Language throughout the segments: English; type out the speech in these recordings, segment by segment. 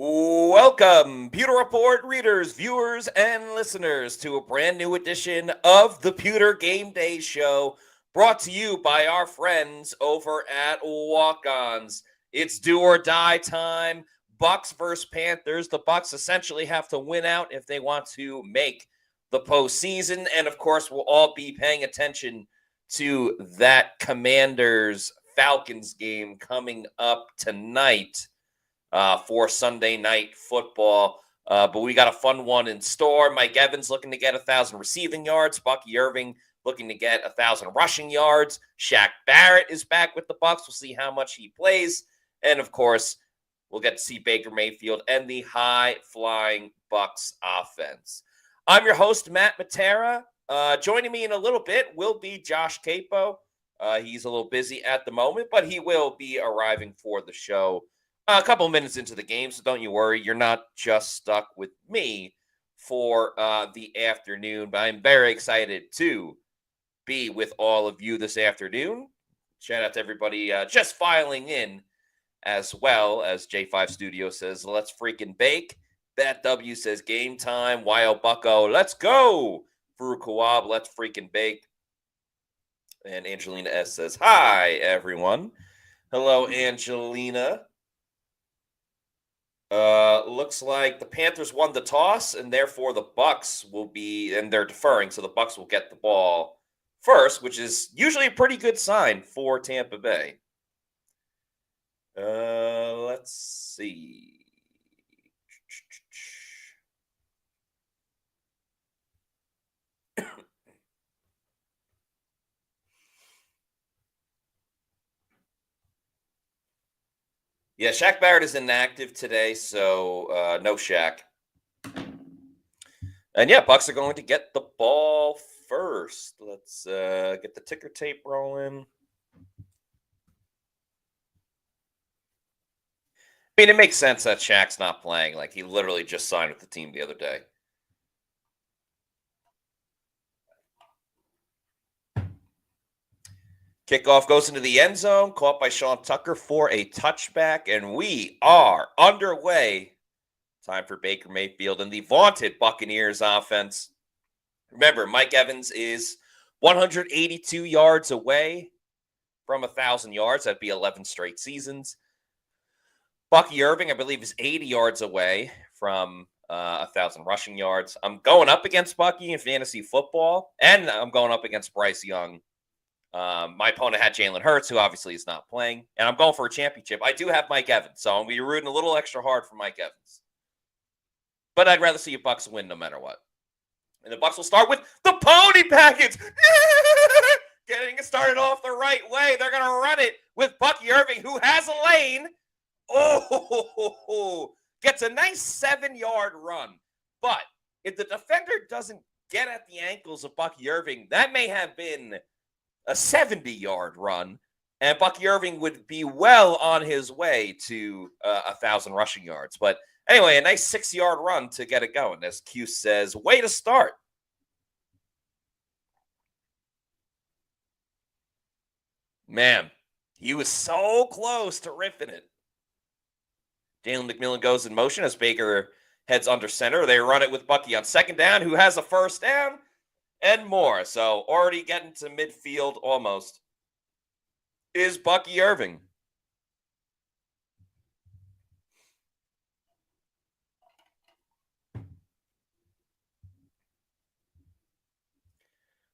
Welcome, Pewter Report readers, viewers, and listeners, to a brand new edition of the Pewter Game Day Show, brought to you by our friends over at Walk-Ons. It's do or die time. Bucs versus Panthers. The Bucs essentially have to win out if they want to make the postseason, and of course, we'll all be paying attention to that Commanders-Falcons game coming up tonight. For Sunday night football. But we got a fun one in store. Mike Evans looking to get 1,000 receiving yards. Bucky Irving looking to get 1,000 rushing yards. Shaq Barrett is back with the Bucs. We'll see how much he plays. And, of course, we'll get to see Baker Mayfield and the high-flying Bucs offense. I'm your host, Matt Matera. Joining me in a little bit will be Josh Capo. He's a little busy at the moment, but he will be arriving for the show a couple minutes into the game, so don't you worry. You're not just stuck with me for the afternoon, but I'm very excited to be with all of you this afternoon. Shout out to everybody just filing in, as well as J5 Studio says, let's freaking bake. Bat W says, game time. Wild Bucko, let's go. Furu Kawab, let's freaking bake. And Angelina S says, hi, everyone. Hello, Angelina. Looks like the Panthers won the toss, and therefore the Bucs will be, and they're deferring, so the Bucs will get the ball first, which is usually a pretty good sign for Tampa Bay. Let's see. Yeah, Shaq Barrett is inactive today, so no Shaq. And yeah, Bucs are going to get the ball first. Let's get the ticker tape rolling. I mean, it makes sense that Shaq's not playing. Like, he literally just signed with the team the other day. Kickoff goes into the end zone, caught by Sean Tucker for a touchback, and we are underway. Time for Baker Mayfield and the vaunted Buccaneers offense. Remember, Mike Evans is 182 yards away from 1,000 yards. That'd be 11 straight seasons. Bucky Irving, I believe, is 80 yards away from 1,000 rushing yards. I'm going up against Bucky in fantasy football, and I'm going up against Bryce Young. My opponent had Jalen Hurts, who obviously is not playing, and I'm going for a championship. I do have Mike Evans, so I'm going to be rooting a little extra hard for Mike Evans. But I'd rather see a Bucs win no matter what. And the Bucs will start with the pony package. Getting it started off the right way. They're going to run it with Bucky Irving, who has a lane. Oh, gets a nice 7-yard run. But if the defender doesn't get at the ankles of Bucky Irving, that may have been a 70-yard run, and Bucky Irving would be well on his way to 1,000 rushing yards. But anyway, a nice 6-yard run to get it going. As Q says, way to start. Man, he was so close to ripping it. Jalen McMillan goes in motion as Baker heads under center. They run it with Bucky on second down, who has a first down, and more. So already getting to midfield almost is Bucky Irving.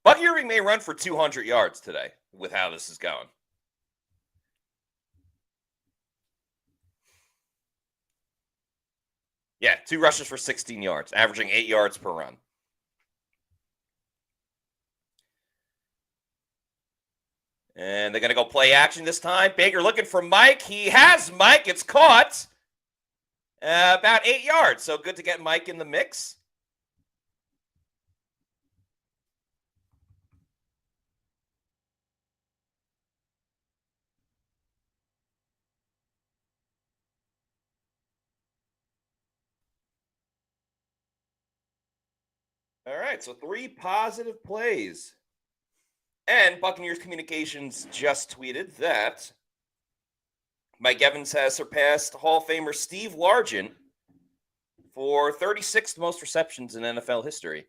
Bucky Irving may run for 200 yards today with how this is going. Yeah, 2 rushes for 16 yards, averaging 8 yards per run. And they're going to go play action this time. Baker looking for Mike. He has Mike. It's caught. About 8 yards. So good to get Mike in the mix. All right, so 3 positive plays. And Buccaneers Communications just tweeted that Mike Evans has surpassed Hall of Famer Steve Largent for 36th most receptions in NFL history.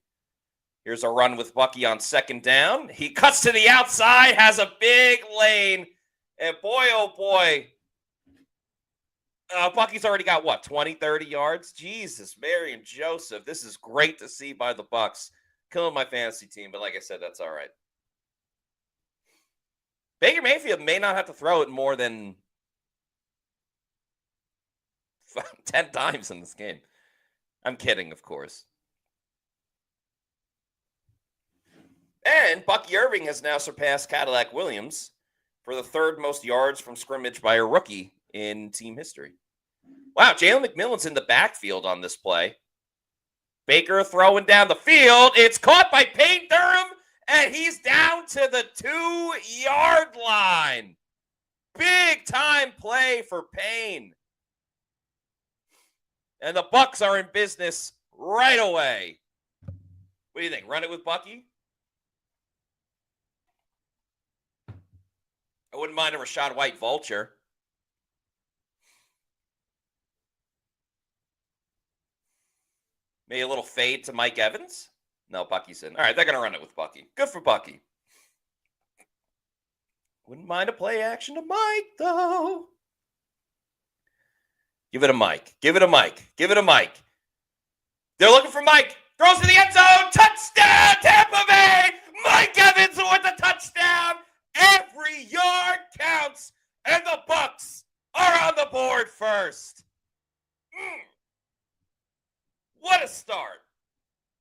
Here's a run with Bucky on second down. He cuts to the outside, has a big lane, and boy, oh boy, Bucky's already got, what, 20, 30 yards? Jesus, Mary and Joseph. This is great to see by the Bucs. Killing my fantasy team, but like I said, that's all right. Baker Mayfield may not have to throw it more than 10 times in this game. I'm kidding, of course. And Bucky Irving has now surpassed Cadillac Williams for the third most yards from scrimmage by a rookie in team history. Wow, Jalen McMillan's in the backfield on this play. Baker throwing down the field. It's caught by Payne Durham, and he's down to the 2-yard line. Big time play for Payne. And the Bucs are in business right away. What do you think? Run it with Bucky? I wouldn't mind a Rachaad White vulture. Maybe a little fade to Mike Evans? No, Bucky's in. All right, they're going to run it with Bucky. Good for Bucky. Wouldn't mind a play action to Mike, though. Give it a Mike. Give it a Mike. Give it a Mike. They're looking for Mike. Throws to the end zone. Touchdown, Tampa Bay. Mike Evans with the touchdown. Every yard counts, and the Bucs are on the board first. What a start.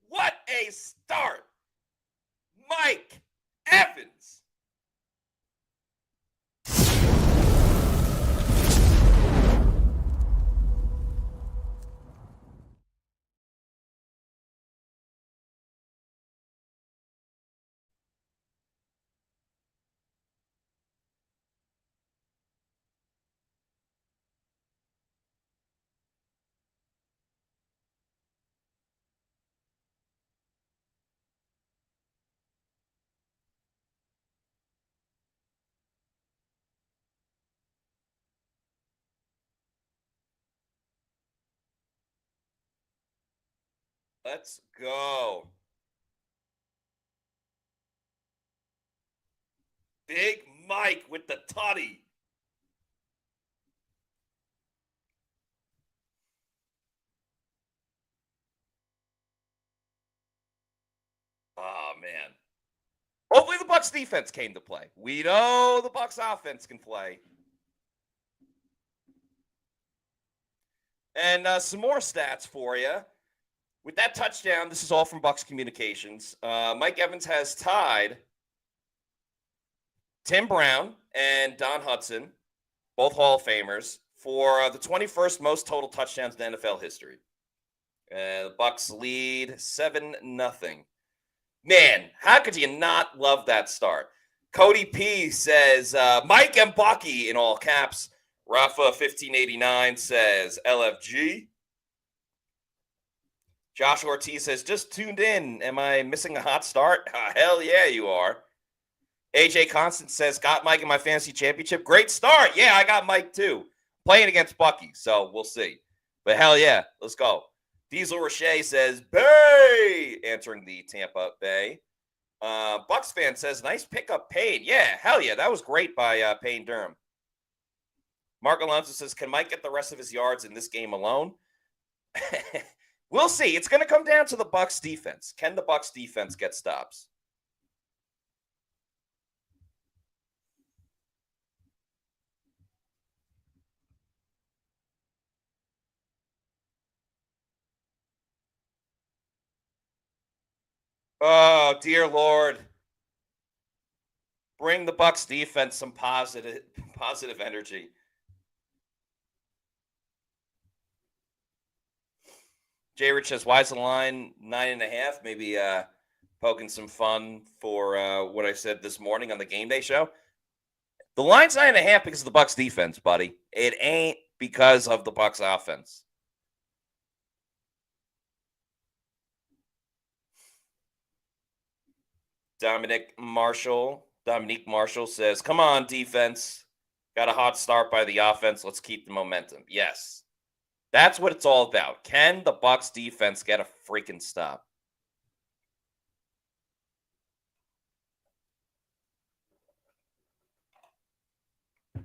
What a start. Mike Evans. Let's go. Big Mike with the tutty. Oh, man. Hopefully the Bucs defense came to play. We know the Bucs offense can play. And some more stats for you. With that touchdown, this is all from Bucs Communications. Mike Evans has tied Tim Brown and Don Hudson, both Hall of Famers, for the 21st most total touchdowns in NFL history. The Bucs lead 7-0. Man, how could you not love that start? Cody P says, Mike and Bucky in all caps. Rafa 1589 says, LFG. Josh Ortiz says, just tuned in. Am I missing a hot start? Hell yeah, you are. AJ Constant says, got Mike in my fantasy championship. Great start. Yeah, I got Mike too. Playing against Bucky, so we'll see. But hell yeah, let's go. Diesel Roche says, Bay, answering the Tampa Bay. Bucs fan says, nice pickup, Payne. Yeah, hell yeah, that was great by Payne Durham. Mark Alonso says, can Mike get the rest of his yards in this game alone? We'll see. It's going to come down to the Bucs defense. Can the Bucs defense get stops? Oh, dear Lord. Bring the Bucs defense some positive energy. Jay Rich says, why is the line 9.5? Maybe poking some fun for what I said this morning on the Game Day show. The line's 9.5 because of the Bucs defense, buddy. It ain't because of the Bucs offense. Dominique Marshall says, come on, defense. Got a hot start by the offense. Let's keep the momentum. Yes. That's what it's all about. Can the Bucs defense get a freaking stop? A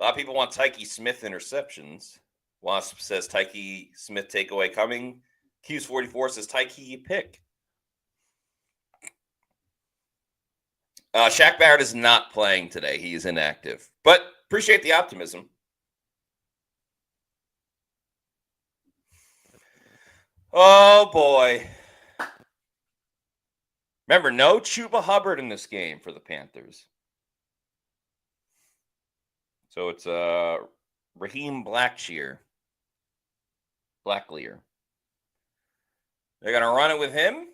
lot of people want Tyke Smith interceptions. Wasp says Tyke Smith takeaway coming. Q's44 says Tyke pick. Shaq Barrett is not playing today. He is inactive. But appreciate the optimism. Oh, boy. Remember, no Chuba Hubbard in this game for the Panthers. So it's Raheem Blacklear. They're going to run it with him.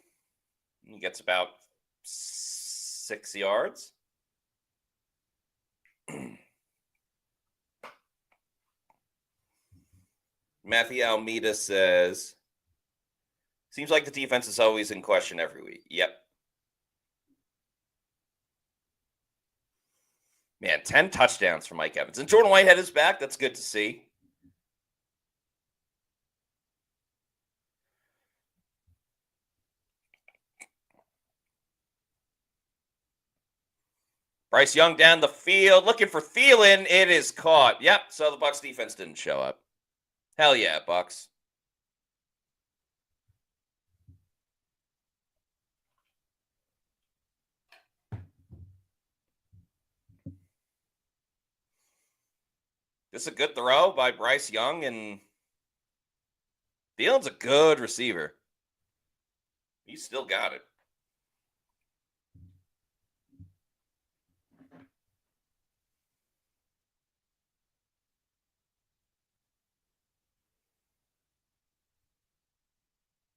He gets about 6 yards. Matthew Almeida says, seems like the defense is always in question every week. Yep. Man, 10 touchdowns for Mike Evans. And Jordan Whitehead is back. That's good to see. Bryce Young down the field, looking for Thielen. It is caught. Yep, so the Bucs defense didn't show up. Hell yeah, Bucs. This is a good throw by Bryce Young, and Thielen's a good receiver. He's still got it.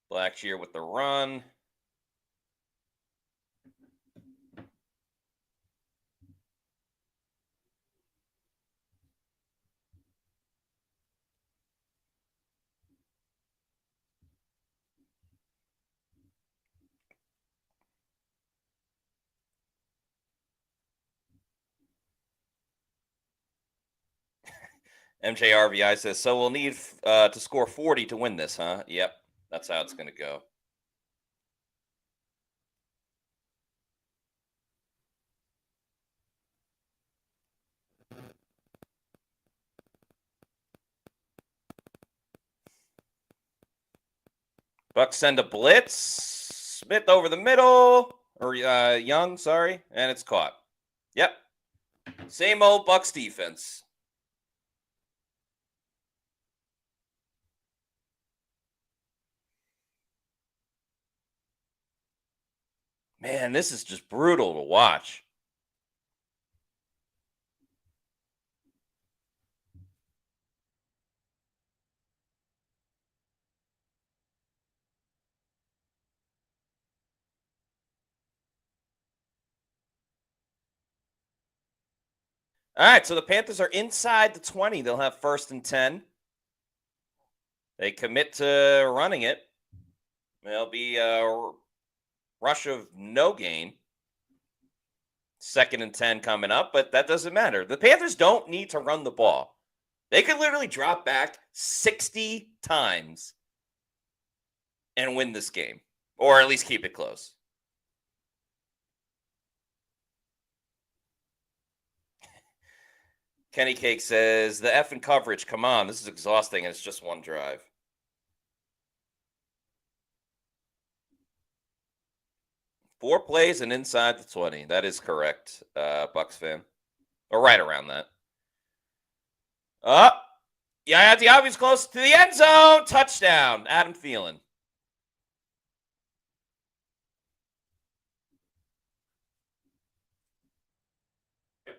Blackshear with the run. MJRVI says, so we'll need to score 40 to win this, huh? Yep, that's how it's going to go. Bucs send a blitz. Smith over the middle. Or Young, sorry. And it's caught. Yep. Same old Bucs defense. Man, this is just brutal to watch. All right, so the Panthers are inside the 20. They'll have 1st and 10. They commit to running it. There'll be a rush of no gain. 2nd and 10 coming up, but that doesn't matter. The Panthers don't need to run the ball. They could literally drop back 60 times and win this game, or at least keep it close. Kenny Cake says, the effing coverage, come on, this is exhausting, and it's just one drive. Four plays and inside the 20. That is correct, Bucs fan. Or right around that. Yeah, the obvious close to the end zone. Touchdown, Adam Thielen.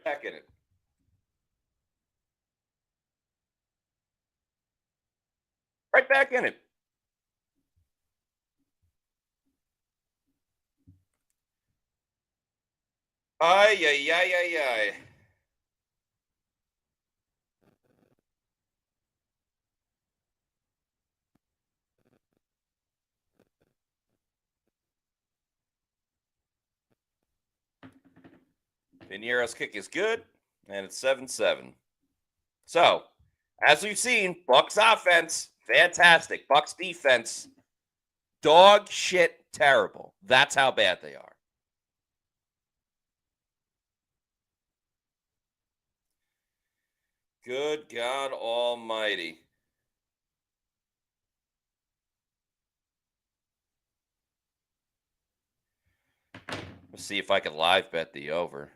Back in it. Right back in it. Ay, ay, ay, ay, ay. Pinero's kick is good, and it's 7-7. So, as we've seen, Bucs offense, fantastic. Bucs defense, dog shit terrible. That's how bad they are. Good God Almighty. Let's see if I can live bet the over.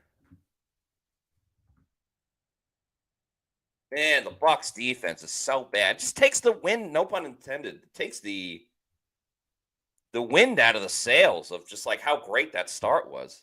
Man, the Bucs defense is so bad. It just takes the wind, no pun intended. It takes the wind out of the sails of just like how great that start was.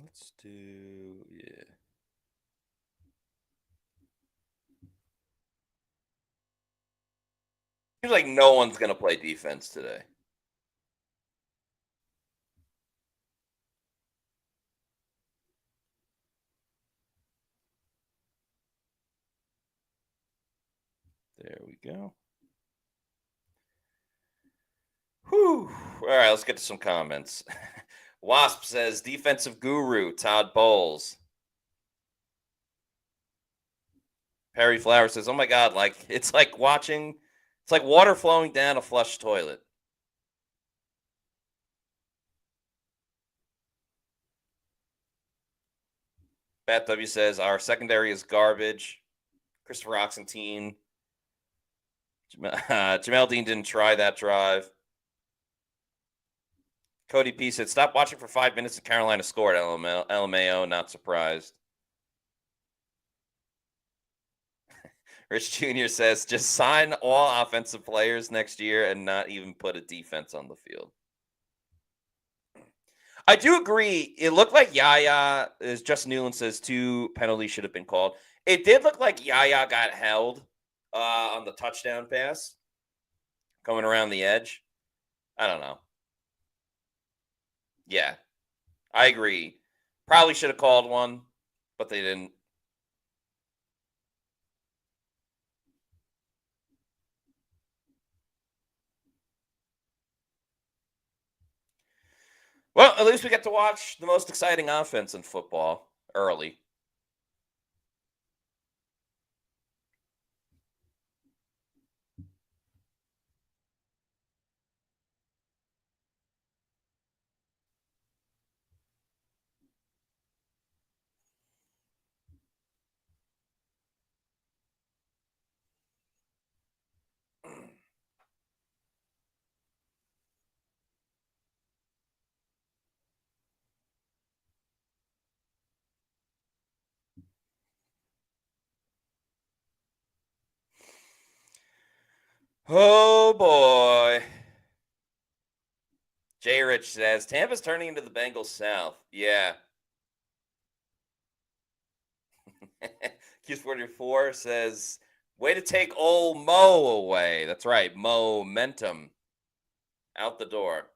Let's do, yeah. Seems like no one's going to play defense today. There we go. Whew. All right, let's get to some comments. Wasp says, defensive guru, Todd Bowles. Perry Flower says, oh my God, like it's like water flowing down a flush toilet. Bat W says, our secondary is garbage. Christopher Oxentine. Jamel Dean didn't try that drive. Cody P said, stop watching for 5 minutes and Carolina scored. LMAO, not surprised. Rich Jr. says, just sign all offensive players next year and not even put a defense on the field. I do agree. It looked like Yaya, as Justin Newland says, 2 penalties should have been called. It did look like Yaya got held on the touchdown pass coming around the edge. I don't know. Yeah, I agree. Probably should have called one, but they didn't. Well, at least we get to watch the most exciting offense in football early. Oh, boy. Jay Rich says, Tampa's turning into the Bengals South. Yeah. Q44 says, way to take old Mo away. That's right. Momentum. Out the door.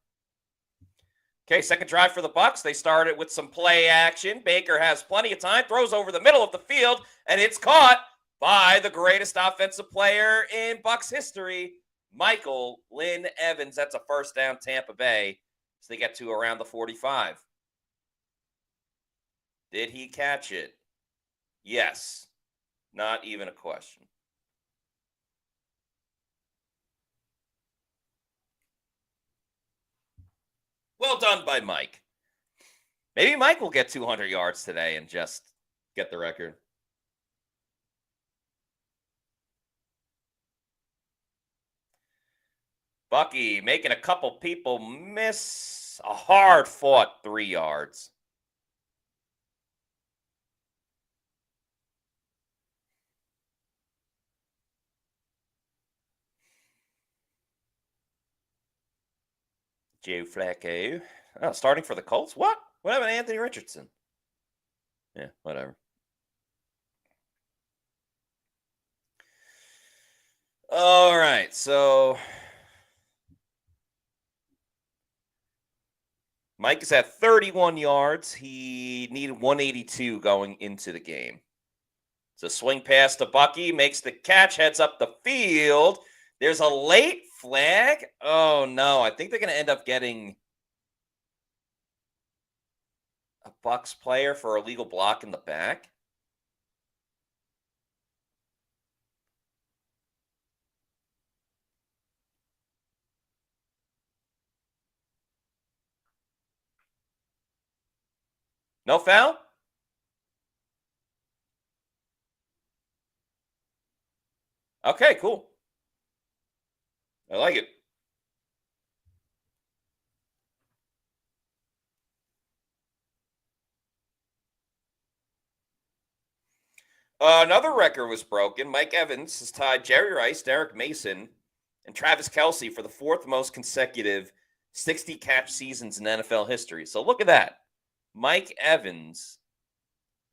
Okay, second drive for the Bucs. They started with some play action. Baker has plenty of time, throws over the middle of the field, and it's caught by the greatest offensive player in Bucs history, Michael Lynn Evans. That's a first down, Tampa Bay. So they get to around the 45. Did he catch it? Yes. Not even a question. Well done by Mike. Maybe Mike will get 200 yards today and just get the record. Bucky making a couple people miss a hard-fought 3 yards. Joe Flacco. Oh, starting for the Colts? What? What happened to Anthony Richardson? Yeah, whatever. All right, so Mike is at 31 yards. He needed 182 going into the game. It's a swing pass to Bucky, makes the catch, heads up the field. There's a late flag. Oh, no. I think they're going to end up getting a Bucs player for a illegal block in the back. No foul? Okay, cool. I like it. Another record was broken. Mike Evans has tied Jerry Rice, Derek Mason, and Travis Kelce for the fourth most consecutive 60-catch seasons in NFL history. So look at that. Mike Evans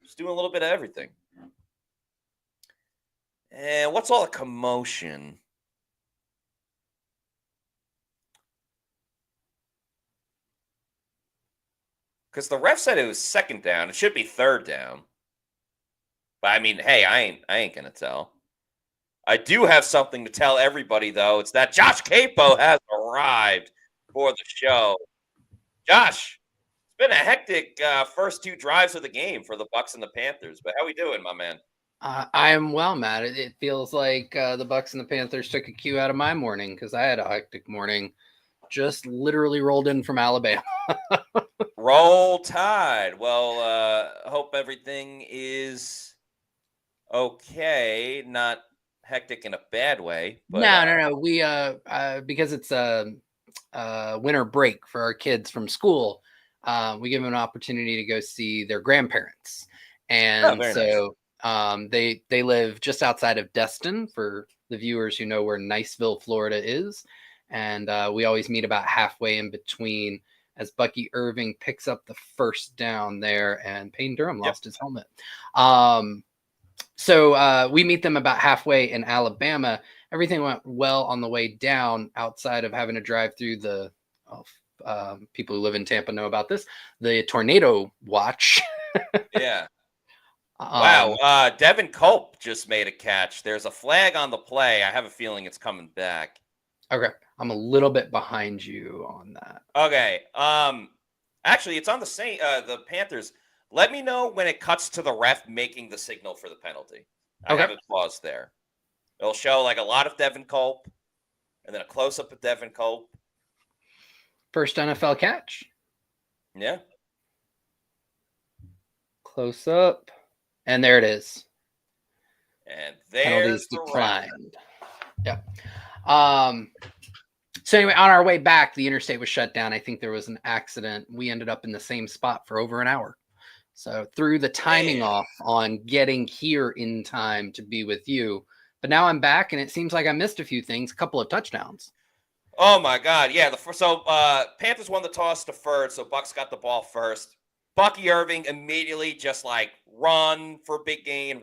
just doing a little bit of everything. And what's all the commotion? Because the ref said it was second down. It should be third down. But I mean, hey, I ain't gonna tell. I do have something to tell everybody, though. It's that Josh Queipo has arrived for the show. Josh, it's been a hectic first two drives of the game for the Bucs and the Panthers. But how we doing, my man? I am well, Matt. It feels like the Bucs and the Panthers took a cue out of my morning because I had a hectic morning. Just literally rolled in from Alabama. Roll Tide. Well, hope everything is okay. Not hectic in a bad way. But, no. We because it's a winter break for our kids from school. We give them an opportunity to go see their grandparents, and so nice. They live just outside of Destin. For the viewers who know where Niceville, Florida is, and we always meet about halfway in between. As Bucky Irving picks up the first down there, and Payne Durham lost his helmet. So we meet them about halfway in Alabama. Everything went well on the way down outside of having to drive through the people who live in Tampa know about this, the tornado watch. Yeah. Wow. Devin Culp just made a catch. There's a flag on the play. I have a feeling it's coming back. Okay. I'm a little bit behind you on that. Okay. Actually, it's on the same the Panthers. Let me know when it cuts to the ref making the signal for the penalty. I have it paused there. It'll show like a lot of Devin Culp and then a close-up of Devin Culp. First NFL catch. Yeah. Close up. And there it is. And there's the declined. Yeah. So anyway, on our way back, the interstate was shut down. I think there was an accident. We ended up in the same spot for over an hour. So threw the timing off on getting here in time to be with you. But now I'm back, and it seems like I missed a few things, a couple of touchdowns. Oh, my God. Yeah. Panthers won the toss deferred, so Bucs got the ball first. Bucky Irving immediately just like run for big gain.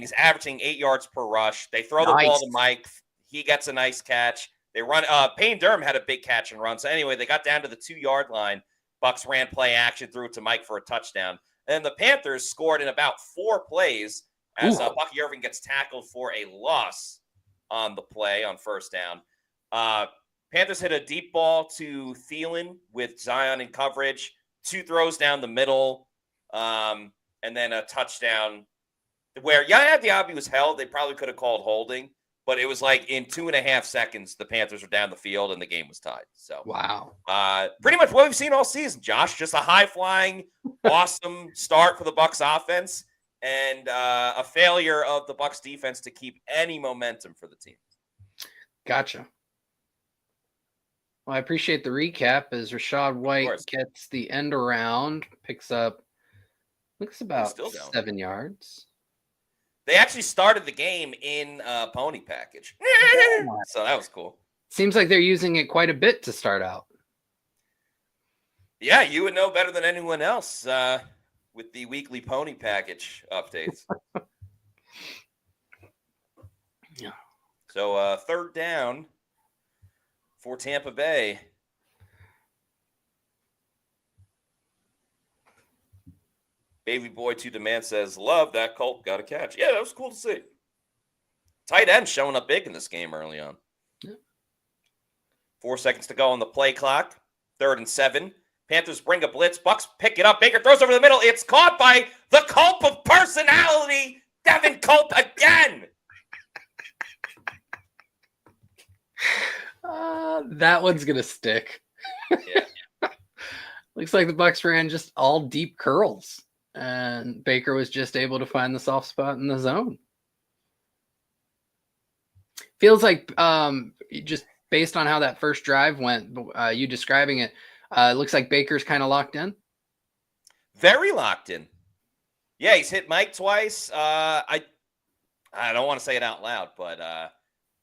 He's averaging 8 yards per rush. They throw the ball to Mike. He gets a nice catch. They run. Payne Durham had a big catch and run. So anyway, they got down to the 2-yard line. Bucs ran play action, threw it to Mike for a touchdown. And the Panthers scored in about 4 plays as Bucky Irving gets tackled for a loss on the play on first down. Panthers hit a deep ball to Thielen with Zion in coverage. 2 throws down the middle, and then a touchdown where Yaya Diaby was held. They probably could have called holding, but it was like in 2.5 seconds, the Panthers were down the field and the game was tied. So, wow. Pretty much what we've seen all season, Josh. Just a high-flying, awesome start for the Bucs offense and a failure of the Bucs defense to keep any momentum for the team. Gotcha. Well, I appreciate the recap as Rachaad White gets the end around, picks up, looks about 7 yards. They actually started the game in pony package. So that was cool. Seems like they're using it quite a bit to start out. Yeah, you would know better than anyone else with the weekly pony package updates. Yeah. So third down for Tampa Bay. Baby Boy to Demand says, love that Colt got a catch. Yeah, that was cool to see. Tight end showing up big in this game early on. Yeah. 4 seconds to go on the play clock. 3rd and 7. Panthers bring a blitz. Bucs pick it up. Baker throws over the middle. It's caught by the Culp of personality, Devin Culp again. That one's going to stick. Yeah. Looks like the Bucs ran just all deep curls, and Baker was just able to find the soft spot in the zone. Feels like just based on how that first drive went, you describing it, it looks like Baker's kind of locked in. Very locked in. Yeah, he's hit Mike twice. I don't want to say it out loud, but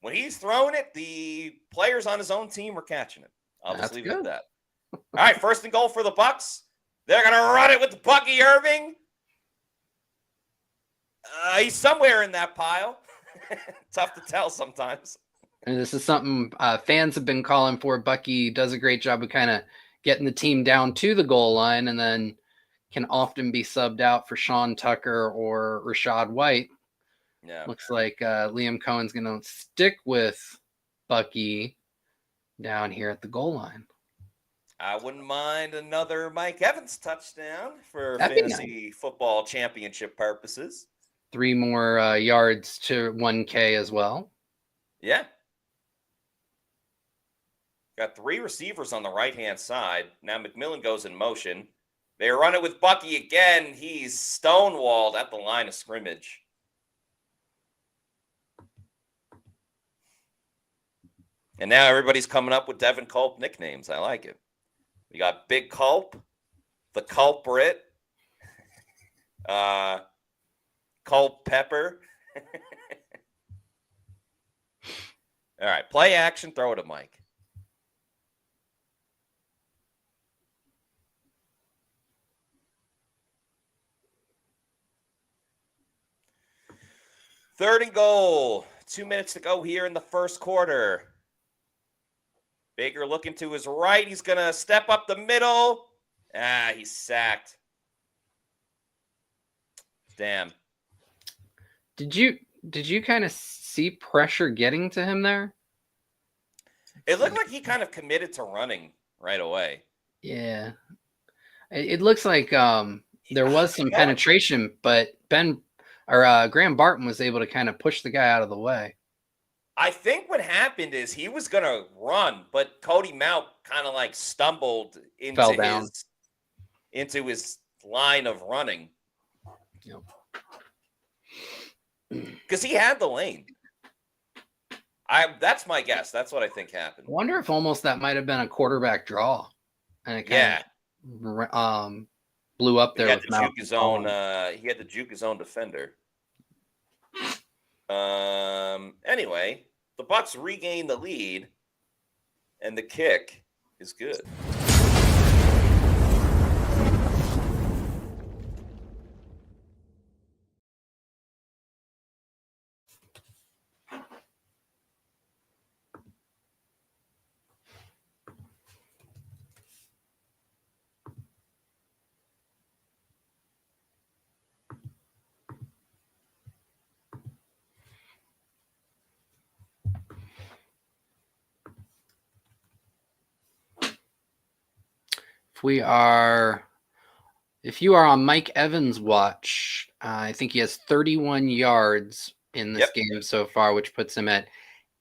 when he's throwing it, the players on his own team are catching it. I'll just leave it at that. All right, 1st and goal for the Bucs. They're going to run it with Bucky Irving. He's somewhere in that pile. Tough to tell sometimes. And this is something fans have been calling for. Bucky does a great job of kind of getting the team down to the goal line, and then can often be subbed out for Sean Tucker or Rashad White. Yeah. Looks like Liam Cohen's going to stick with Bucky down here at the goal line. I wouldn't mind another Mike Evans touchdown for fantasy football championship purposes. 3 more yards to 1K as well. Yeah. Got 3 receivers on the right-hand side. Now McMillan goes in motion. They run it with Bucky again. He's stonewalled at the line of scrimmage. And now everybody's coming up with Devin Culp nicknames. I like it. We got Big Culp, the Culprit, Culp Pepper. All right, play action, throw it to Mike. Third and goal. 2 minutes to go here in the first quarter. Baker looking to his right. He's going to step up the middle. He's sacked. Damn. Did you kind of see pressure getting to him there? It looked like he kind of committed to running right away. Yeah. It looks like there was some penetration, but Graham Barton was able to kind of push the guy out of the way. I think what happened is he was going to run, but Cody Mount kind of like stumbled into his line of running. Yep. Because he had the lane. That's my guess. That's what I think happened. I wonder if almost that might have been a quarterback draw. And it kind of blew up there. He had to juke his own defender. Anyway, the Bucs regain the lead, and the kick is good. If you are on Mike Evans' watch, I think he has 31 yards in this game so far, which puts him at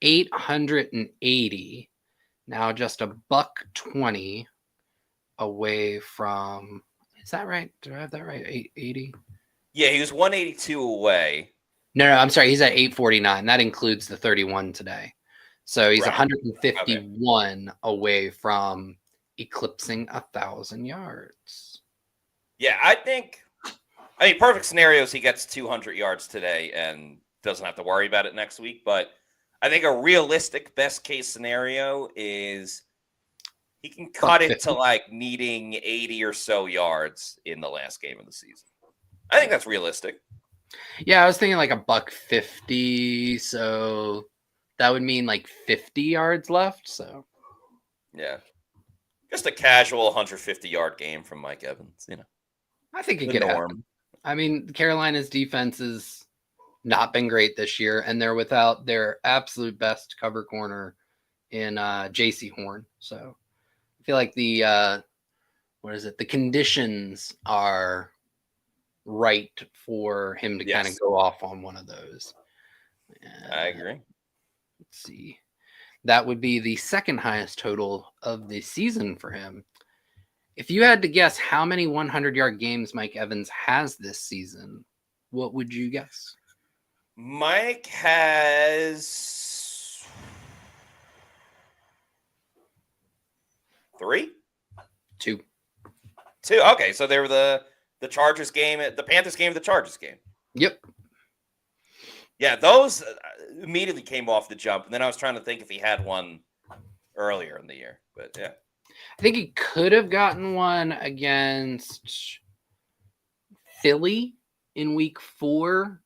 880. Now just a $120 away from. Is that right? Do I have that right? 880. Yeah, he was 182 away. No, I'm sorry. He's at 849. That includes the 31 today. So he's 151 away from eclipsing 1,000 yards. Yeah, I mean, perfect scenarios, he gets 200 yards today and doesn't have to worry about it next week. But I think a realistic best case scenario is he can cut it to like needing 80 or so yards in the last game of the season. I think that's realistic. Yeah, I was thinking like a $150. So that would mean like 50 yards left. So yeah. Just a casual 150-yard game from Mike Evans, you know. I think it could happen. I mean, Carolina's defense has not been great this year, and they're without their absolute best cover corner in J.C. Horn. So I feel like the conditions are right for him to kind of go off on one of those. I agree. Let's see. That would be the second highest total of the season for him. If you had to guess how many 100-yard games Mike Evans has this season, what would you guess? Mike has 3? 2. Okay, so they were the Chargers game, the Panthers game, the Chargers game. Yep. Yeah, those immediately came off the jump, and then I was trying to think if he had one earlier in the year, but yeah. I think he could have gotten one against Philly in week 4,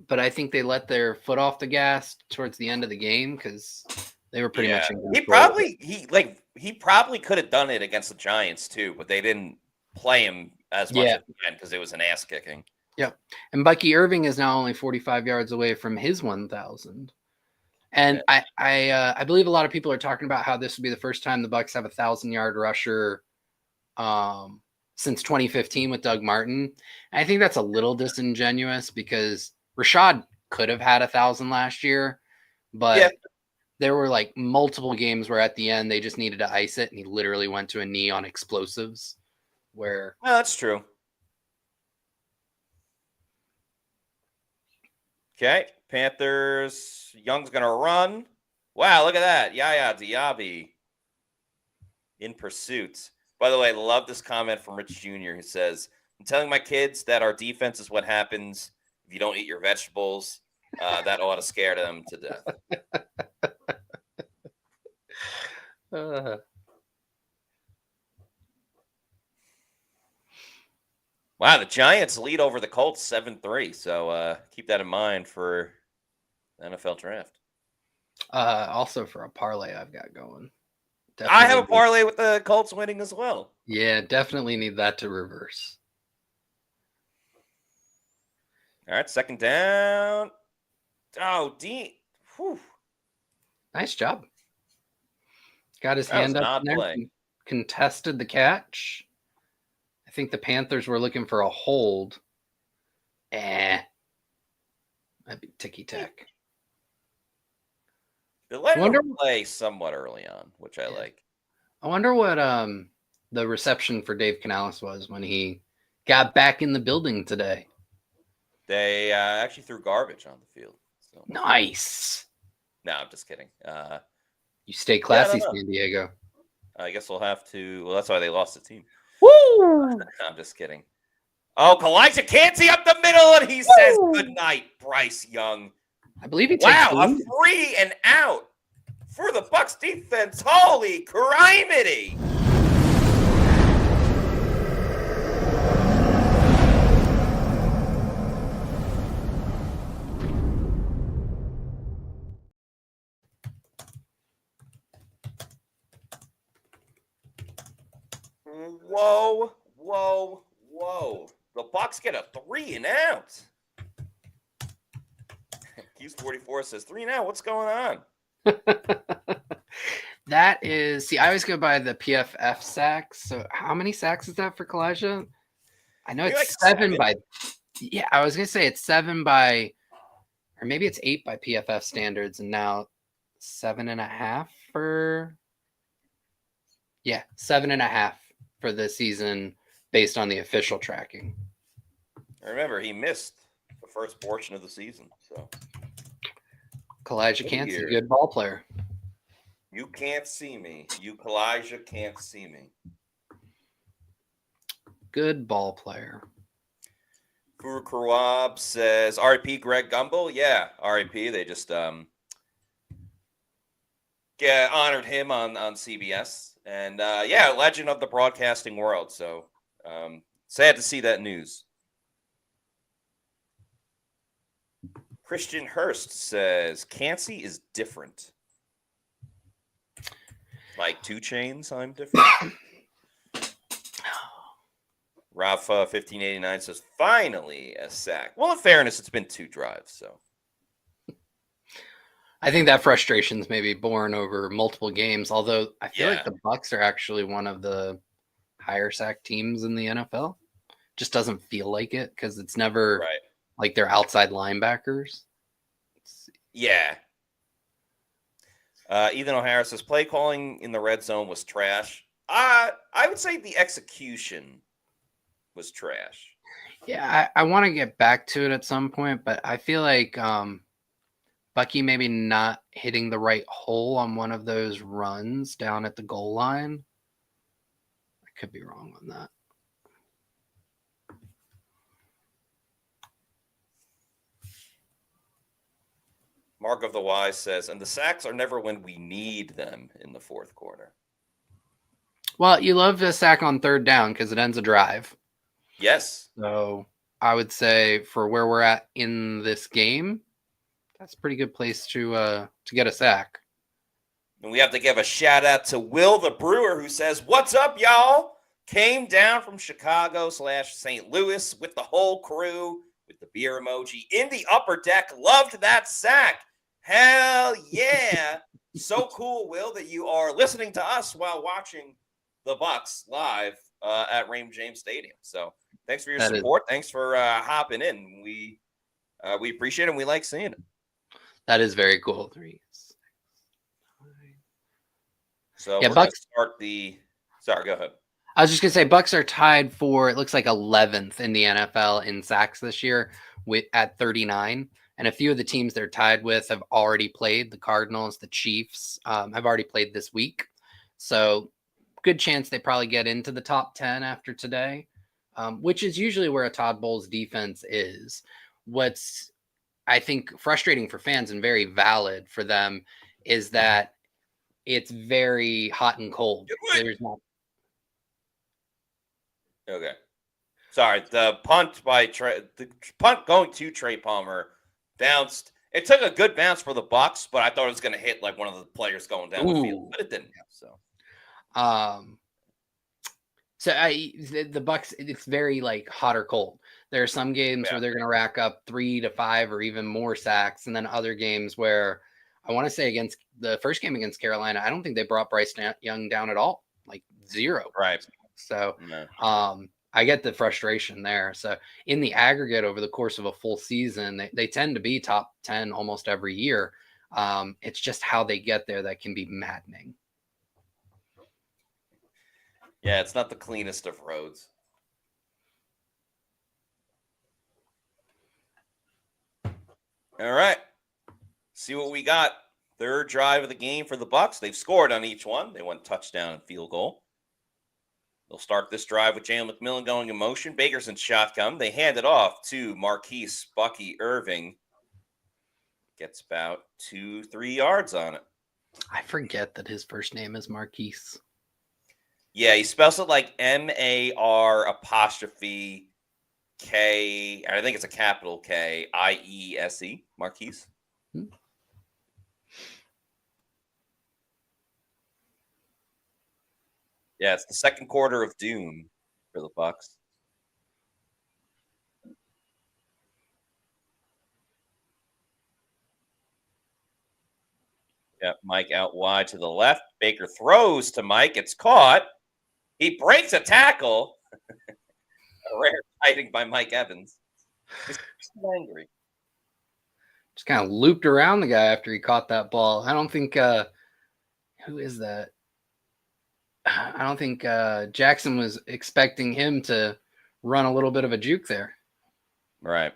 but I think they let their foot off the gas towards the end of the game because they were pretty much in control. He probably could have done it against the Giants too, but they didn't play him as much at the end because it was an ass kicking. Yep. And Bucky Irving is now only 45 yards away from his 1,000. And I believe a lot of people are talking about how this would be the first time the Bucs have a 1,000-yard rusher since 2015 with Doug Martin. And I think that's a little disingenuous because Rashad could have had 1,000 last year, but there were like multiple games where at the end they just needed to ice it, and he literally went to a knee on explosives. Well, that's true. Okay, Panthers. Young's gonna run. Wow, look at that. Yaya Diaby in pursuit. By the way, I love this comment from Rich Jr. who says, "I'm telling my kids that our defense is what happens if you don't eat your vegetables. That ought to scare them to death." Wow, the Giants lead over the Colts 7-3. So keep that in mind for the NFL draft. Also for a parlay I've got going. I have a parlay with the Colts winning as well. Yeah, definitely need that to reverse. All right, second down. Oh, Dean. Whew. Nice job. Got his hand up in there. Contested the catch. I think the Panthers were looking for a hold. That'd be ticky-tack. They let him play somewhat early on, which I like. I wonder what the reception for Dave Canales was when he got back in the building today. They actually threw garbage on the field. So. Nice. No, I'm just kidding. You stay classy, San Diego. I guess we'll have to. Well, that's why they lost the team. Woo! I'm just kidding. Oh, Kalijah Cansey up the middle, and he says good night, Bryce Young. I believe he takes a 3 and out for the Bucs defense. Holy criminy! Whoa, whoa, whoa. The Bucs get a 3 and out. Hughes 44 says 3 and out. What's going on? That is, see, I always go by the PFF sacks. So how many sacks is that for Kalijah? I know it's like 7 by, yeah, I was going to say it's 7 by, or maybe it's 8 by PFF standards, and now 7.5 for, 7.5 for the season based on the official tracking. Remember, he missed the first portion of the season. So Kalijah Cansey, good ball player. You can't see me. You, Kalijah, can't see me. Good ball player. Guru Krawab says, R.I.P. Greg Gumbel. Yeah, R.I.P. They just honored him on CBS. And, legend of the broadcasting world. So sad to see that news. Christian Hurst says, Cansey is different. Like 2 Chainz, I'm different. Rafa 1589 says, finally a sack. Well, in fairness, it's been 2 drives, so. I think that frustration's maybe born over multiple games, although I feel like Yeah. the Bucs are actually one of the higher sack teams in the NFL. Just doesn't feel like it because it's never Right. like they're outside linebackers. Yeah. Ethan O'Hara says, play calling in the red zone was trash. I would say the execution was trash. Yeah, I want to get back to it at some point, but I feel like Bucky maybe not hitting the right hole on one of those runs down at the goal line. I could be wrong on that. Mark of the Wise says, and the sacks are never when we need them in the fourth quarter. Well, you love a sack on third down because it ends a drive. Yes. So I would say for where we're at in this game, that's a pretty good place to get a sack. And we have to give a shout out to Will the Brewer, who says, what's up, y'all? Came down from Chicago/St. Louis with the whole crew with the beer emoji in the upper deck. Loved that sack. Hell yeah. So cool, Will, that you are listening to us while watching the Bucs live at Raymond James Stadium. So thanks for your support. Thanks for hopping in. We appreciate it and we like seeing it. That is very cool. 3, 6, 9. So we're going to start the – sorry, go ahead. I was just going to say Bucs are tied for, it looks like 11th in the NFL in sacks this year at 39. And a few of the teams they're tied with have already played. The Cardinals, the Chiefs have already played this week. So good chance they probably get into the top 10 after today, which is usually where a Todd Bowles defense is. What's, I think, frustrating for fans and very valid for them is that it's very hot and cold. There's not. Okay. Sorry, the punt going to Trey Palmer bounced. It took a good bounce for the Bucs, but I thought it was going to hit like one of the players going down the field, but it didn't. So, the Bucs, it's very like hot or cold. There are some games where they're going to rack up 3 to 5 or even more sacks, and then other games where I want to say against the first game against Carolina, I don't think they brought Bryce Young down at all, like 0. Right. So, I get the frustration there. So in the aggregate over the course of a full season, they tend to be top 10 almost every year. It's just how they get there that can be maddening. Yeah, it's not the cleanest of roads. All right. See what we got. Third drive of the game for the Bucs. They've scored on each one. They went touchdown and field goal. They'll start this drive with Jalen McMillan going in motion. Baker's in shotgun. They hand it off to Marquise Bucky Irving. Gets about 2-3 yards on it. I forget that his first name is Marquise. Yeah, he spells it like MAR apostrophe K. I think it's a capital K, IESE. Marquise. Yeah, it's the second quarter of doom for the Bucs. Yeah, Mike out wide to the left. Baker throws to Mike. It's caught. He breaks a tackle. A rare sighting by Mike Evans. He's so angry. Just kind of looped around the guy after he caught that ball. I don't think who is that? I don't think Jackson was expecting him to run a little bit of a juke there. Right.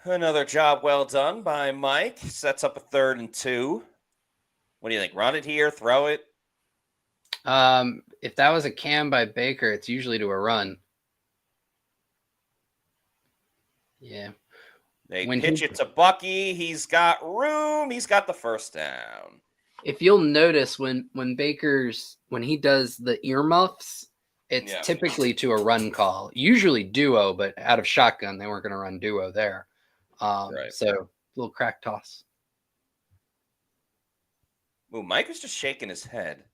Another job well done by Mike. Sets up a 3rd and 2. What do you think? Run it here, throw it? If that was a cam by Baker, it's usually to a run. Yeah. They pitch it to Bucky. He's got room. He's got the first down. If you'll notice when he does the earmuffs, it's typically to a run call. Usually duo, but out of shotgun, they weren't going to run duo there. Right. So little crack toss. Ooh, Mike was just shaking his head.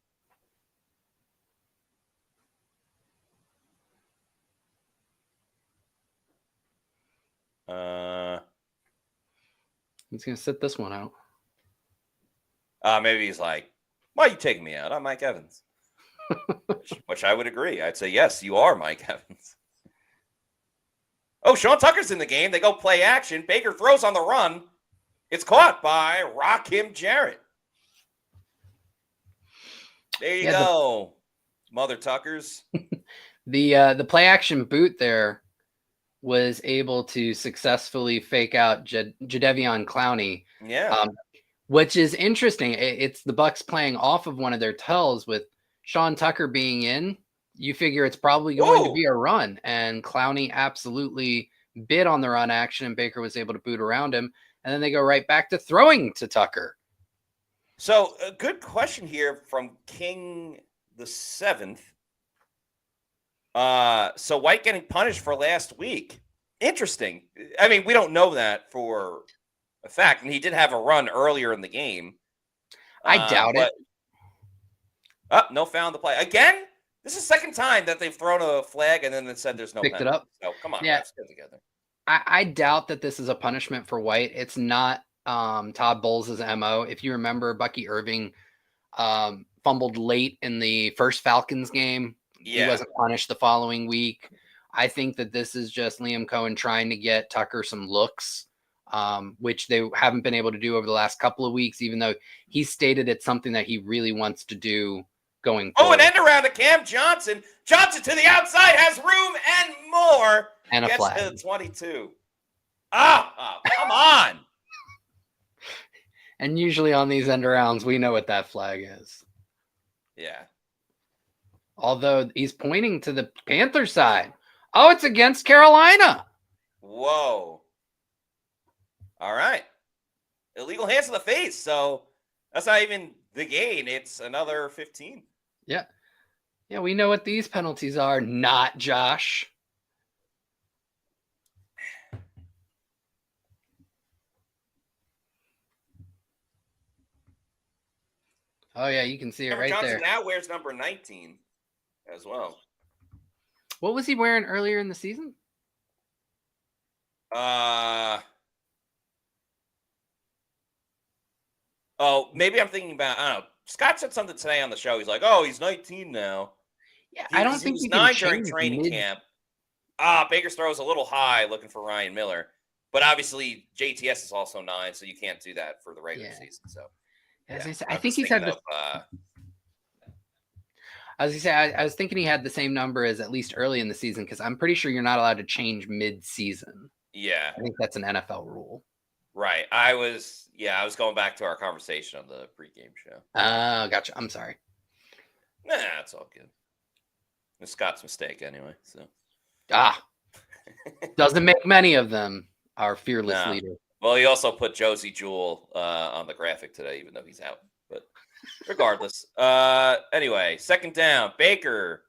He's going to sit this one out. Maybe he's like, why are you taking me out? I'm Mike Evans. which I would agree. I'd say, yes, you are Mike Evans. Oh, Sean Tucker's in the game. They go play action. Baker throws on the run. It's caught by Rakim Jarrett. There you go, Mother Tuckers. The play action boot there was able to successfully fake out Jadeveon Clowney. Yeah. Which is interesting. It's the Bucs playing off of one of their tells with Sean Tucker being in. You figure it's probably going to be a run, and Clowney absolutely bid on the run action, and Baker was able to boot around him, and then they go right back to throwing to Tucker. So a good question here from King the 7th. So White getting punished for last week. Interesting. I mean, we don't know that for a fact, and he did have a run earlier in the game. I doubt it. No foul on the play. Again, this is the second time that they've thrown a flag and then it said there's no picked penalty. It up. So come on, yeah. Let's get together. I doubt that this is a punishment for White. It's not Todd Bowles' MO. If you remember, Bucky Irving fumbled late in the first Falcons game. Yeah. He wasn't punished the following week. I think that this is just Liam Cohen trying to get Tucker some looks, which they haven't been able to do over the last couple of weeks, even though he stated it's something that he really wants to do going forward. An end around to Cam Johnson. Johnson to the outside, has room and more. And a flag. Gets to 22. Come on. And usually on these end arounds, we know what that flag is. Yeah. Although he's pointing to the Panther side. Oh, it's against Carolina. Whoa. All right. Illegal hands to the face. So that's not even the gain. It's another 15. Yeah. Yeah, we know what these penalties are. Not Josh. Oh, yeah, you can see it right Johnson there. Now wears number 19 as well. What was he wearing earlier in the season? Maybe I'm thinking about, I don't know. Scott said something today on the show. He's like, oh, he's 19 now. Yeah, I don't think he was 9 during training camp. Baker's throw is a little high looking for Ryan Miller. But obviously, JTS is also 9, so you can't do that for the regular season. So, I think he's had the. I was gonna say, I was thinking he had the same number as at least early in the season, because I'm pretty sure you're not allowed to change mid-season. Yeah, I think that's an NFL rule. Right. I was going back to our conversation on the pregame show. Oh, gotcha. I'm sorry. Nah, it's all good. It's Scott's mistake anyway. So. Doesn't make many of them. Our fearless leader. Well, he also put Josie Jewell on the graphic today, even though he's out. But regardless. Anyway, second down. Baker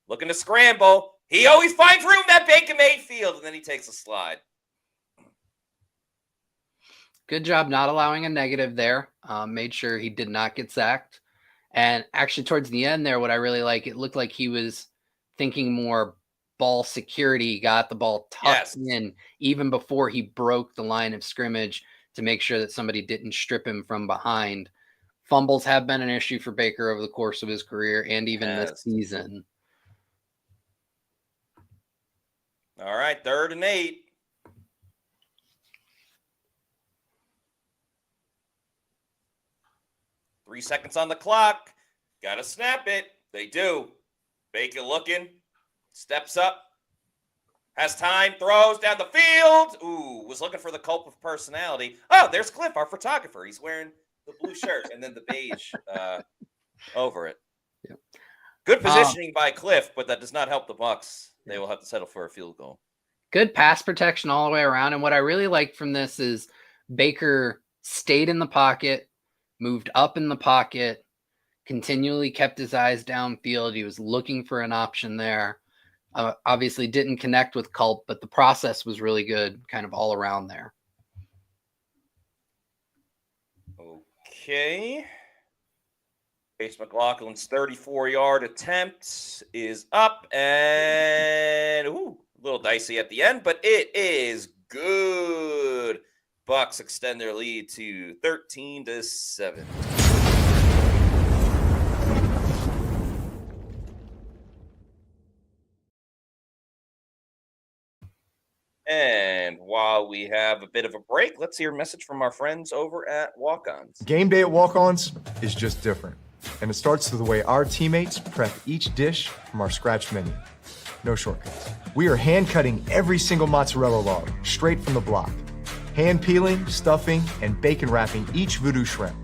looking to scramble. He always finds room, that Baker Mayfield, and then he takes a slide. Good job not allowing a negative there. Made sure he did not get sacked. And actually, towards the end there, what I really like, it looked like he was thinking more ball security, got the ball tucked in even before he broke the line of scrimmage to make sure that somebody didn't strip him from behind. Fumbles have been an issue for Baker over the course of his career and even this season. All right, 3rd and 8. Three seconds on the clock. Got to snap it. They do. Baker looking. Steps up. Has time. Throws down the field. Ooh, was looking for the cult of personality. Oh, there's Cliff, our photographer. He's wearing the blue shirt and then the beige over it. Yep. Good positioning by Cliff, but that does not help the Bucs. They will have to settle for a field goal. Good pass protection all the way around. And what I really liked from this is Baker stayed in the pocket, moved up in the pocket, continually kept his eyes downfield. He was looking for an option there. Obviously didn't connect with Culp, but the process was really good kind of all around there. Okay. Chase McLaughlin's 34-yard attempt is up, and A little dicey at the end, but it is good. Bucs extend their lead to 13-7. And while we have a bit of a break, let's hear a message from our friends over at Walk-Ons. Game day at Walk-Ons is just different. And it starts with the way our teammates prep each dish from our scratch menu. No shortcuts. We are hand cutting every single mozzarella log straight from the block. Hand peeling, stuffing, and bacon wrapping each voodoo shrimp.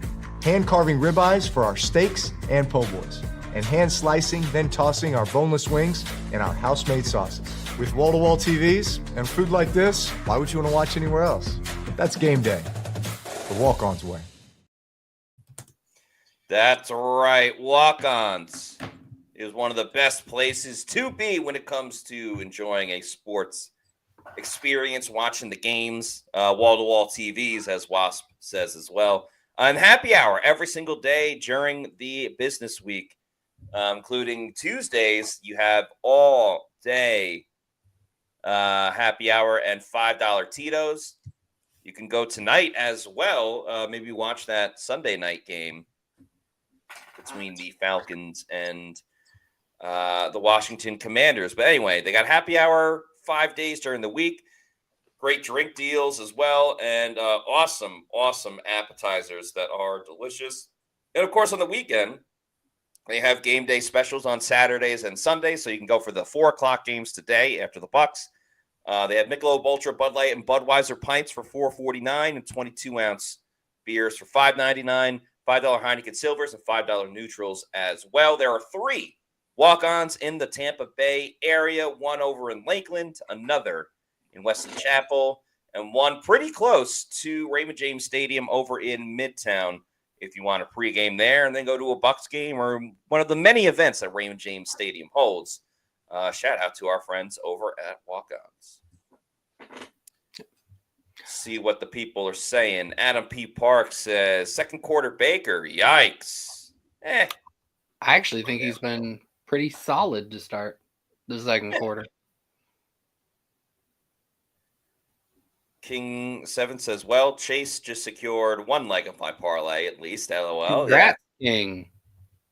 Hand carving ribeyes for our steaks and po' boys. And hand slicing, then tossing our boneless wings in our house-made sauces. With wall-to-wall TVs and food like this, why would you want to watch anywhere else? That's game day. The Walk-Ons way. That's right. Walk-Ons is one of the best places to be when it comes to enjoying a sports experience, watching the games, wall-to-wall TVs, as Wasp says as well. And happy hour every single day during the business week, including Tuesdays. You have all day happy hour and $5 Tito's. You can go tonight as well. Maybe watch that Sunday night game between the Falcons and the Washington Commanders. But anyway, they got happy hour 5 days during the week. Great drink deals as well. And awesome appetizers that are delicious. And of course, on the weekend, they have game day specials on Saturdays and Sundays. So you can go for the 4:00 games today after the Bucs. They have Michelob Ultra, Bud Light, and Budweiser pints for $4.49 and 22-ounce beers for $5.99, $5 Heineken Silvers, and $5 Neutrals as well. There are 3 walk-ons in the Tampa Bay area, one over in Lakeland, another in Weston Chapel, and one pretty close to Raymond James Stadium over in Midtown if you want to pregame there and then go to a Bucs game or one of the many events that Raymond James Stadium holds. Shout out to our friends over at Walk-Ons. See what the people are saying. Adam P. Park says, second quarter Baker, yikes. I actually think he's been pretty solid to start the second quarter. King 7 says, well, Chase just secured one leg of my parlay at least, LOL. Congrats, yeah. King.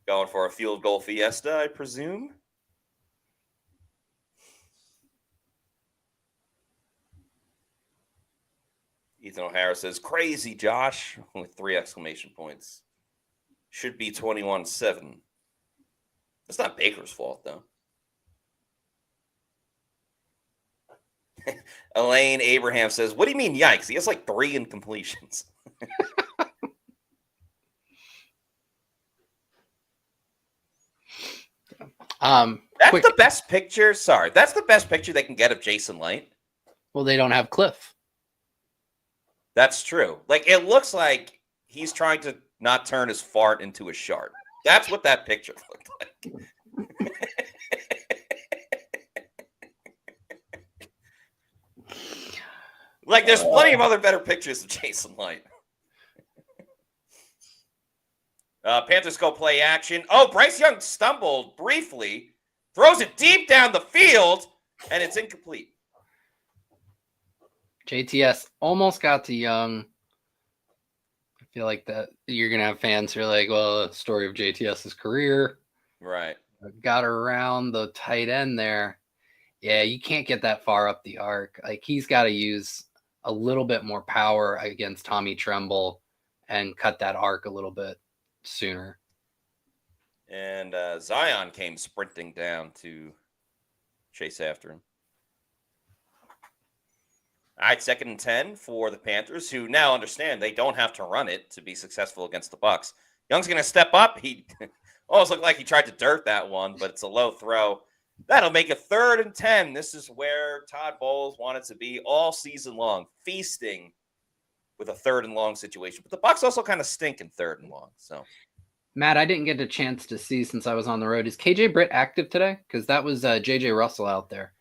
Going for a field goal fiesta, I presume. Ethan O'Hara says, crazy, Josh, with 3 exclamation points. Should be 21-7. That's not Baker's fault, though. Elaine Abraham says, what do you mean, yikes? He has like 3 incompletions. That's the best picture. Sorry, that's the best picture they can get of Jason Light. Well, they don't have Cliff. That's true. Like, it looks like he's trying to not turn his fart into a shard. That's what that picture looked like. Like, there's plenty of other better pictures of Jason Light. Panthers go play action. Oh, Bryce Young stumbled briefly, throws it deep down the field, and it's incomplete. JTS almost got to Young. I feel like that you're going to have fans who are like, well, the story of JTS's career. Right. Got around the tight end there. Yeah, you can't get that far up the arc. Like, he's got to use a little bit more power against Tommy Tremble and cut that arc a little bit sooner. And Zion came sprinting down to chase after him. All right, 2nd and 10 for the Panthers, who now understand they don't have to run it to be successful against the Bucs. Young's going to step up. He almost looked like he tried to dirt that one, but it's a low throw. That'll make it 3rd and 10. This is where Todd Bowles wanted to be all season long, feasting with a 3rd and long situation. But the Bucs also kind of stink in 3rd and long. So, Matt, I didn't get a chance to see since I was on the road. Is KJ Britt active today? Because that was JJ Russell out there.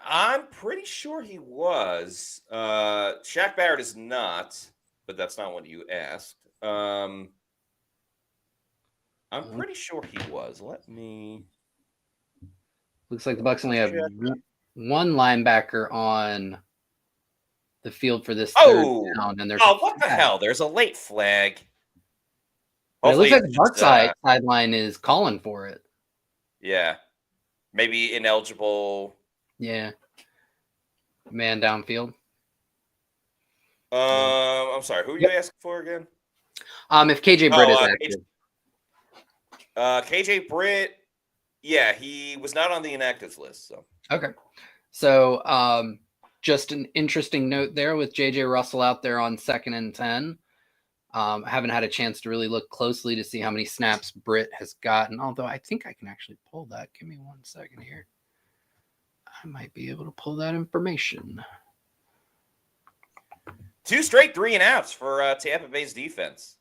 I'm pretty sure he was. Shaq Barrett is not, but that's not what you asked. I'm pretty sure he was. Let me. Looks like the Bucs only have one linebacker on the field for this third down, and there's what the hell? There's a late flag. It looks like the Bucs sideline is calling for it. Yeah, maybe ineligible. Yeah, man downfield. I'm sorry. Who are you asking for again? If KJ Britt is active. KJ Britt, yeah, he was not on the inactives list. So okay, so just an interesting note there with JJ Russell out there on 2nd and 10. I haven't had a chance to really look closely to see how many snaps Britt has gotten, although I think I can actually pull that. Give me 1 second here. I might be able to pull that information. 2 straight 3-and-outs for Tampa Bay's defense.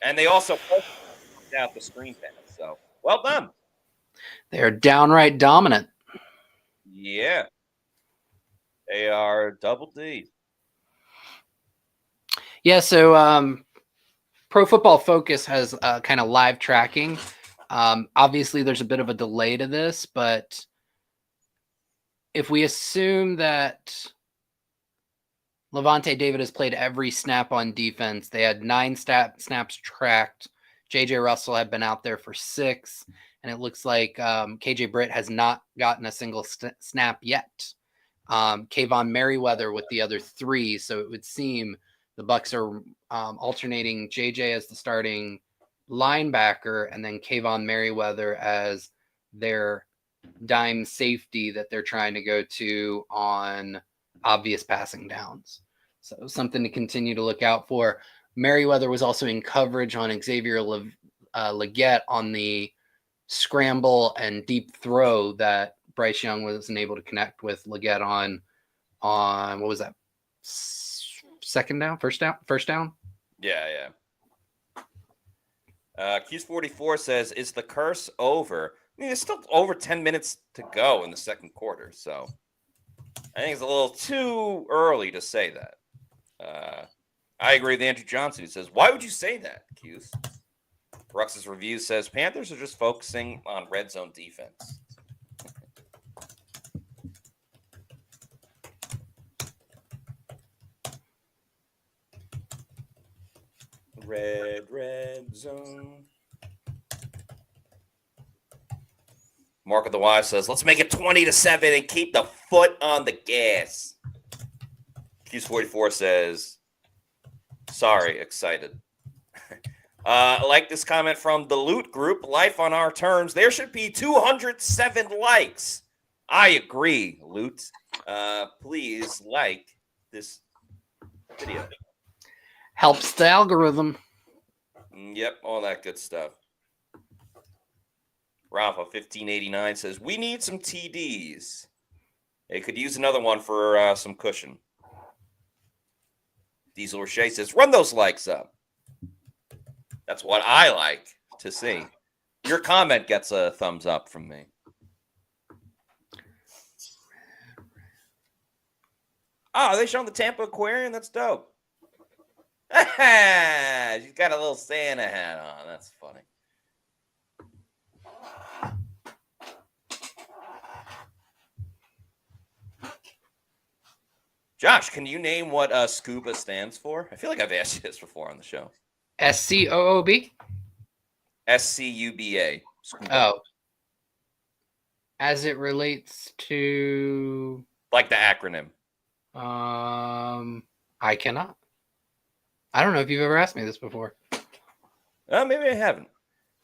And they also pushed out the screen pass. So, well done. They're downright dominant. Yeah. They are double D. Yeah, so Pro Football Focus has kind of live tracking. Obviously, there's a bit of a delay to this, but if we assume that Levante David has played every snap on defense, they had 9 snaps tracked. JJ Russell had been out there for 6, and it looks like KJ Britt has not gotten a single snap yet. Kayvon Merriweather with the other 3, so it would seem the Bucs are alternating JJ as the starting linebacker and then Kayvon Merriweather as their dime safety that they're trying to go to on obvious passing downs. So something to continue to look out for. Merriweather was also in coverage on Xavier Legette on the scramble and deep throw that Bryce Young wasn't able to connect with Legette on what was that? First down? Yeah. Q's44 says, is the curse over? I mean, it's still over 10 minutes to go in the second quarter, so I think it's a little too early to say that. I agree with Andrew Johnson, who says, why would you say that, Q's? Rux's review says, Panthers are just focusing on red zone defense. Red zone. Mark of the Wise says, let's make it 20-7 and keep the foot on the gas. Q's44 says, sorry, excited. I like this comment from the Loot Group, Life on Our Terms. There should be 207 likes. I agree, Loot. Please like this video. Helps the algorithm. Yep, all that good stuff. Rafa 1589 says, we need some TDs. They could use another one for some cushion. Diesel Roche says, run those likes up. That's what I like to see. Your comment gets a thumbs up from me. Oh, are they showing the Tampa Aquarium? That's dope. She's got a little Santa hat on. That's funny. Josh, can you name what SCUBA stands for? I feel like I've asked you this before on the show. SCOOB? SCUBA. SCUBA. Oh. As it relates to... like the acronym. I cannot. I don't know if you've ever asked me this before. Maybe I haven't.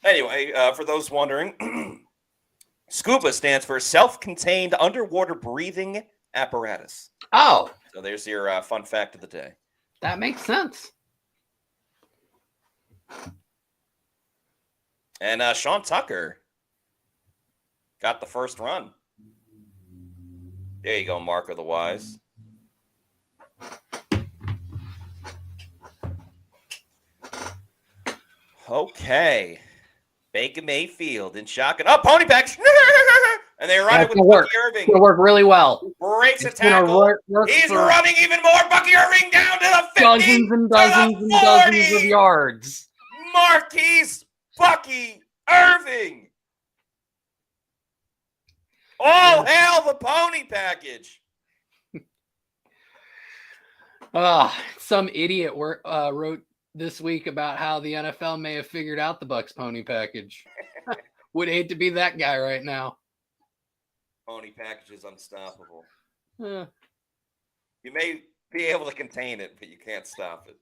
Anyway, for those wondering, SCUBA stands for Self-Contained Underwater Breathing Apparatus. Oh. So there's your fun fact of the day. That makes sense. And Sean Tucker got the first run. There you go, Mark of the Wise. Okay. Baker Mayfield in shotgun. Oh, pony pack. And they run it with Bucky Irving. It's going to work really well. Breaks a tackle. He's running even more. Bucky Irving down to the 50. Dozens and dozens and dozens of yards. Marquise Bucky Irving. All hail the pony package. Some idiot wrote this week about how the NFL may have figured out the Bucs pony package. Would hate to be that guy right now. Pony package is unstoppable. Yeah. You may be able to contain it, but you can't stop it.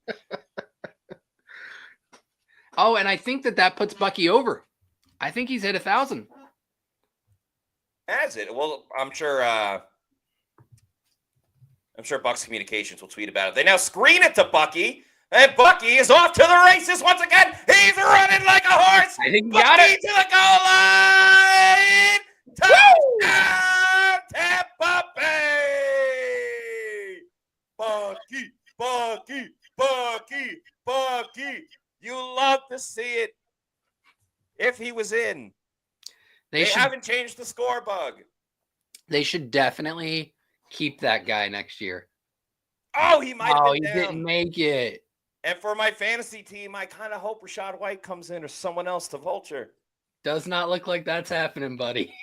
Oh, and I think that puts Bucky over. I think he's hit 1,000. Has it? Well, I'm sure Bucs Communications will tweet about it. They now screen it to Bucky, and Bucky is off to the races once again. He's running like a horse. I think he Bucky got it. to the goal line. Touchdown, Tampa Bay. Bucky, Bucky, Bucky, Bucky. You love to see it. If he was in. They haven't changed the score bug. They should definitely keep that guy next year. Oh, he might have been down. Didn't make it. And for my fantasy team, I kind of hope Rachaad White comes in or someone else to vulture. Does not look like that's happening, buddy.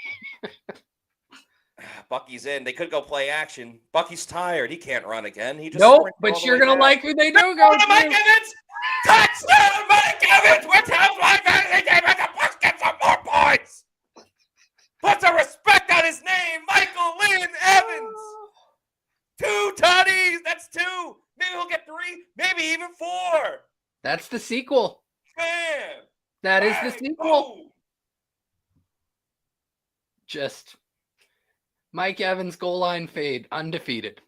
Bucky's in. They could go play action. Bucky's tired. He can't run again. He just nope, but you're going to like who they do go to. Mike Evans! Touchdown, Mike Evans! Which helps my fantasy team and the Bucs get some more points! Put some respect on his name, Michael Lynn Evans! 2 tutties! That's 2! Maybe he'll get 3, maybe even 4! That's the sequel. Bam! That is the sequel. Boom. Just Mike Evans goal line fade, undefeated.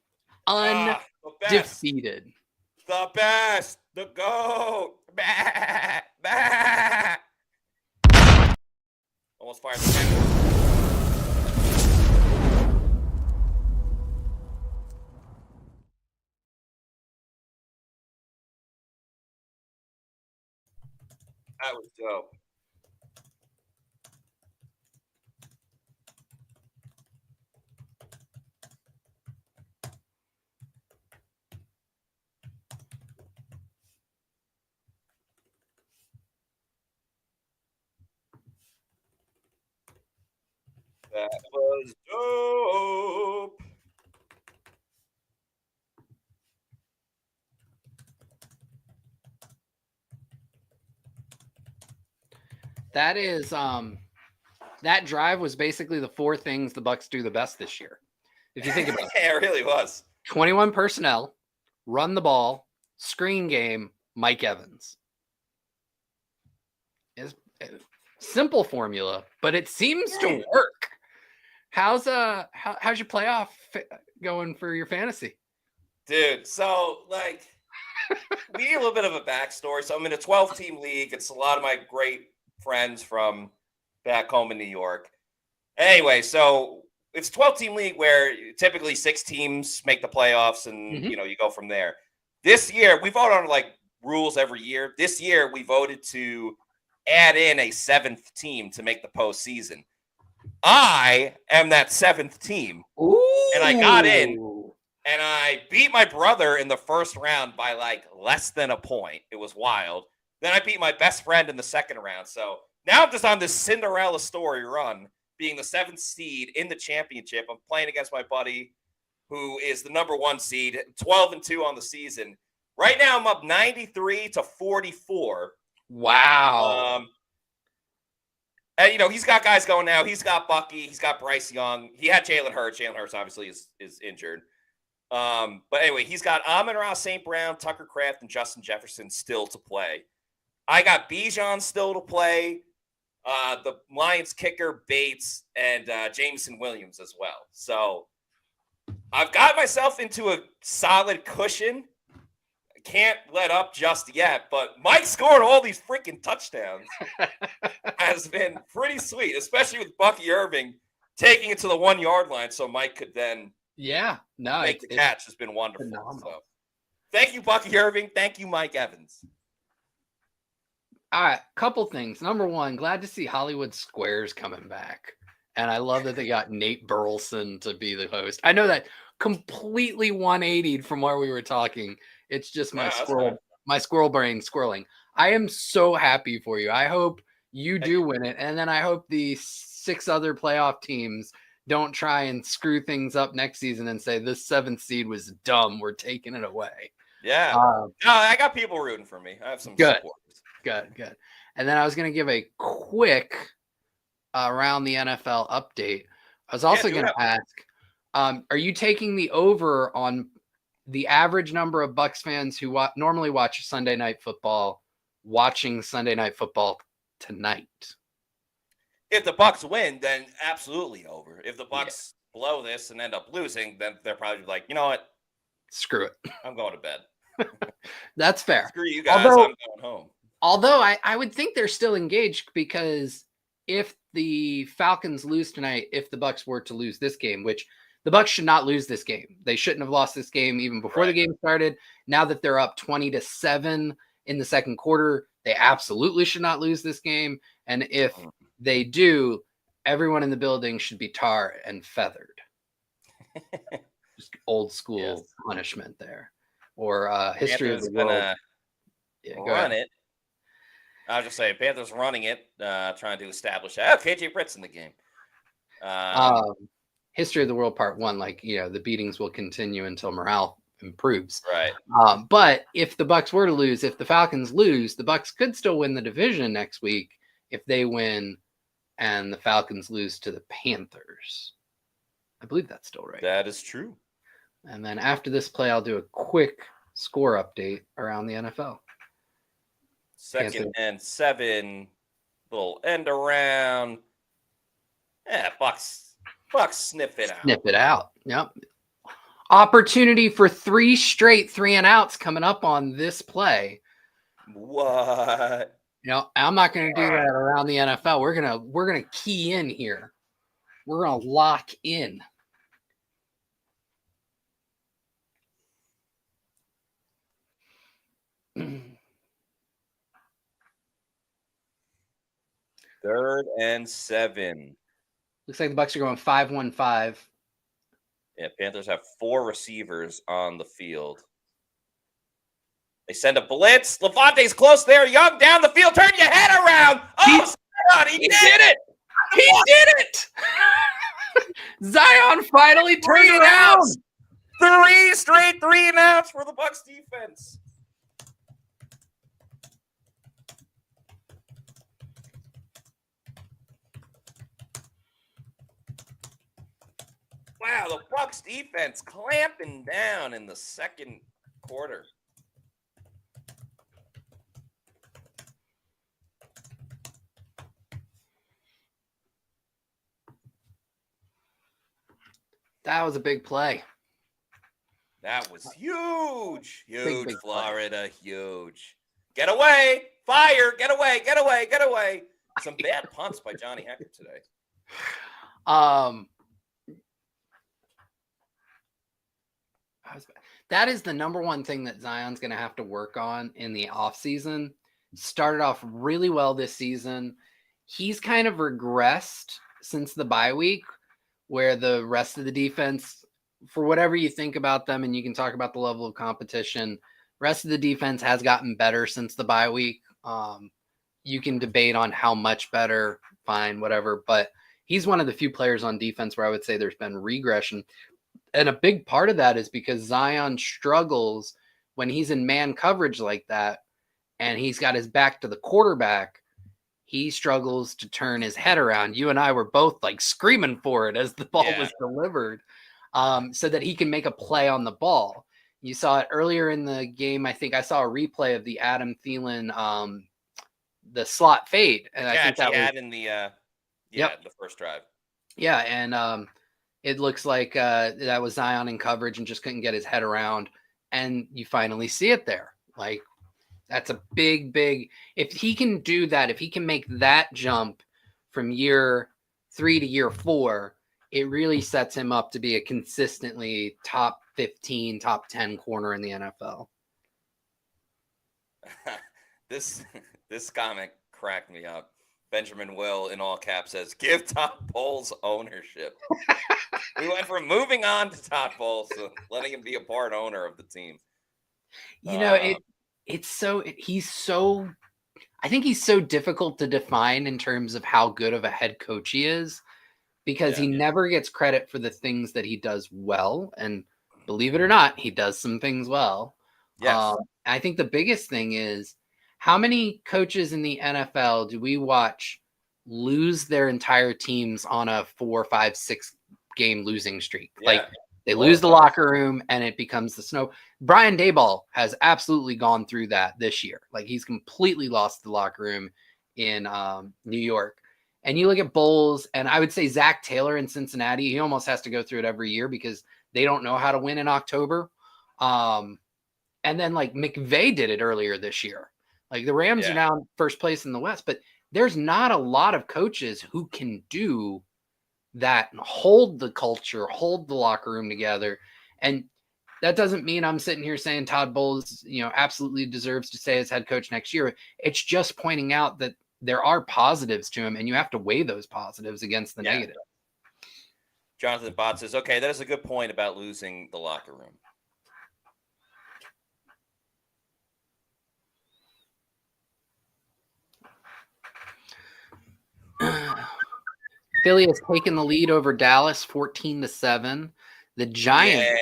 Undefeated. The best. The GOAT. Bah, bah. Almost fired the camera. That was dope. That was dope. That is that drive was basically the 4 things the Bucs do the best this year. If you think about it. Yeah, it really was. 21 personnel, run the ball, screen game, Mike Evans. It's a simple formula, but it seems to work. How's your playoff going for your fantasy? Dude, so like we need a little bit of a backstory. So I'm in a 12-team league. It's a lot of my great friends from back home in New York. Anyway, so it's a 12-team league where typically 6 teams make the playoffs and, you know, you go from there. This year, we vote on like rules every year. This year, we voted to add in a 7th team to make the postseason. I am that 7th team. Ooh. And I got in and I beat my brother in the first round by like less than a point. It was wild. Then I beat my best friend in the second round. So now I'm just on this Cinderella story run, being the 7th seed in the championship. I'm playing against my buddy who is the number 1 seed, 12-2 on the season. Right now I'm up 93-44. Wow. And, you know, he's got guys going now. He's got Bucky. He's got Bryce Young. He had Jalen Hurts. Jalen Hurts obviously is injured. But anyway, he's got Amon-Ra St. Brown, Tucker Kraft, and Justin Jefferson still to play. I got Bijan still to play. The Lions kicker, Bates, and Jameson Williams as well. So I've got myself into a solid cushion. Can't let up just yet, but Mike scoring all these freaking touchdowns has been pretty sweet, especially with Bucky Irving taking it to the 1-yard line so Mike could then make the catch. Has been wonderful. So, thank you, Bucky Irving. Thank you, Mike Evans. All right, couple things. Number 1, glad to see Hollywood Squares coming back. And I love that they got Nate Burleson to be the host. I know that completely 180'd from where we were talking. It's just my squirrel brain squirreling. I am so happy for you. I hope you do win it. And then I hope the 6 other playoff teams don't try and screw things up next season and say this 7th seed was dumb. We're taking it away. Yeah. No, I got people rooting for me. I have some good, supporters. Good. And then I was going to give a quick around the NFL update. I was also going to ask, are you taking the over on the average number of Bucs fans who normally watch Sunday Night Football watching Sunday Night Football tonight? If the Bucs win, then absolutely over. If the Bucs blow this and end up losing, then they're probably like, you know what? Screw it. I'm going to bed. That's fair. Screw you guys. I'm going home. Although I would think they're still engaged, because if the Falcons lose tonight, if the Bucs were to lose this game, which the Bucs should not lose this game. They shouldn't have lost this game even before the game started. Now that they're up 20-7 in the second quarter, they absolutely should not lose this game. And if they do, everyone in the building should be tar and feathered. Just old school punishment there. Or history Panthers of the world. Run it. I was just saying, Panthers running it, trying to establish that. Oh, KJ Britt's in the game. History of the world part 1, like, the beatings will continue until morale improves. Right. But if the Bucs were to lose, if the Falcons lose, the Bucs could still win the division next week if they win and the Falcons lose to the Panthers. I believe that's still right. That is true. And then after this play, I'll do a quick score update around the NFL. 2nd and 7, little end around. Yeah, Bucs sniff it out. Sniff it out. Yep. Opportunity for 3 straight 3-and-outs coming up on this play. What? I'm not going to do that around the NFL. We're gonna key in here. We're gonna lock in. Third and 7. Looks like the Bucs are going 5-1-5. Yeah, Panthers have 4 receivers on the field. They send a blitz. Levante's close there. Young down the field. Turn your head around. Oh, he did it. He did it. Zion finally turned it around. 3 straight 3-and-outs for the Bucs defense. Wow, the Bucs defense clamping down in the second quarter. That was a big play. That was huge. Huge, big Florida, huge. Get away, fire, get away, get away, get away. Some bad punts by Johnny Hecker today. That is the number one thing that Zion's going to have to work on in the offseason. Started off really well this season. He's kind of regressed since the bye week, where the rest of the defense, for whatever you think about them, and you can talk about the level of competition, rest of the defense has gotten better since the bye week. You can debate on how much better, fine, whatever, but he's one of the few players on defense where I would say there's been regression. And a big part of that is because Zion struggles when he's in man coverage like that and he's got his back to the quarterback. He struggles to turn his head around. You and I were both like screaming for it as the ball was delivered, so that he can make a play on the ball. You saw it earlier in the game. I think I saw a replay of the Adam Thielen, the slot fade. And I think that he had in the the first drive. Yeah. And it looks like that was Zion in coverage and just couldn't get his head around. And you finally see it there. Like, that's a big, if he can do that, if he can make that jump from year 3 to year 4, it really sets him up to be a consistently top 15, top 10 corner in the NFL. This comment cracked me up. Benjamin Will, in all caps, says, give Todd Bowles ownership. We went from moving on to Todd Bowles to letting him be a part owner of the team. You know, I think he's so difficult to define in terms of how good of a head coach he is, because he never gets credit for the things that he does well. And believe it or not, he does some things well. Yes. I think the biggest thing is, how many coaches in the NFL do we watch lose their entire teams on a 4, 5, 6 game losing streak? Yeah. Like they lose the locker room and it becomes the snow. Brian Daboll has absolutely gone through that this year. Like he's completely lost the locker room in New York. And you look at Bowles, and I would say Zach Taylor in Cincinnati, he almost has to go through it every year because they don't know how to win in October. And then like McVay did it earlier this year. Like the Rams are now in first place in the West, but there's not a lot of coaches who can do that and hold the culture, hold the locker room together. And that doesn't mean I'm sitting here saying Todd Bowles, absolutely deserves to stay as head coach next year. It's just pointing out that there are positives to him, and you have to weigh those positives against the negative. Jonathan Bott says, okay, that is a good point about losing the locker room. Philly has taken the lead over Dallas 14-7. The Giants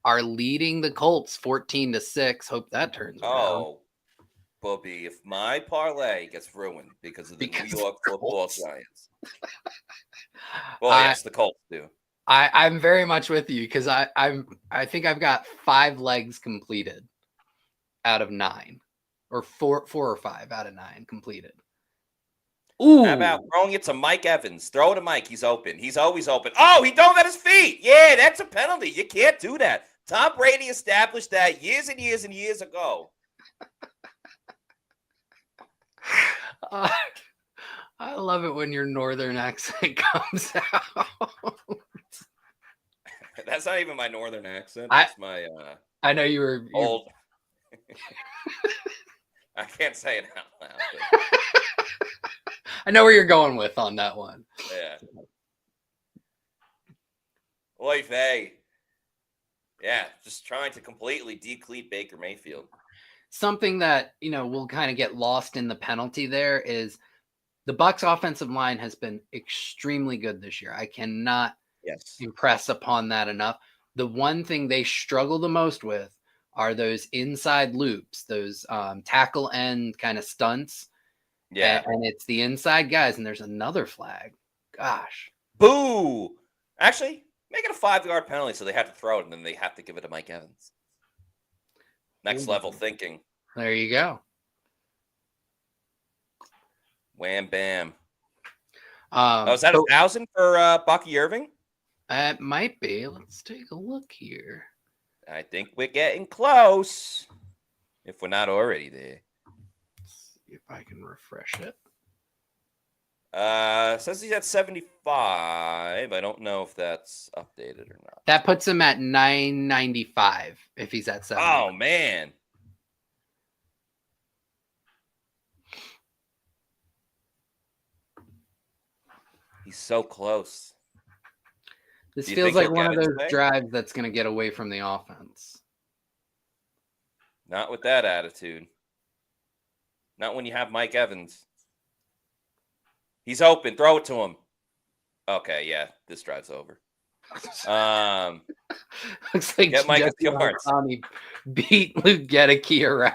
are leading the Colts 14-6. Hope that turns around. Oh, Bubby, if my parlay gets ruined because of the New York Football Giants. Well, yes, the Colts do. I'm very much with you because I think I've got 5 legs completed out of 9, or 4 or 5 out of 9 completed. Ooh. How about throwing it to Mike Evans? Throw it to Mike. He's open. He's always open. Oh, he dove at his feet. Yeah, that's a penalty. You can't do that. Tom Brady established that years and years and years ago. I love it when your northern accent comes out. That's not even my northern accent. That's my I know you were old. I can't say it out loud. But... I know where you're going with on that one. Yeah. Oy vey. Yeah, just trying to completely decleat Baker Mayfield. Something that, will kind of get lost in the penalty there is the Bucs offensive line has been extremely good this year. I cannot impress upon that enough. The one thing they struggle the most with are those inside loops, those tackle end kind of stunts. Yeah. And it's the inside guys, and there's another flag. Gosh. Boo! Actually, make it a 5-yard penalty so they have to throw it, and then they have to give it to Mike Evans. Next level thinking. There you go. Wham, bam. Is that 1,000 for Bucky Irving? It might be. Let's take a look here. I think we're getting close, if we're not already there. Let's see if I can refresh it. Says he's at 75. I don't know if that's updated or not. That puts him at 995 if he's at 70. Oh, man. He's so close. This feels like one of those drives that's going to get away from the offense. Not with that attitude. Not when you have Mike Evans. He's open. Throw it to him. Okay, yeah, this drive's over. Looks like get Mike yards. Beat Luke Gedeke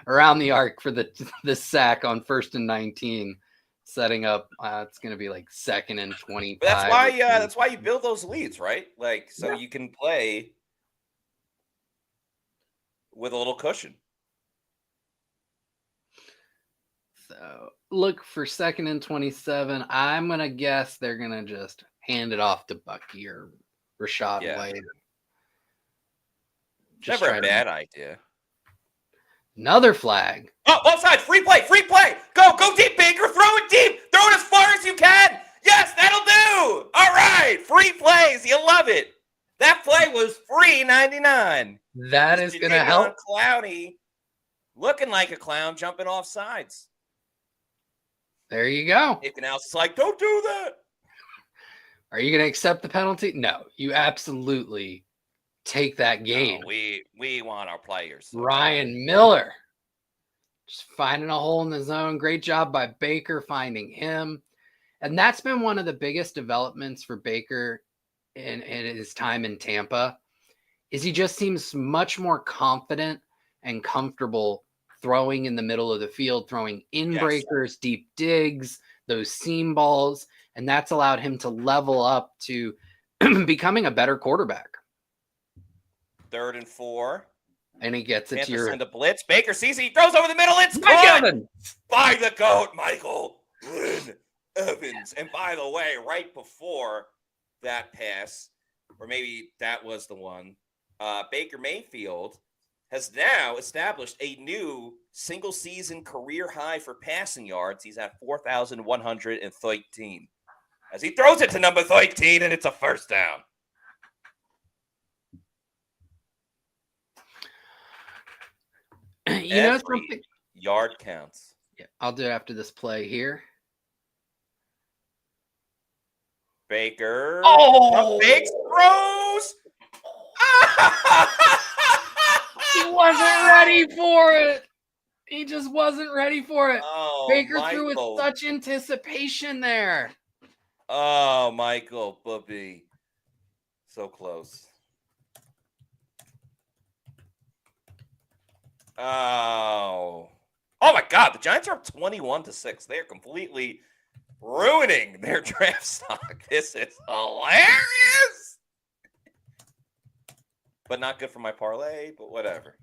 around the arc for the sack on 1st and 19. Setting up, it's going to be like 2nd and 25. That's why you build those leads, right? Like, so you can play with a little cushion. So look for 2nd and 27. I'm going to guess they're going to just hand it off to Bucky or Rashad White. Never a bad idea. Another flag. Oh, offside. Free play. Go deep, Baker. Throw it deep. Throw it as far as you can. Yes, that'll do. All right. Free plays. You love it. That play was free 99. That is going to help. Clowny looking like a clown jumping off sides. There you go. If Canals is like, don't do that. Are you going to accept the penalty? No, you absolutely take that game. No, we want our players. Ryan Miller just finding a hole in the zone. Great job by Baker finding him. And that's been one of the biggest developments for Baker in his time in Tampa, is he just seems much more confident and comfortable throwing in the middle of the field, throwing in breakers, deep digs, those seam balls. And that's allowed him to level up to becoming a better quarterback. 3rd and 4. And he gets it to your... send a blitz. Baker sees it. He throws over the middle. It's caught by the GOAT, Michael Lynn Evans. And by the way, right before that pass, or maybe that was the one, Baker Mayfield has now established a new single-season career high for passing yards. He's at 4,113. As he throws it to number 13, and it's a first down. You know something? Yard counts. Yeah, I'll do it after this play here. Baker. Oh! Big throws! He wasn't ready for it. He just wasn't ready for it. Oh, Baker Michael. threw with such anticipation there. Oh, Michael, Bubby. So close. Oh. Oh, my God. The Giants are up 21-6. They are completely ruining their draft stock. This is hilarious. But not good for my parlay, but whatever.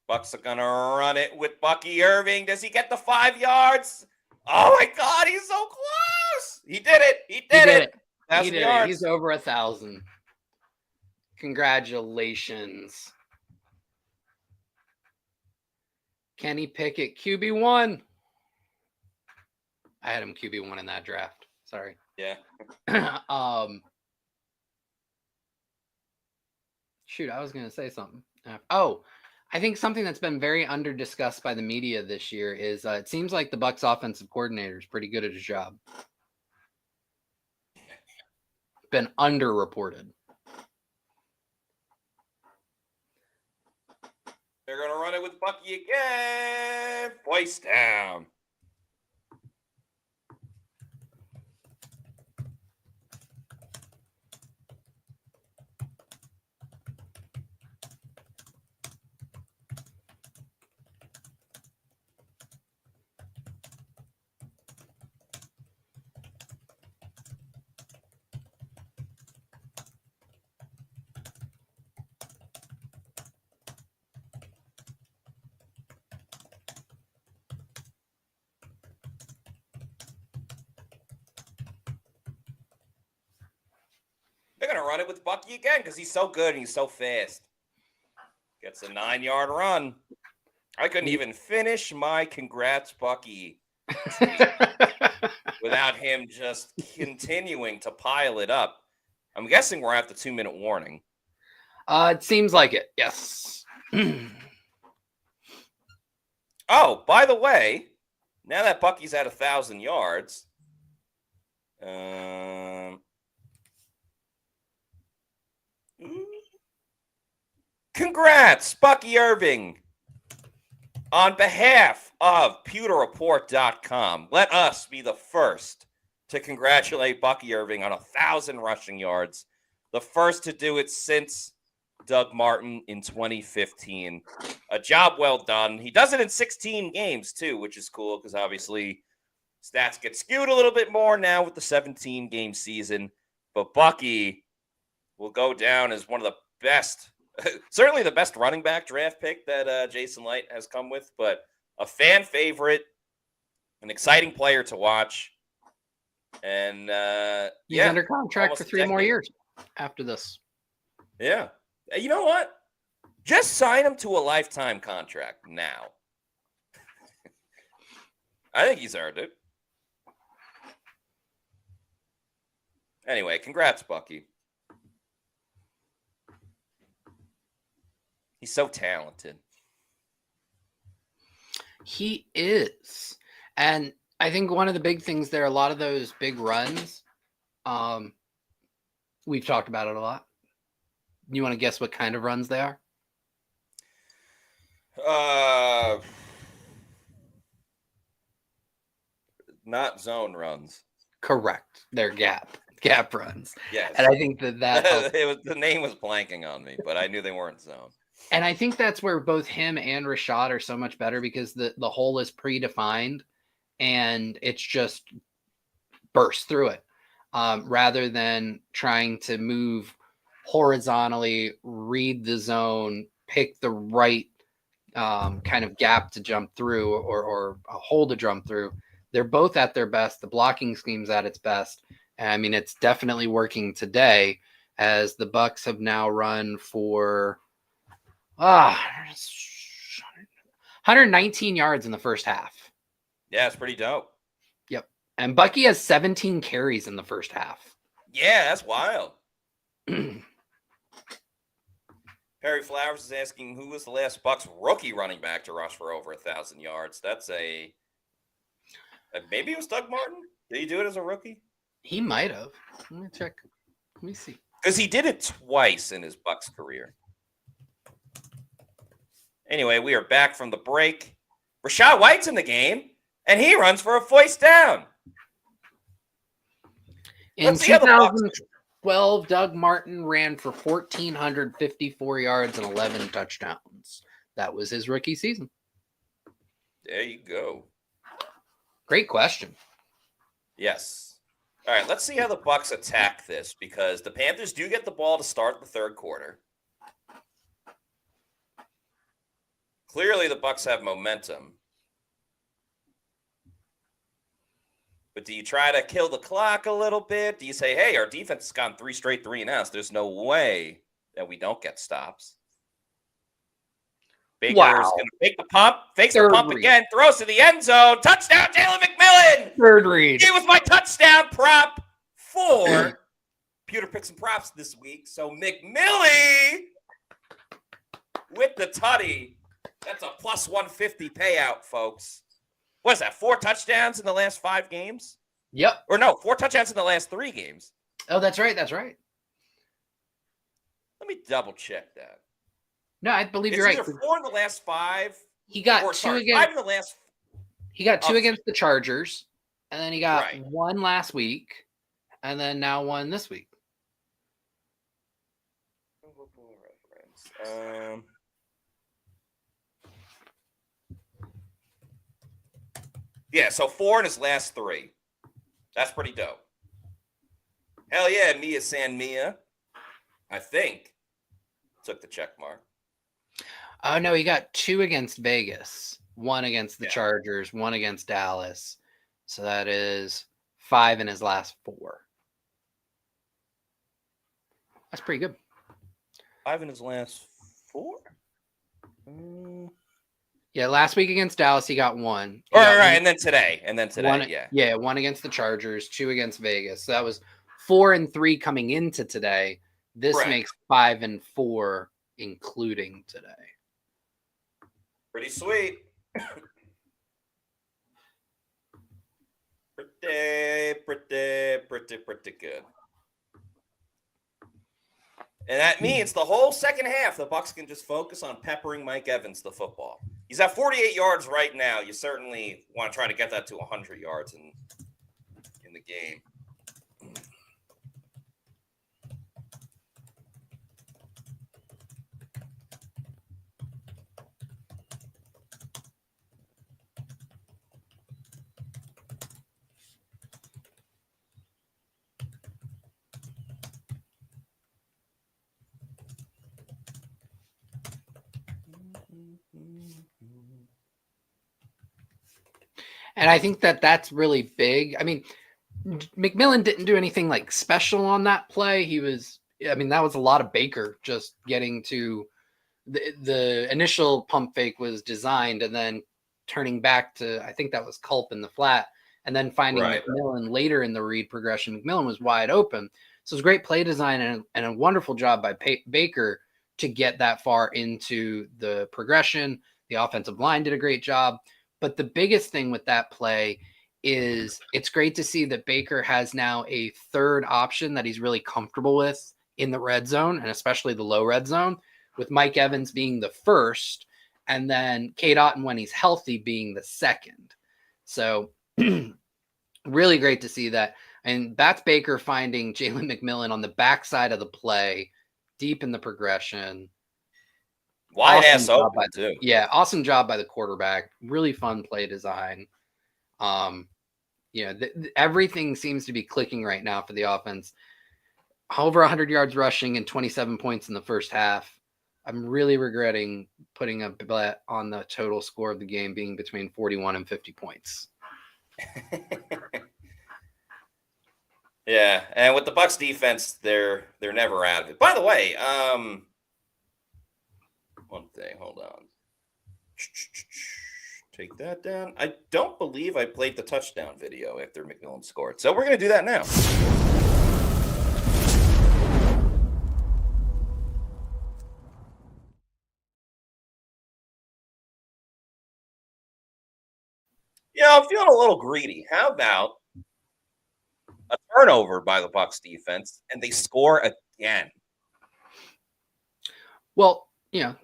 Bucs are going to run it with Bucky Irving. Does he get the 5 yards? Oh, my God. He's so close. He did it. He did it. He did it. He's over 1,000. Congratulations. Kenny Pickett, QB1. I had him QB1 in that draft. Sorry. Yeah. Shoot, I was going to say something. Oh, I think something that's been very under-discussed by the media this year is it seems like the Bucs offensive coordinator is pretty good at his job. Been underreported. They're going to run it with Bucky again. Voice down. They're going to run it with Bucky again because he's so good and he's so fast. Gets a 9-yard run. I couldn't even finish my congrats, Bucky, without him just continuing to pile it up. I'm guessing we're at the 2-minute warning. It seems like it, yes. Oh, by the way, now that Bucky's at 1,000 yards, congrats, Bucky Irving. On behalf of PewterReport.com, let us be the first to congratulate Bucky Irving on 1,000 rushing yards. The first to do it since Doug Martin in 2015. A job well done. He does it in 16 games, too, which is cool because obviously stats get skewed a little bit more now with the 17-game season. But Bucky will go down as one of the best, certainly the best running back draft pick that Jason Light has come with, but a fan favorite, an exciting player to watch. And he's under contract for 3 more years after this. Yeah. You know what? Just sign him to a lifetime contract now. I think he's earned it. Anyway, congrats, Bucky. He's so talented. He is. And I think one of the big things there, a lot of those big runs, we've talked about it a lot. You want to guess what kind of runs they are? not zone runs. Correct. They're gap runs. Yes. And I think that helped. The name was blanking on me, but I knew they weren't zone. And I think that's where both him and Rashad are so much better because the hole is predefined and it's just burst through it rather than trying to move horizontally, read the zone, pick the right kind of gap to jump through or a hole to jump through. They're both at their best. The blocking scheme's at its best. And I mean, it's definitely working today as the Bucs have now run for 119 yards in the first half. Yeah, it's pretty dope. Yep. And Bucky has 17 carries in the first half. Yeah, that's wild. Perry Flowers is asking who was the last Bucs rookie running back to rush for over 1,000 yards. That's maybe it was Doug Martin. Did he do it as a rookie? He might have. Let me check. Let me see. Because he did it twice in his Bucs career. Anyway, we are back from the break. Rachaad White's in the game, and he runs for a first down. In 2012, Doug Martin ran for 1,454 yards and 11 touchdowns. That was his rookie season. There you go. Great question. Yes. All right, let's see how the Bucs attack this because the Panthers do get the ball to start the third quarter. Clearly, the Bucs have momentum. But do you try to kill the clock a little bit? Do you say, hey, our defense has gone 3 straight 3-and-outs. There's no way that we don't get stops. Baker's going to make the pump, fakes the pump again, throws to the end zone. Touchdown, Jalen McMillan. Third read. It was my touchdown prop for Pewter Picks and Props this week. So McMillan with the tutty. That's a plus 150 payout, folks. What is that, 4 touchdowns in the last 5 games? Yep. Or no, 4 touchdowns in the last 3 games. Oh, that's right. That's right. Let me double check that. No, I believe you're right. It's either 4 in the last 5. He got 2 against 5 in the last. He got 2 against the Chargers, and then he got 1 last week, and then now 1 this week. Yeah, so 4 in his last 3. That's pretty dope. Hell yeah, Mia San Mia, I think, took the check mark. Oh, no, he got 2 against Vegas, 1 against the Chargers, 1 against Dallas. So that is 5 in his last 4. That's pretty good. 5 in his last 4? Yeah, last week against Dallas, he got 1. All right, and then today, 1, yeah. 1 against the Chargers, 2 against Vegas. So that was 4 and 3 coming into today. This makes 5 and 4, including today. Pretty sweet. Pretty good. And that means the whole second half, the Bucs can just focus on peppering Mike Evans the football. He's at 48 yards right now. You certainly want to try to get that to 100 yards in the game. And I think that's really big. I mean, McMillan didn't do anything like special on that play. That was a lot of Baker just getting to the initial pump fake was designed and then turning back to, I think that was Culp in the flat, and then finding McMillan later in the read progression. McMillan was wide open. So it was great play design and a wonderful job by Baker to get that far into the progression. The offensive line did a great job. But the biggest thing with that play is it's great to see that Baker has now a third option that he's really comfortable with in the red zone, and especially the low red zone, with Mike Evans being the first, and then Cade Otton, when he's healthy, being the second. So Really great to see that. And that's Baker finding Jalen McMillan on the backside of the play, deep in the progression. Wide ass open, too. Yeah, awesome job by the quarterback. Really fun play design. Everything seems to be clicking right now for the offense. Over 100 yards rushing and 27 points in the first half. I'm really regretting putting a bet on the total score of the game being between 41 and 50 points. Yeah, and with the Bucs defense, they're never out of it. By the way, one thing, hold on. Take that down. I don't believe I played the touchdown video after McMillan scored, so we're going to do that now. I'm feeling a little greedy. How about a turnover by the Bucs defense, and they score again? Well,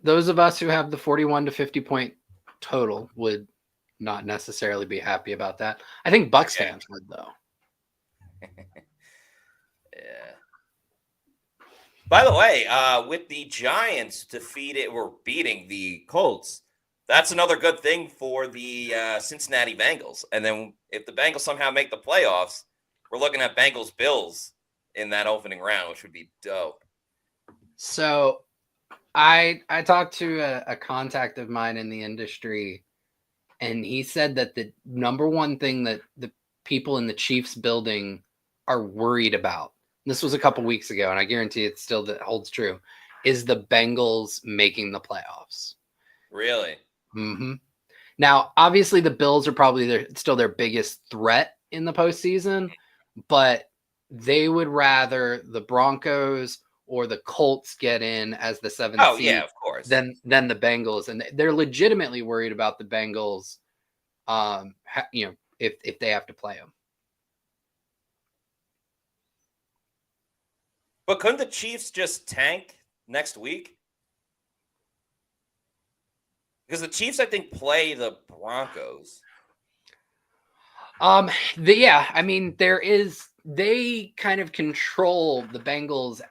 those of us who have the 41 to 50 point total would not necessarily be happy about that. I think Bucs fans would, though. Yeah. By the way, with the Giants beating the Colts, that's another good thing for the Cincinnati Bengals. And then if the Bengals somehow make the playoffs, we're looking at Bengals-Bills in that opening round, which would be dope. So I talked to a contact of mine in the industry, and he said that the number one thing that the people in the Chiefs building are worried about, this was a couple weeks ago, and I guarantee it still that holds true, is the Bengals making the playoffs. Really? Mm-hmm. Now, obviously, the Bills are probably still their biggest threat in the postseason, but they would rather the Broncos or the Colts get in as the 7th seed, of course, than the Bengals, and they're legitimately worried about the Bengals. If they have to play them. But couldn't the Chiefs just tank next week? Because the Chiefs, I think, play the Broncos. They kind of control the Bengals'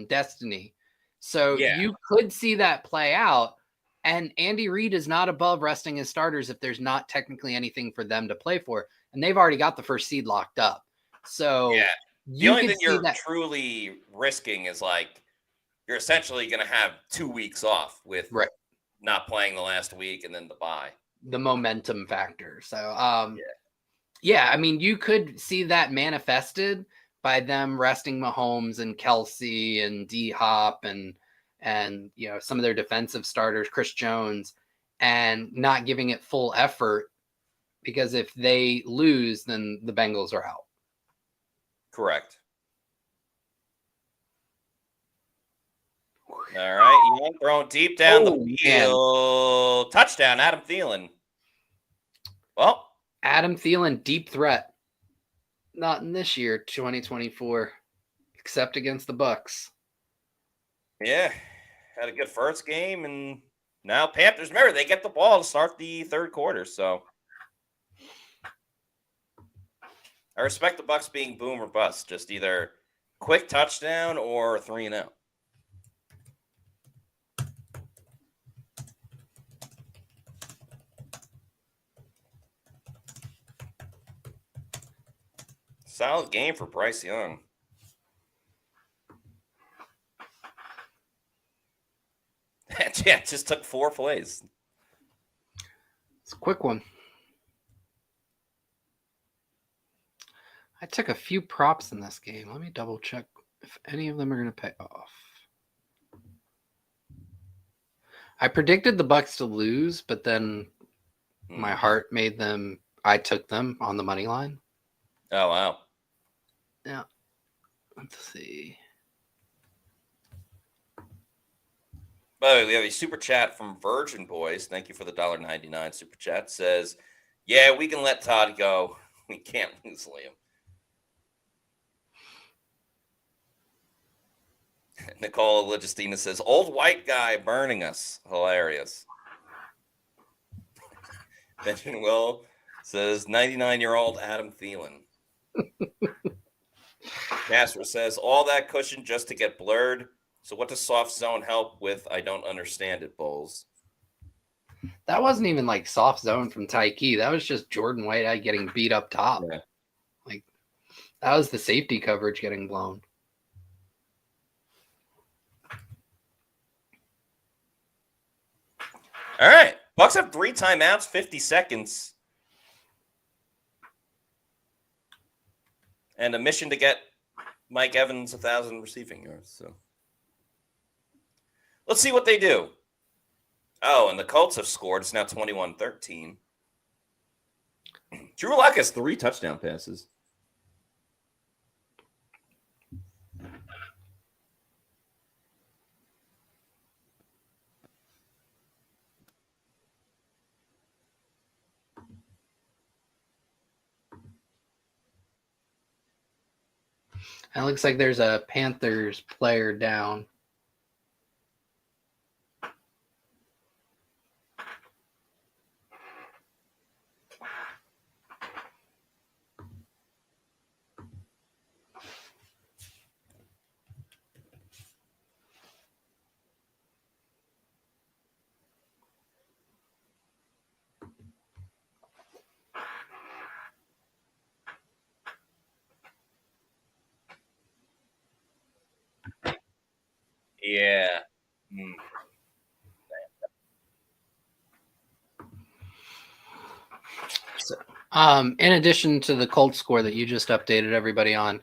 destiny. So you could see that play out. And Andy Reid is not above resting his starters if there's not technically anything for them to play for. And they've already got the first seed locked up. So the only thing you're truly risking is you're essentially going to have 2 weeks off with not playing the last week and then the bye. The momentum factor. So, you could see that manifested by them resting Mahomes and Kelsey and D-Hop and some of their defensive starters, Chris Jones, and not giving it full effort, because if they lose, then the Bengals are out. Correct. All right, Young throwing deep down the field. Touchdown, Adam Thielen. Well, Adam Thielen, deep threat. Not in this year, 2024, except against the Bucs. Yeah, had a good first game, and now Panthers, remember, they get the ball to start the third quarter, so I respect the Bucs being boom or bust, just either quick touchdown or 3-0. Solid game for Bryce Young. Yeah, it just took 4 plays. It's a quick one. I took a few props in this game. Let me double check if any of them are going to pay off. I predicted the Bucs to lose, but then my heart made them. I took them on the money line. Oh, wow. Yeah. Let's see. By the way, we have a super chat from Virgin Boys. Thank you for the $1.99 super chat. Says, yeah, we can let Todd go. We can't lose Liam. Nicole Legistina says, old white guy burning us. Hilarious. Benjamin Will says, 99-year-old Adam Thielen. Casper says, all that cushion just to get blurred. So what does soft zone help with? I don't understand it, Bulls. That wasn't even like soft zone from Tyke. That was just Jordan Whitehead getting beat up top. Yeah. Like, that was the safety coverage getting blown. All right. Bucs have 3 timeouts, 50 seconds. And a mission to get Mike Evans 1,000 receiving yards. So let's see what they do. Oh, and the Colts have scored. It's now 21-13. Drew Lock has 3 touchdown passes. It looks like there's a Panthers player down. Yeah. So, in addition to the Colts score that you just updated everybody on,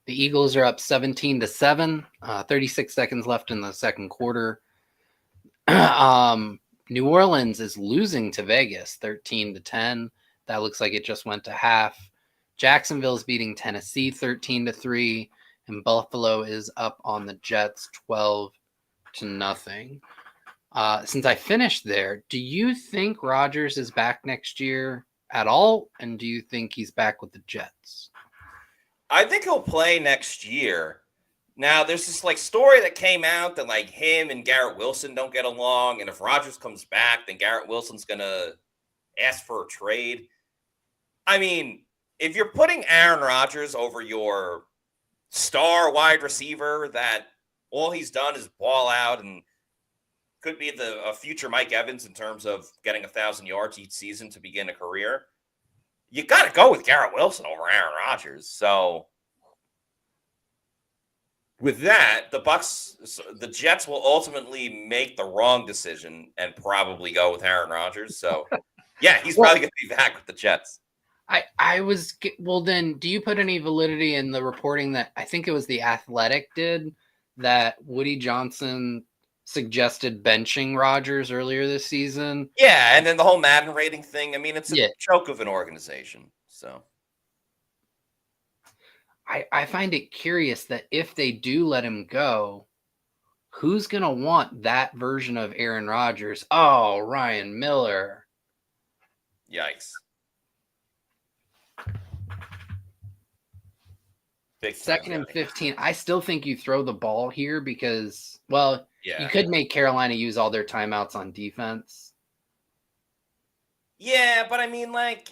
the Eagles are up 17-7, 36 seconds left in the second quarter. New Orleans is losing to Vegas 13-10. That looks like it just went to half. Jacksonville's beating Tennessee 13-3, and Buffalo is up on the Jets 12-0. Since I finished there, do you think Rodgers is back next year at all? And do you think he's back with the Jets? I think he'll play next year. Now, there's this like story that came out that like him and Garrett Wilson don't get along, and if Rodgers comes back, then Garrett Wilson's gonna ask for a trade. I mean, if you're putting Aaron Rodgers over your star wide receiver that all he's done is ball out and could be a future Mike Evans in terms of getting 1,000 yards each season to begin a career, you got to go with Garrett Wilson over Aaron Rodgers. So with that, the Jets will ultimately make the wrong decision and probably go with Aaron Rodgers. So yeah, he's probably going to be back with the Jets. Well, then do you put any validity in the reporting that I think it was The Athletic did that Woody Johnson suggested benching Rodgers earlier this season? Yeah, and then the whole Madden rating thing. I mean, it's a joke of an organization. So I find it curious that if they do let him go, who's going to want that version of Aaron Rodgers? Oh, Ryan Miller. Yikes. Big 2nd and 15. I still think you throw the ball here because, well, you could make Carolina use all their timeouts on defense. Yeah, but I mean, like,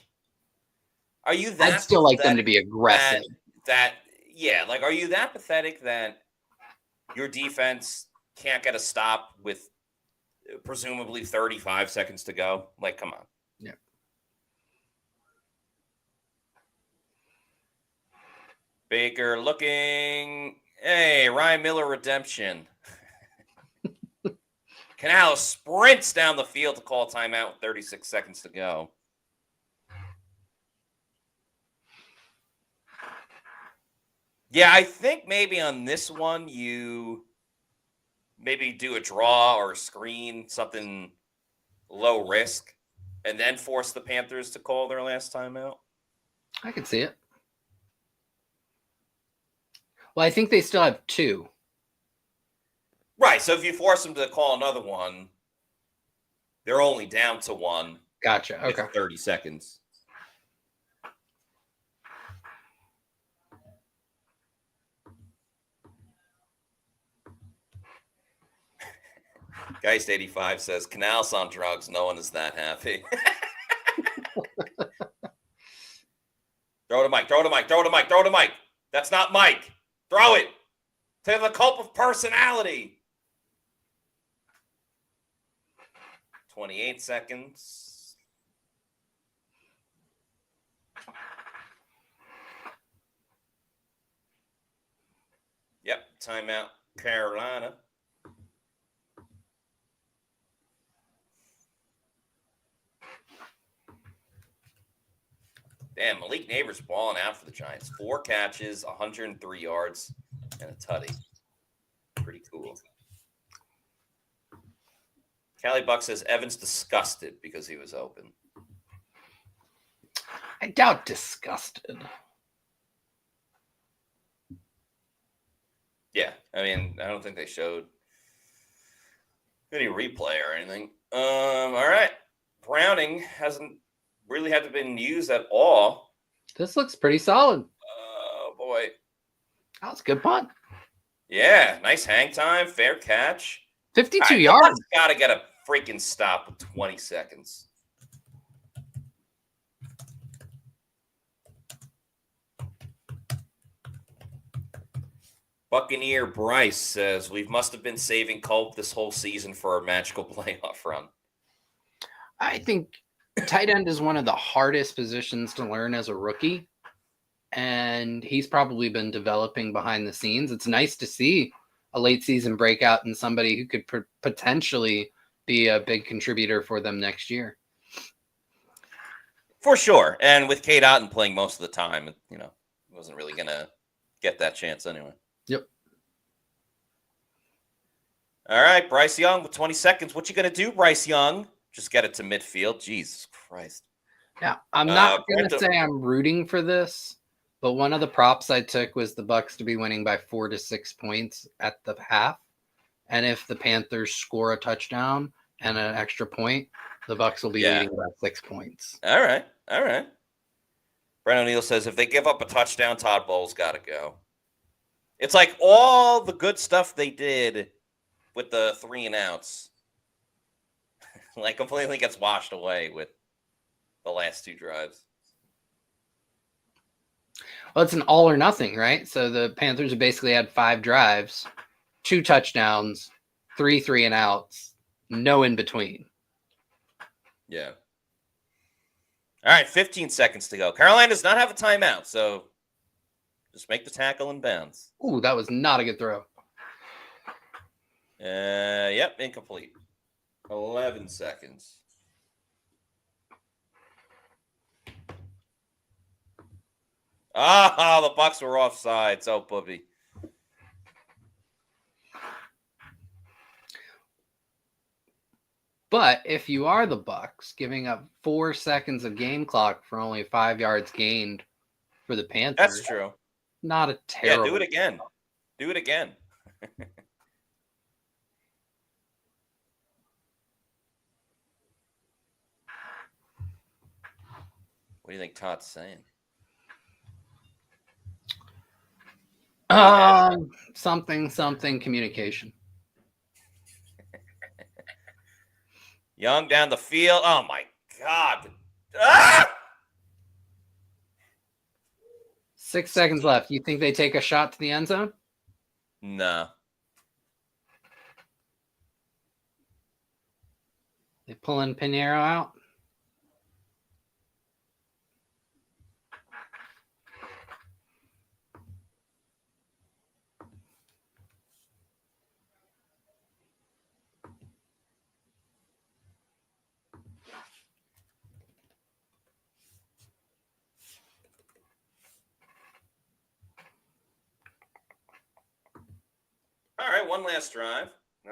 are you that? I'd still like them to be aggressive. Like, are you that pathetic that your defense can't get a stop with presumably 35 seconds to go? Like, come on. Yeah. Baker looking. Hey, Ryan Miller redemption. Canal sprints down the field to call timeout with 36 seconds to go. Yeah, I think maybe on this one you maybe do a draw or a screen, something low risk, and then force the Panthers to call their last timeout. I could see it. Well, I think they still have 2. Right, so if you force them to call another one, they're only down to 1. Gotcha, okay. 30 seconds. Geist85 says, Canal's on drugs. No one is that happy. Throw to Mike. Throw to Mike. Throw to Mike. Throw to Mike. That's not Mike. Throw it to the cult of personality. 28 seconds. Yep, timeout, Carolina. Damn, Malik Neighbors balling out for the Giants. 4 catches, 103 yards, and a tutty. Pretty cool. Callie Buck says Evans disgusted because he was open. I doubt disgusted. Yeah, I mean, I don't think they showed any replay or anything. All right. Browning hasn't really had to been used at all. This looks pretty solid. Oh, boy. That was a good punt. Yeah, nice hang time, fair catch. 52 yards. Got to get a freaking stop with 20 seconds. Buccaneer Bryce says, we must have been saving Culp this whole season for our magical playoff run. I think tight end is one of the hardest positions to learn as a rookie. And he's probably been developing behind the scenes. It's nice to see a late season breakout and somebody who could potentially be a big contributor for them next year. For sure. And with Kate Otten playing most of the time, you know, wasn't really going to get that chance anyway. Yep. All right, Bryce Young with 20 seconds. What you going to do, Bryce Young? Just get it to midfield. Jesus Christ. Now, I'm not going to say I'm rooting for this, but one of the props I took was the Bucs to be winning by 4 to 6 points at the half. And if the Panthers score a touchdown and an extra point, the Bucs will be leading by 6 points. All right. All right. Brent O'Neill says, if they give up a touchdown, Todd Bowles got to go. It's like all the good stuff they did with the 3 and outs, like completely gets washed away with the last 2 drives. Well, it's an all or nothing, right? So the Panthers have basically had 5 drives, 2 touchdowns, 3 and outs, no in between. Yeah. All right, 15 seconds to go. Carolina does not have a timeout, so just make the tackle and bounce. Ooh, that was not a good throw. Yep, incomplete. 11 seconds. Ah, the Bucs were offside. So, Bubby. But if you are the Bucs, giving up 4 seconds of game clock for only 5 yards gained for the Panthers. That's true. Not a terrible. Yeah, do it again. Do it again. What do you think Todd's saying? Something communication. Young down the field. Oh, my God. Ah! 6 seconds left. You think they take a shot to the end zone? No. They pulling Pinheiro out? All right, one last drive. No.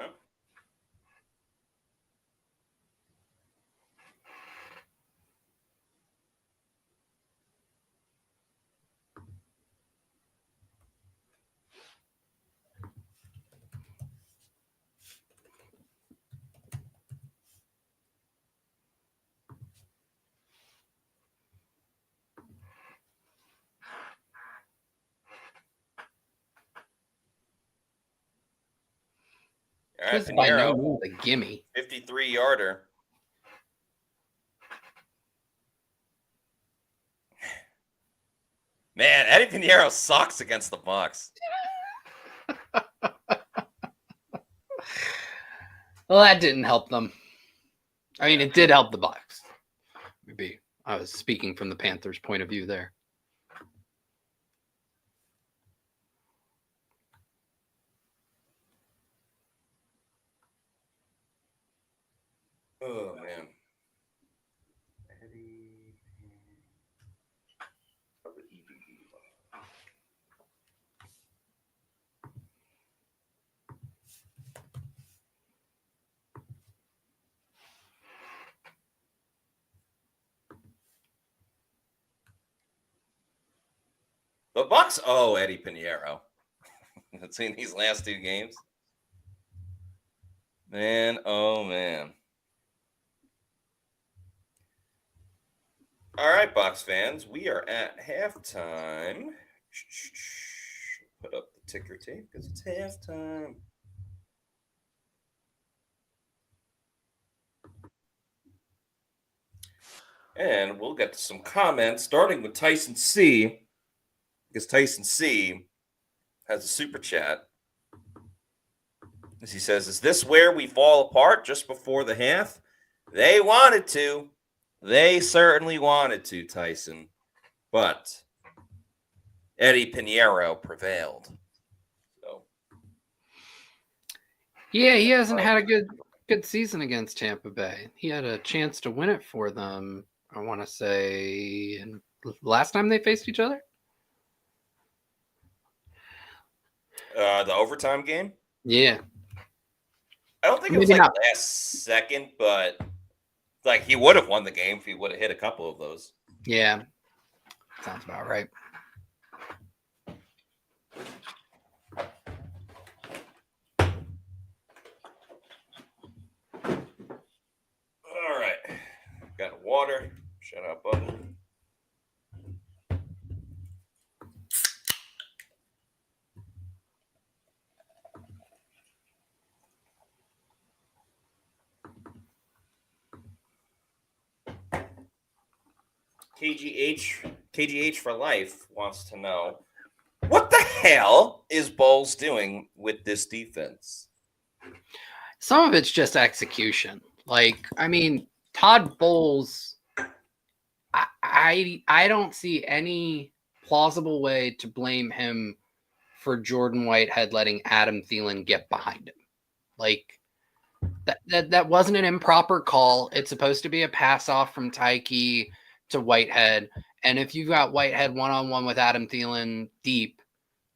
All right, This is by no Pinheiro, means a gimme. 53-yarder. Eddie Pinheiro sucks against the Bucs. Well, that didn't help them. I mean, it did help the Bucs. Maybe I was speaking from the Panthers' point of view there. Oh, man. The Bucs owe Eddie Pinheiro. Seen these last two games. Man, oh man. All right, Bucs fans, we are at halftime. Put up the ticker tape because it's halftime. And we'll get to some comments, starting with Tyson C. Because Tyson C has a super chat. As he says, is this where we fall apart just before the half? They wanted to. They certainly wanted to, Tyson. But Eddie Pinheiro prevailed. So, yeah, he hasn't had a good season against Tampa Bay. He had a chance to win it for them, I want to say, last time they faced each other? The overtime game? Yeah. I don't think it was like last second, but like he would have won the game if he would have hit a couple of those. Yeah. Sounds about right. All right. Got water. Shut up, button. KGH for life wants to know, what the hell is Bowles doing with this defense? Some of it's just execution. Like, I mean, Todd Bowles, I don't see any plausible way to blame him for Jordan Whitehead letting Adam Thielen get behind him. Like, that wasn't an improper call. It's supposed to be a pass off from Tyke to Whitehead. And if you've got Whitehead one-on-one with Adam Thielen deep,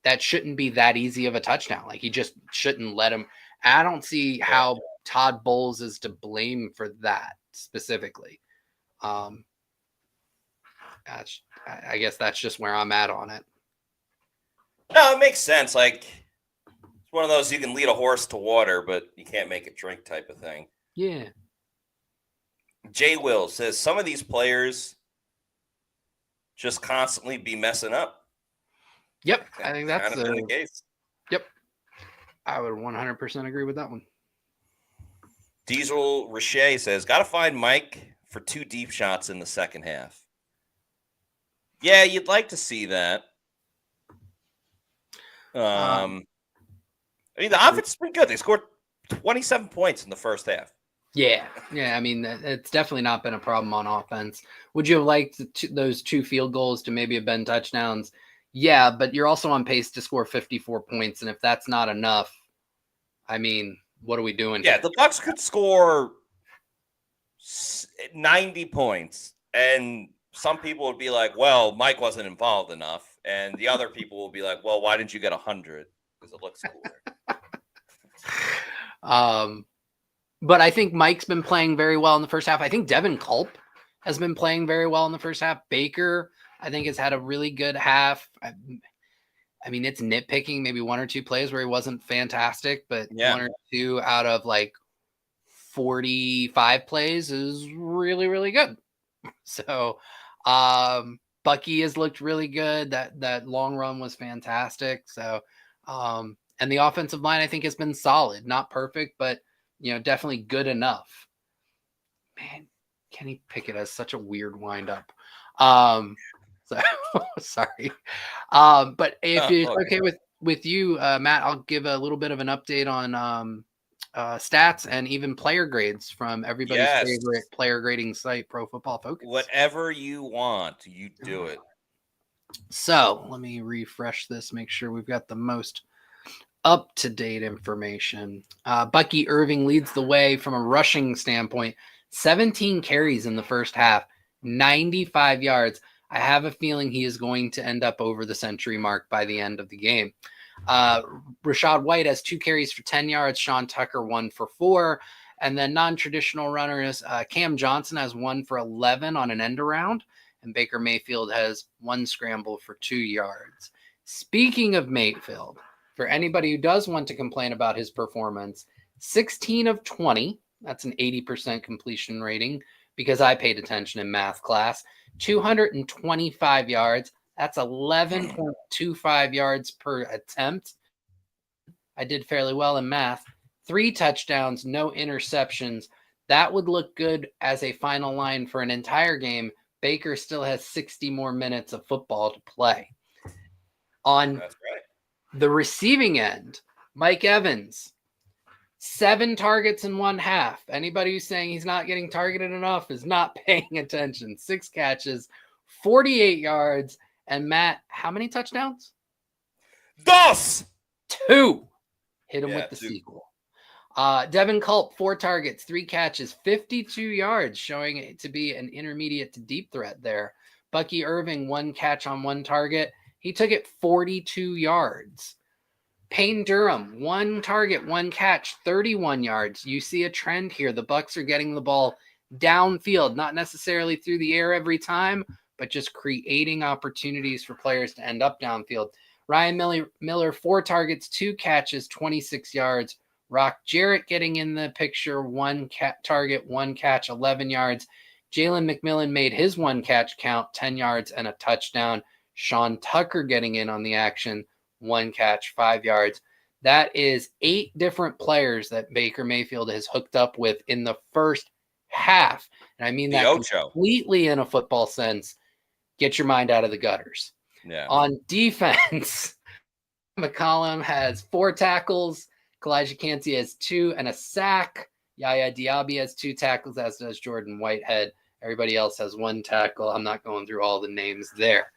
that shouldn't be that easy of a touchdown. Like, he just shouldn't let him. I don't see how Todd Bowles is to blame for that specifically. I guess that's just where I'm at on it. No, it makes sense. Like, it's one of those you can lead a horse to water, but you can't make it drink type of thing. Yeah. Jay Will says some of these players just constantly be messing up. Yep. I think that's kind of the case. Yep. I would 100% agree with that one. Diesel Richet says, got to find Mike for 2 deep shots in the second half. Yeah, you'd like to see that. I mean, the offense is pretty good. They scored 27 points in the first half. Yeah. I mean, it's definitely not been a problem on offense. Would you have liked those 2 field goals to maybe have been touchdowns? Yeah, but you're also on pace to score 54 points, and if that's not enough, I mean, what are we doing here? The Bucs could score 90 points, and some people would be like, well, Mike wasn't involved enough, and the other people will be like, well, why didn't you get 100? Because it looks cooler. But I think Mike's been playing very well in the first half. I think Devin Culp has been playing very well in the first half. Baker, I think, has had a really good half. I mean, it's nitpicking, maybe 1 or 2 plays where he wasn't fantastic, but 1 or 2 out of like 45 plays is really, really good. So Bucky has looked really good. That long run was fantastic. So and the offensive line, I think, has been solid. Not perfect, but definitely good enough. Man, Kenny Pickett has such a weird wind up. So sorry. But if it's okay. okay with you, Matt, I'll give a little bit of an update on stats and even player grades from everybody's favorite player grading site, Pro Football Focus. Whatever you want, you do it. So let me refresh this, make sure we've got the most up-to-date information. Bucky Irving leads the way from a rushing standpoint. 17 carries in the first half, 95 yards. I have a feeling he is going to end up over the century mark by the end of the game. Rachaad White has 2 carries for 10 yards. Sean Tucker 1 for 4. And then non-traditional runners, Cam Johnson has 1 for 11 on an end around. And Baker Mayfield has 1 scramble for 2 yards. Speaking of Mayfield, for anybody who does want to complain about his performance, 16 of 20, that's an 80% completion rating because I paid attention in math class, 225 yards. That's 11.25 yards per attempt. I did fairly well in math. 3 touchdowns, no interceptions. That would look good as a final line for an entire game. Baker still has 60 more minutes of football to play. On That's right. the receiving end, Mike Evans, 7 targets in 1 half. Anybody who's saying he's not getting targeted enough is not paying attention. 6 catches, 48 yards. And Matt, how many touchdowns? 2. Hit him with the 2. sequel. Devin Culp, 4 targets, 3 catches, 52 yards, showing it to be an intermediate to deep threat there. Bucky Irving, 1 catch on 1 target. He took it 42 yards. Payne Durham, 1 target, 1 catch, 31 yards. You see a trend here. The Bucs are getting the ball downfield, not necessarily through the air every time, but just creating opportunities for players to end up downfield. Ryan Miller, 4 targets, 2 catches, 26 yards. Rock Jarrett getting in the picture, 1 target, 1 catch, 11 yards. Jalen McMillan made his 1 catch count, 10 yards and a touchdown. Sean Tucker getting in on the action, 1 catch, 5 yards. That is 8 different players that Baker Mayfield has hooked up with in the first half. And I mean that completely in a football sense. Get your mind out of the gutters. Yeah. On defense, McCollum has 4 tackles. Kalijah Kancey has 2 and a sack. Yaya Diaby has 2 tackles, as does Jordan Whitehead. Everybody else has 1 tackle. I'm not going through all the names there.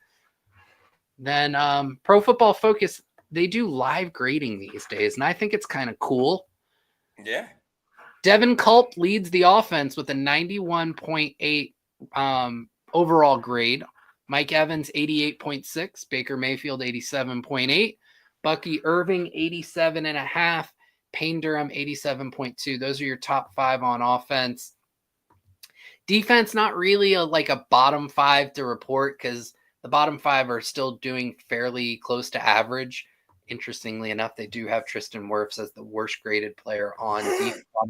Then Pro Football Focus, they do live grading these days, and I think it's kind of cool. Yeah. Devin Culp leads the offense with a 91.8 overall grade. Mike Evans, 88.6. Baker Mayfield, 87.8. Bucky Irving, 87.5. Payne Durham, 87.2. Those are your top 5 on offense. Defense, not really a bottom 5 to report because the bottom 5 are still doing fairly close to average. Interestingly enough, they do have Tristan Wirfs as the worst graded player on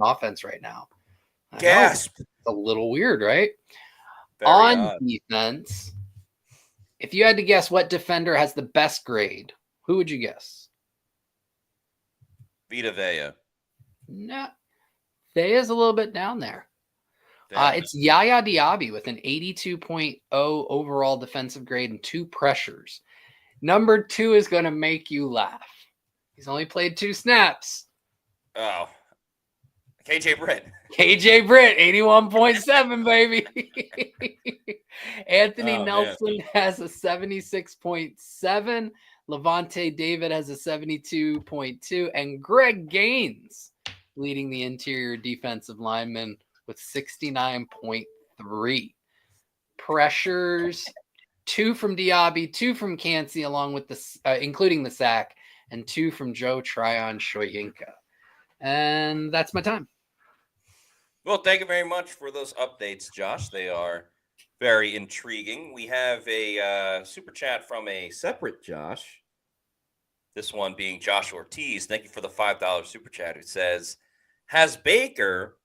offense right now. Gasp. It's a little weird, right? Very odd. Defense, if you had to guess what defender has the best grade, who would you guess? Vita Vea. No. Vea's a little bit down there. It's Yaya Diaby with an 82.0 overall defensive grade and 2 pressures. Number 2 is going to make you laugh. He's only played 2 snaps. Oh. KJ Britt. KJ Britt, 81.7, baby. Anthony Nelson has a 76.7. Levante David has a 72.2. And Greg Gaines leading the interior defensive lineman with 69.3. Pressures, 2 from Diaby, 2 from Kancey, along with including the sack, and 2 from Joe Tryon-Shoyinka. And that's my time. Well, thank you very much for those updates, Josh. They are very intriguing. We have a super chat from a separate Josh. This one being Josh Ortiz. Thank you for the $5 super chat. Who says, has Baker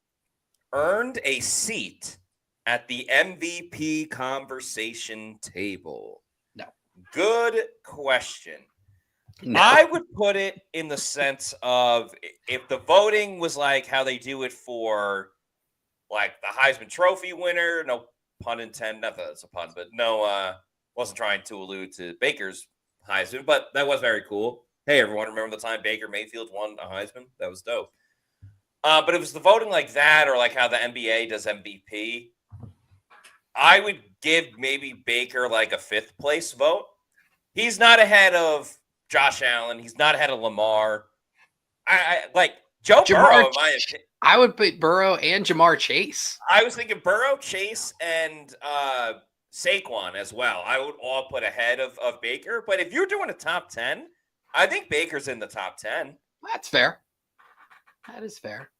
earned a seat at the MVP conversation table? No. Good question. No. I would put it in the sense of if the voting was like how they do it for like the Heisman Trophy winner, no pun intended, not that it's a pun, but no Wasn't trying to allude to Baker's Heisman, but that was very cool. Hey, everyone, remember the time Baker Mayfield won a Heisman? That was dope. But it was the voting like that, or like how the NBA does MVP. I would give maybe Baker like a 5th place vote. He's not ahead of Josh Allen. He's not ahead of Lamar. I like Joe Burrow, in my opinion. I would put Burrow and Jamar Chase. I was thinking Burrow, Chase, and Saquon as well. I would all put ahead of Baker. But if you're doing a top 10, I think Baker's in the top 10. That's fair. That is fair.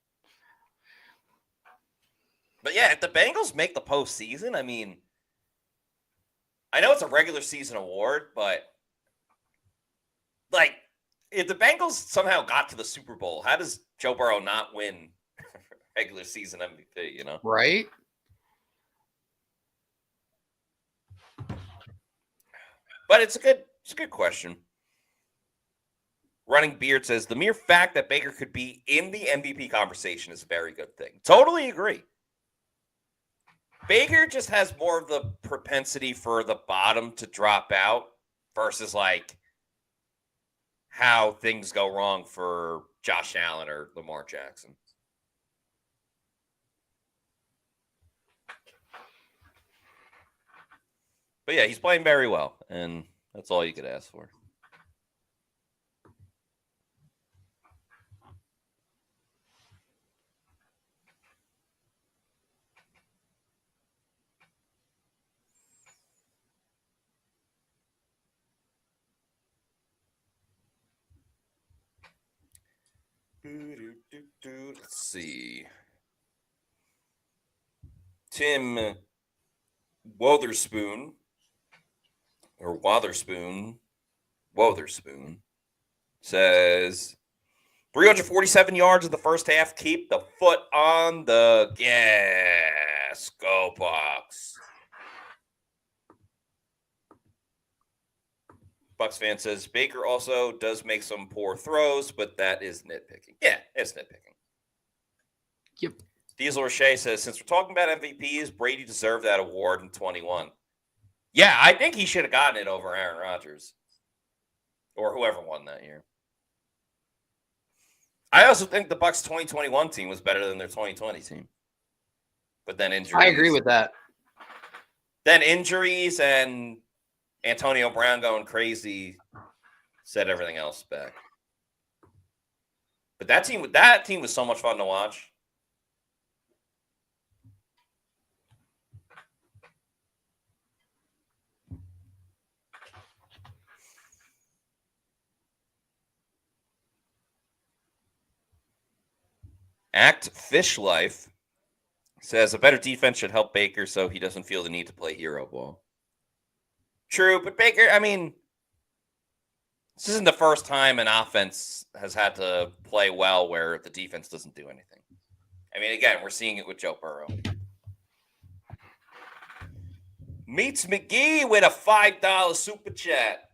But yeah, if the Bengals make the postseason, I mean, I know it's a regular season award, but like, if the Bengals somehow got to the Super Bowl, how does Joe Burrow not win regular season MVP, you know? Right? But it's a good question. Running Beard says, the mere fact that Baker could be in the MVP conversation is a very good thing. Totally agree. Baker just has more of the propensity for the bottom to drop out versus like how things go wrong for Josh Allen or Lamar Jackson. But yeah, he's playing very well, and that's all you could ask for. Let's see. Tim Wotherspoon says 347 yards in the first half. Keep the foot on the gas. Go Bucs. Bucs fan says Baker also does make some poor throws, but that is nitpicking. Yeah, it's nitpicking. Yep. Diesel Roche says, since we're talking about MVPs, Brady deserved that award in 21. Yeah, I think he should have gotten it over Aaron Rodgers or whoever won that year. I also think the Bucs 2021 team was better than their 2020 team. But then injuries. I agree with that. Then injuries and Antonio Brown going crazy set everything else back. But that team was so much fun to watch. Act Fish Life says a better defense should help Baker so he doesn't feel the need to play hero ball. True, but Baker, I mean, this isn't the first time an offense has had to play well where the defense doesn't do anything. I mean, again, we're seeing it with Joe Burrow. Meets McGee with a $5 super chat.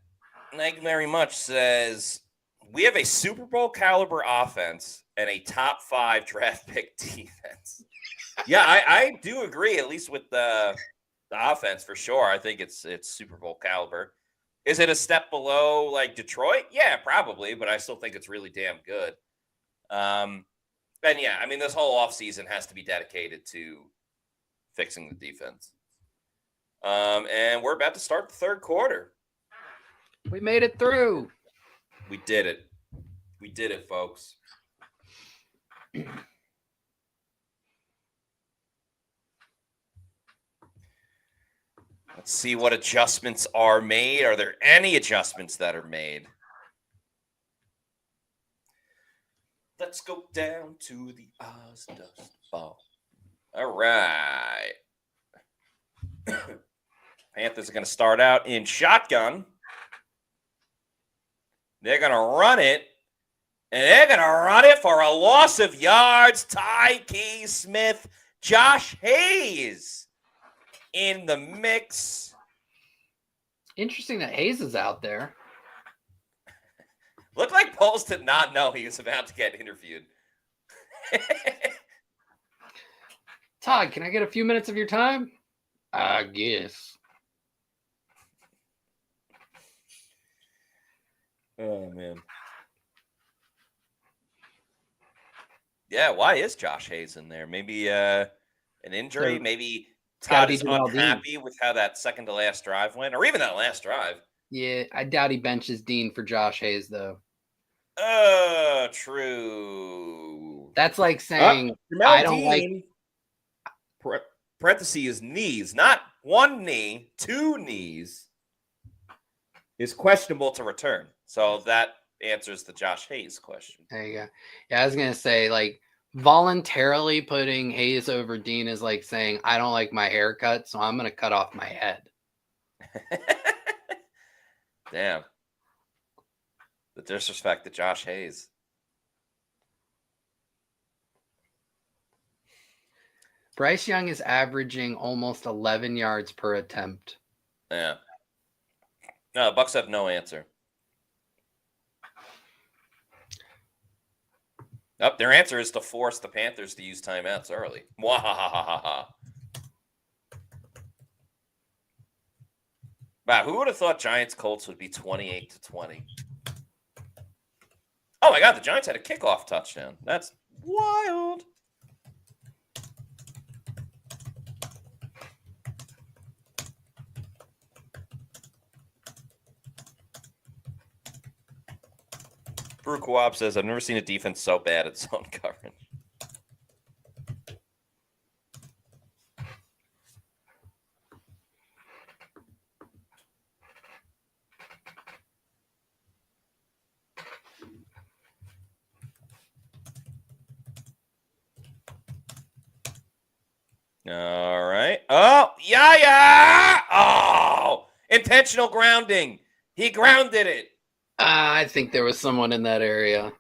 Thank you very much. Says, we have a Super Bowl caliber offense and a top 5 draft pick defense. Yeah, I do agree, at least with the offense for sure. I think it's Super Bowl caliber. Is it a step below like Detroit? Yeah, probably, but I still think it's really damn good. And yeah, I mean, this whole offseason has to be dedicated to fixing the defense. And we're about to start the third quarter. We made it through. We did it. We did it, folks. Let's see what adjustments are made. Are there any adjustments that are made? Let's go down to the Oz Dust Ball. All right. Panthers are going to start out in shotgun. They're going to run it. And they're going to run it for a loss of yards. Tyke Smith, Josh Hayes in the mix. Interesting that Hayes is out there. Looked like Poles did not know he was about to get interviewed. Todd, can I get a few minutes of your time? I guess. Oh, man. Yeah, why is Josh Hayes in there? Maybe an injury? So, Maybe gotta Todd be is Jamel Dean. unhappy with how that second to last drive went, or even that last drive. Yeah, I doubt he benches Dean for Josh Hayes, though. True. That's like saying I don't Dean, like parentheses knees, not one knee, two knees, is questionable to return. So that answers the Josh Hayes question. There you go. Yeah, I was gonna say like voluntarily putting Hayes over Dean is like saying I don't like my haircut, so I'm gonna cut off my head. Damn. The disrespect to Josh Hayes. Bryce Young is averaging almost 11 yards per attempt. Yeah. No, Bucs have no answer. Their answer is to force the Panthers to use timeouts early. Wow, who would have thought Giants-Colts would be 28-20? Oh my God, the Giants had a kickoff touchdown. That's wild. Brew Co-op says, I've never seen a defense so bad at zone coverage. All right. Oh, yeah. Oh, intentional grounding. He grounded it. I think there was someone in that area.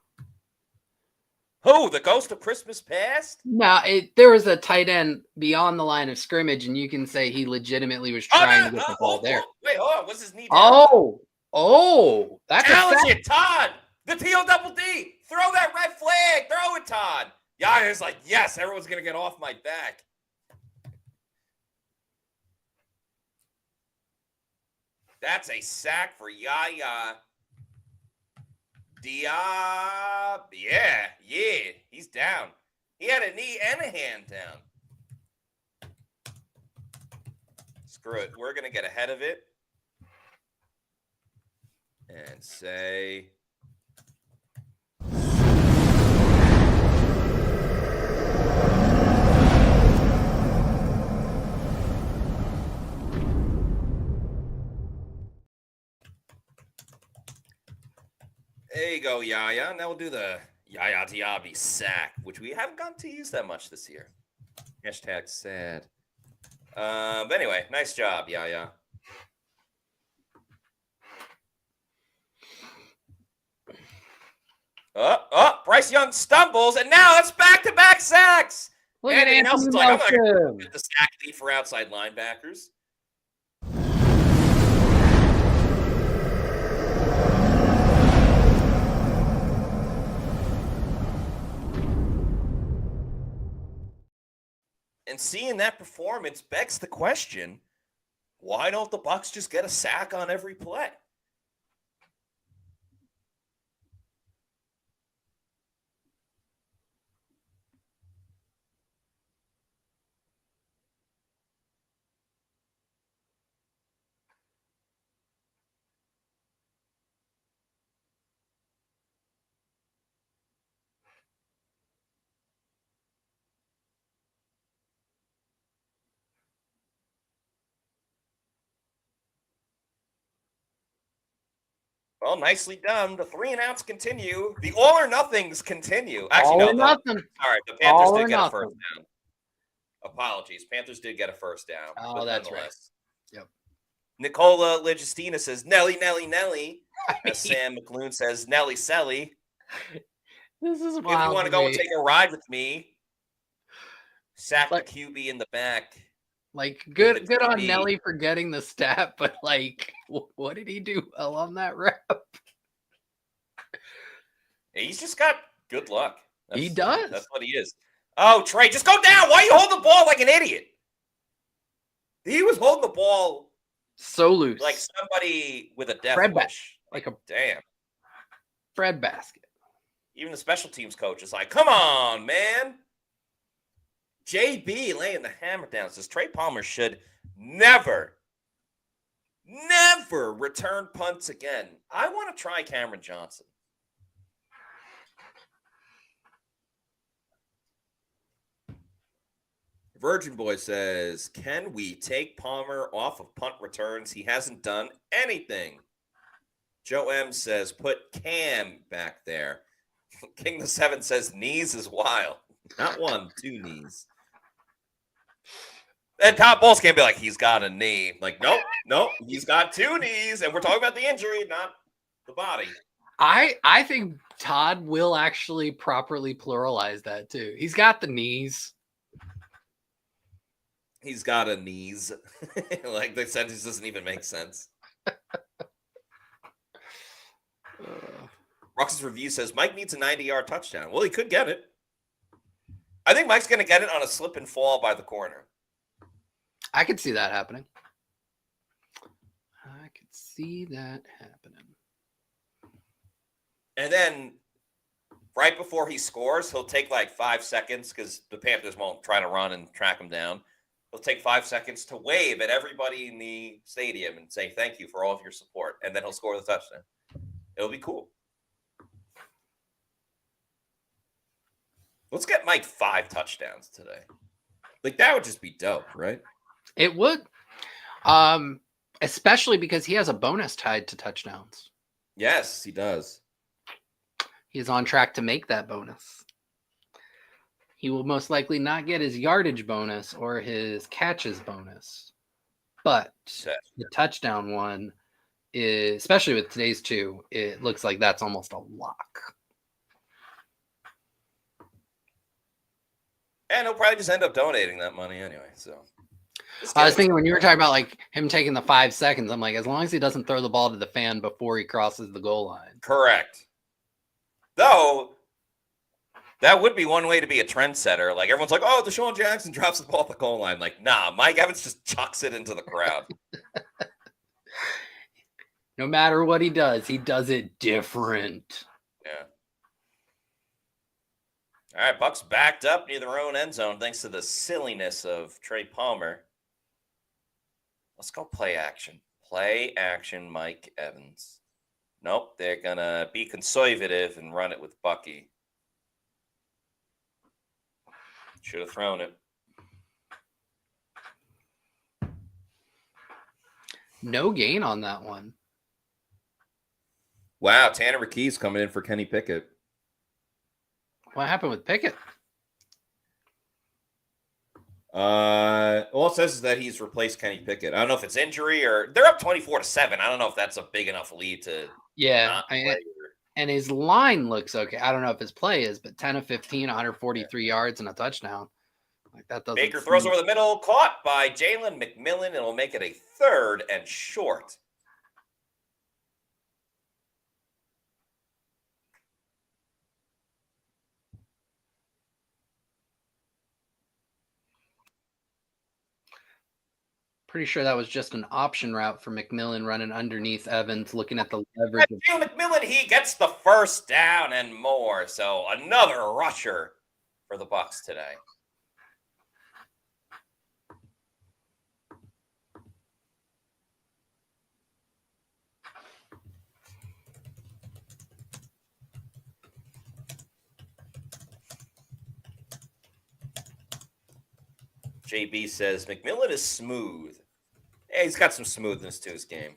Who? The ghost of Christmas past? No, there was a tight end beyond the line of scrimmage, and you can say he legitimately was trying to get the ball there. Wait, hold on. What's his knee down? Oh, that's challenge it, Todd. The T-O-double-D. Throw that red flag. Throw it, Todd. Yaya's like, yes, everyone's going to get off my back. That's a sack for Yaya. Diab. Yeah. He's down. He had a knee and a hand down. Screw it. We're going to get ahead of it. And say... There you go, Yaya. Now we'll do the Yaya Diaby sack, which we haven't gotten to use that much this year. Hashtag sad. But anyway, nice job, Yaya. Bryce Young stumbles, and now it's back-to-back sacks. Look at Anthony Nelson's like, I'm Nelson. going to get the sack lead for outside linebackers. And seeing that performance begs the question, why don't the Bucs just get a sack on every play? Well, nicely done. The 3-and-outs continue. The all-or-nothings continue. Actually, all or nothing. Sorry, the Panthers All did or get a nothing. first down. Apologies. Panthers did get a first down. Oh, that's right. Yep. Nicola Legistina says, Nelly. As Sam McMillan says, Nelly Selly. This is If you wild. want to go and take a ride with me, sack Like- the QB in the back. Like, good on QB. Nelly for getting the stat, but like, what did he do well on that rep? He's just got good luck. He does. That's what he is. Oh, Trey, just go down. Why are you holding the ball like an idiot? He was holding the ball So loose. like somebody with a death Fred back. wish. Like a Damn. breadbasket. Even the special teams coach is like, come on, man. JB laying the hammer down says Trey Palmer should never return punts again. I want to try Cameron Johnson. Virgin Boy says, can we take Palmer off of punt returns? He hasn't done anything. Joe M says, put Cam back there. King the 7 says, knees is wild. Not one, 2 knees. And Todd Bowles can't be like, he's got a knee. Like, nope, he's got 2 knees. And we're talking about the injury, not the body. I think Todd will actually properly pluralize that too. He's got the knees. He's got a knees. Like the sentence doesn't even make sense. Rox's review says Mike needs a 90-yard touchdown. Well, he could get it. I think Mike's going to get it on a slip and fall by the corner. I could see that happening. I could see that happening. And then right before he scores, he'll take like 5 seconds because the Panthers won't try to run and track him down. He'll take 5 seconds to wave at everybody in the stadium and say thank you for all of your support. And then he'll score the touchdown. It'll be cool. Let's get Mike 5 touchdowns today. Like, that would just be dope, right? It would. Especially because he has a bonus tied to touchdowns. Yes, he does. He's on track to make that bonus. He will most likely not get his yardage bonus or his catches bonus. But the touchdown one, is, especially with today's 2, it looks like that's almost a lock. And he'll probably just end up donating that money anyway. So I was thinking when you were talking about like him taking the 5 seconds, I'm like, as long as he doesn't throw the ball to the fan before he crosses the goal line. Correct. Though that would be one way to be a trendsetter. Like everyone's like, oh, Deshaun Jackson drops the ball at the goal line. Like, nah, Mike Evans just chucks it into the crowd. No matter what he does it different. Yeah. All right, Bucs backed up near their own end zone thanks to the silliness of Trey Palmer. Let's go play action. Play action, Mike Evans. Nope, they're going to be conservative and run it with Bucky. Should have thrown it. No gain on that one. Wow, Tanner McKee's coming in for Kenny Pickett. What happened with Pickett? All it says is that he's replaced Kenny Pickett. I don't know if it's injury or they're up 24-7. I don't know if that's a big enough lead to and his line looks okay. I don't know if his play is, but 10 of 15, 143 yards and a touchdown. Like that doesn't. Baker throws over the middle, caught by Jalen McMillan, and will make it a 3rd and short. Pretty sure that was just an option route for McMillan running underneath Evans, looking at the leverage. McMillan, he gets the first down and more. So another rusher for the Bucs today. JB says McMillan is smooth. Yeah, he's got some smoothness to his game.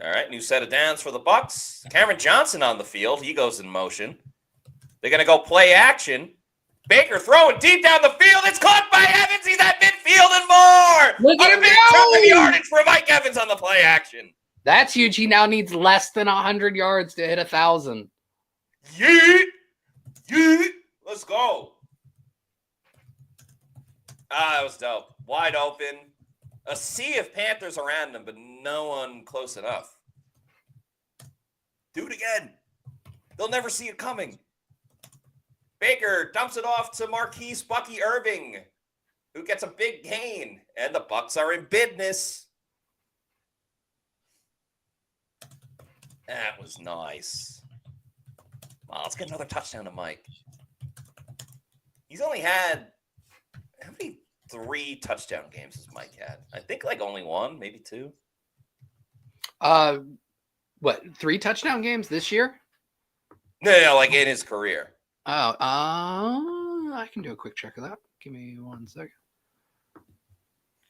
All right, new set of downs for the Bucs. Cameron Johnson on the field. He goes in motion. They're going to go play action. Baker throwing deep down the field. It's caught by Evans. He's at midfield and more. Look at him go! Yardage for Mike Evans on the play action. That's huge. He now needs less than 100 yards to hit 1,000. Yeet. Yeet. Let's go. That was dope. Wide open. A sea of Panthers around him, but no one close enough. Do it again. They'll never see it coming. Baker dumps it off to Marquise Bucky Irving. who gets a big gain, and the Bucs are in business. That was nice. Well, let's get another touchdown to Mike. He's only had, how many 3 touchdown games has Mike had? I think like only 1, maybe 2. What, 3 touchdown games this year? No, like in his career. Oh, I can do a quick check of that. Give me 1 second.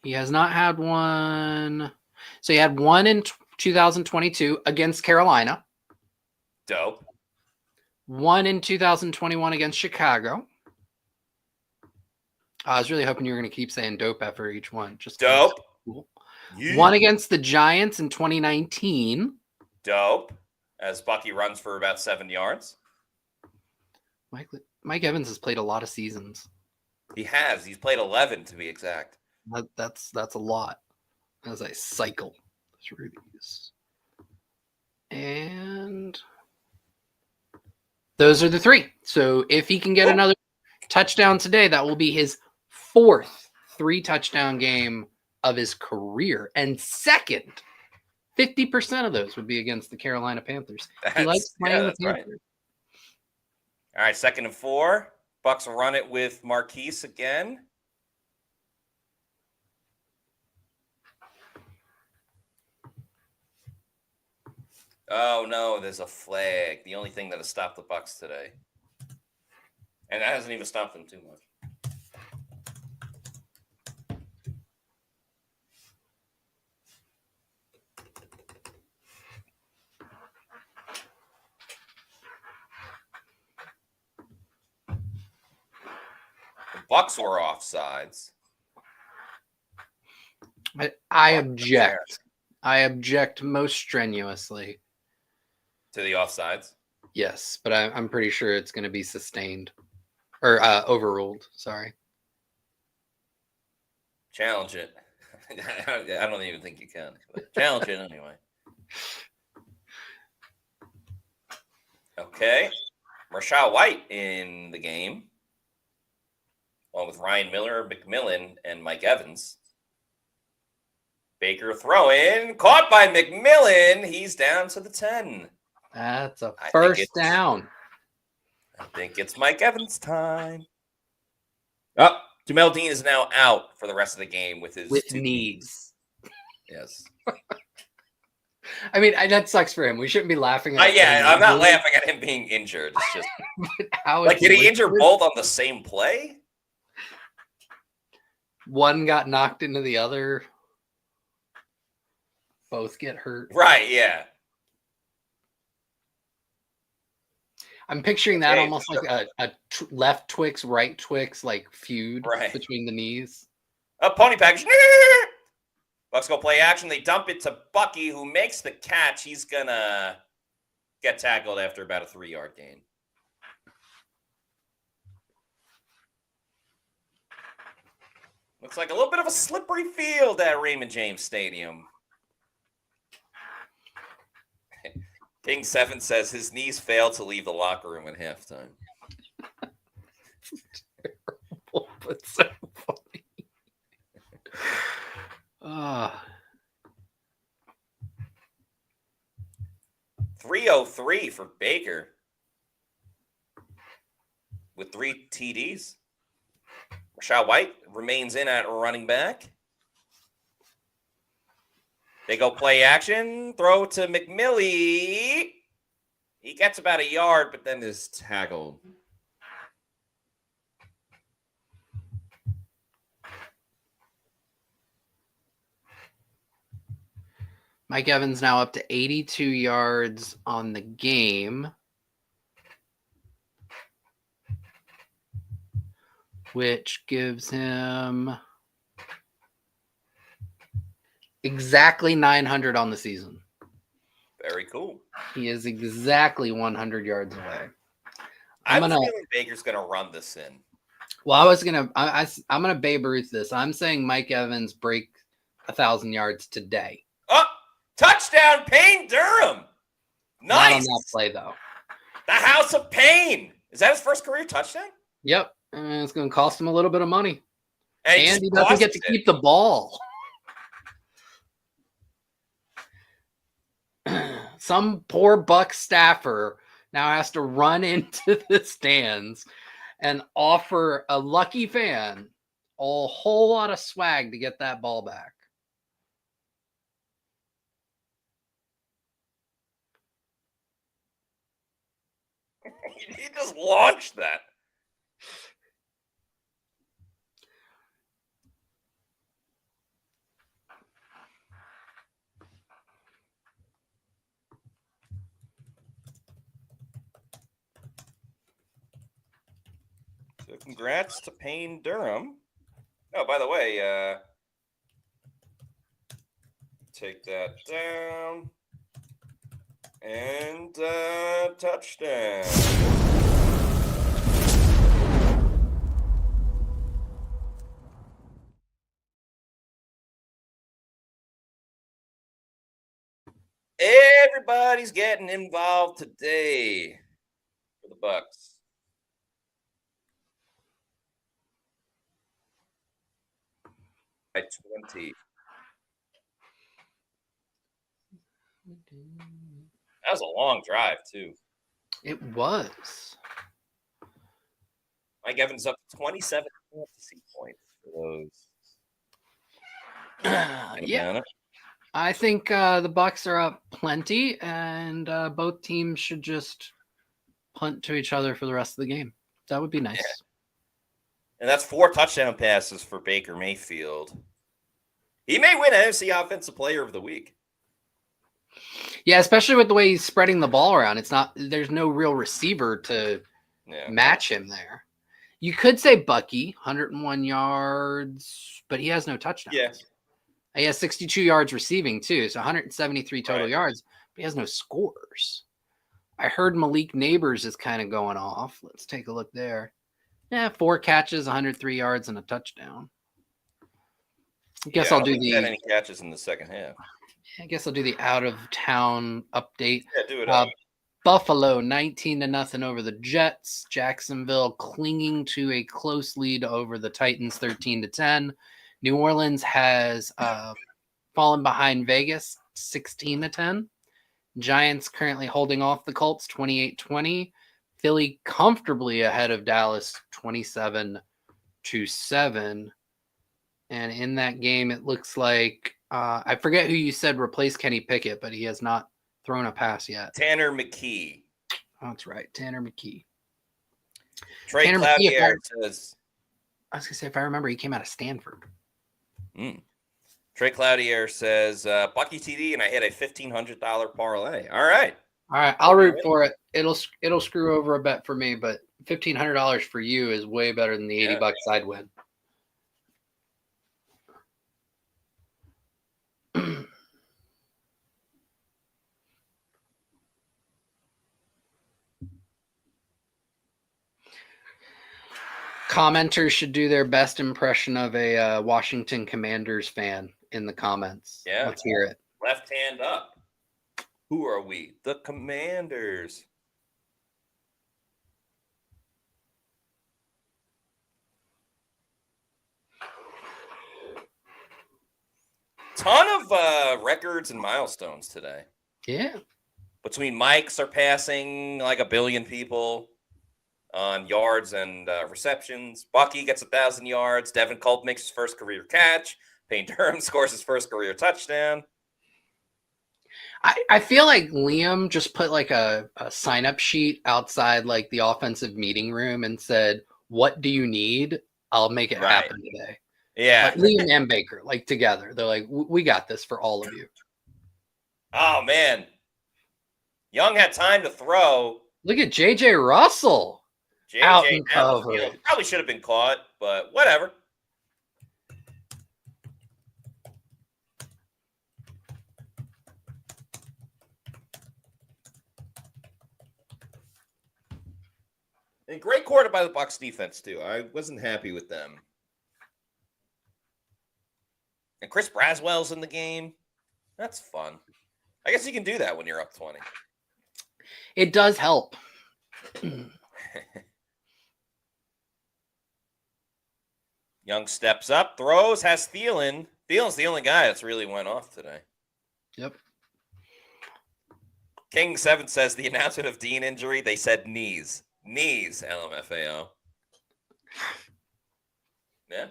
He has not had one. So he had one in 2022 against Carolina. Dope. One in 2021 against Chicago. I was really hoping you were going to keep saying dope after each one. Just dope. Cool. Yeah. One against the Giants in 2019. Dope. As Bucky runs for about 7 yards. Mike Evans has played a lot of seasons. He has. He's played 11 to be exact. That's a lot as I cycle through these. And those are the 3. So if he can get another touchdown today, that will be his 4th 3-touchdown game of his career. And second, 50% of those would be against the Carolina Panthers. He likes playing the Panthers. Right. All right, 2nd and 4. Bucs run it with Marquise again. Oh, no, there's a flag. The only thing that has stopped the Bucs today. And that hasn't even stopped them too much. The Bucs were offsides. I object. I object most strenuously. To the offsides? Yes, but I'm pretty sure it's going to be sustained. Or overruled, sorry. Challenge it. I don't even think you can. But challenge it anyway. Okay. Rashad White in the game. Along with Ryan Miller, McMillan, and Mike Evans. Baker throwing. Caught by McMillan. He's down to the 10. That's a first down. I think it's Mike Evans' time. Oh, Jamel Dean is now out for the rest of the game with his knees. Yes. I mean, that sucks for him. We shouldn't be laughing at him. Yeah, I'm not laughing at him being injured. It's just like, did he injure both on the same play? One got knocked into the other. Both get hurt. Right, yeah. I'm picturing that almost like a left Twix, right Twix, like feud between the knees. A pony package. Bucs go play action. They dump it to Bucky, who makes the catch. He's going to get tackled after about a 3-yard gain. Looks like a little bit of a slippery field at Raymond James Stadium. King 7 says his knees failed to leave the locker room at halftime. Terrible, but so funny. 303 for Baker with 3 TDs. Rashad White remains in at running back. They go play action, throw to McMillan. He gets about a yard, but then is tackled. Mike Evans now up to 82 yards on the game, which gives him exactly 900 on the season. Very cool. He is exactly 100 yards away. I'm feeling Baker's going to run this in. Well, I'm going to Babe Ruth this. I'm saying Mike Evans break 1,000 yards today. Oh, touchdown, Payne Durham. Nice. Not on that play, though. The House of Payne. Is that his first career touchdown? Yep. And it's going to cost him a little bit of money. And he doesn't get to keep the ball. Some poor Bucs staffer now has to run into the stands and offer a lucky fan a whole lot of swag to get that ball back. He just launched that. So congrats to Payne Durham. Oh, by the way, take that down. And touchdown. Everybody's getting involved today for the Bucs. By 20. That was a long drive, too. It was. Mike Evans up to 27 fantasy points for those. Yeah. I think the Bucs are up plenty, and both teams should just punt to each other for the rest of the game. That would be nice. Yeah. And that's 4 touchdown passes for Baker Mayfield. He may win NFC Offensive Player of the Week. Yeah, especially with the way he's spreading the ball around. There's no real receiver to match him there. You could say Bucky, 101 yards, but he has no touchdowns. Yeah. He has 62 yards receiving, too, so 173 total yards, but he has no scores. I heard Malik Neighbors is kind of going off. Let's take a look there. Yeah, 4 catches, 103 yards, and a touchdown. I guess I'll do the any catches in the second half. I guess I'll do the out-of-town update. Yeah, do it. Buffalo 19-0 over the Jets. Jacksonville clinging to a close lead over the Titans 13-10. New Orleans has fallen behind Vegas 16-10. Giants currently holding off the Colts 28-20. Philly comfortably ahead of Dallas 27-7. And in that game, it looks like I forget who you said replaced Kenny Pickett, but he has not thrown a pass yet. Tanner McKee. Oh, that's right, Tanner McKee. Trey Cloutier says. I was gonna say, if I remember, he came out of Stanford. Trey Cloutier says Bucky TD, and I hit a $1,500 parlay. All right, I'll root for it. It'll screw over a bet for me, but $1,500 for you is way better than the $80 I'd win. Commenters should do their best impression of a Washington Commanders fan in the comments. Yeah. Let's hear it. Left hand up. Who are we? The Commanders. Ton of records and milestones today. Yeah. Between Mike surpassing like 1 billion people on yards and receptions. Bucky gets 1,000 yards. Devin Culp makes his first career catch. Payne Durham scores his first career touchdown. I feel like Liam just put like a sign-up sheet outside like the offensive meeting room and said, "What do you need? I'll make it happen today." Yeah. Like Liam and Baker, like together. They're like, "We got this for all of you." Oh, man. Young had time to throw. Look at J.J. Russell. Out in coverage. Probably should have been caught, but whatever. And great quarter by the Bucs defense, too. I wasn't happy with them. And Chris Braswell's in the game. That's fun. I guess you can do that when you're up 20. It does help. Young steps up, throws, has Thielen. Thielen's the only guy that's really went off today. Yep. King 7 says the announcement of Dean injury, they said knees. Knees, LMFAO. Yeah.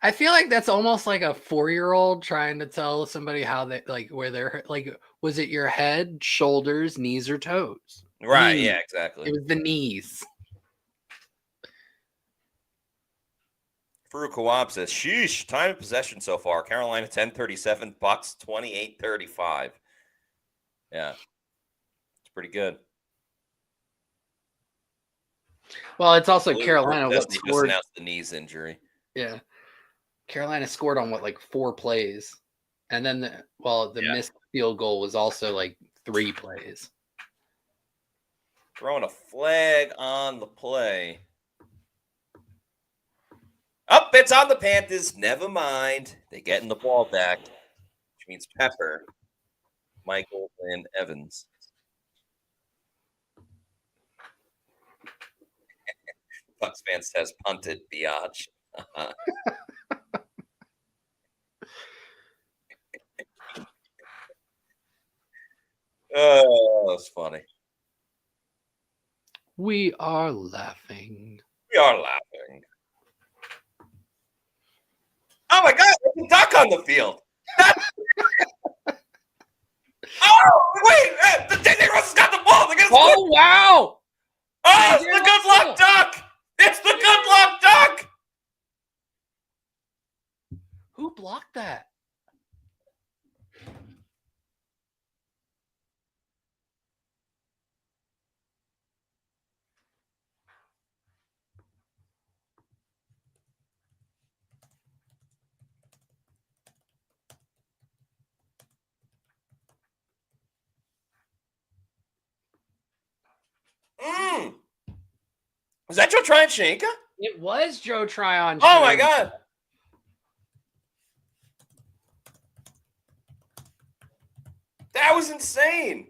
I feel like that's almost like a 4-year-old trying to tell somebody how they like where they're like, was it your head, shoulders, knees, or toes? Right, Knees. yeah, exactly. It was the knees. Farouk Kawab says, sheesh, time of possession so far. Carolina 10-37, Bucs 28-35. Yeah. It's pretty good. Well, it's also Carolina what They just scored. announced the knees injury. Yeah. Carolina scored on like 4 plays. And then the missed field goal was also like 3 plays. Throwing a flag on the play. Up, it's on the Panthers. Never mind. They're getting the ball back, which means Pepper, Michael, and Evans. Bucs fan says punted biatch. Oh, that's funny. We are laughing. We are laughing. Oh my God, there's a duck on the field. Oh, wait, J.J. Russell's got the ball. Oh, wow. Oh, it's the good luck duck. It's the good luck duck. Who blocked that? Was that Joe Tryon-Shanka? It was Joe Tryon. Oh my God. That was insane.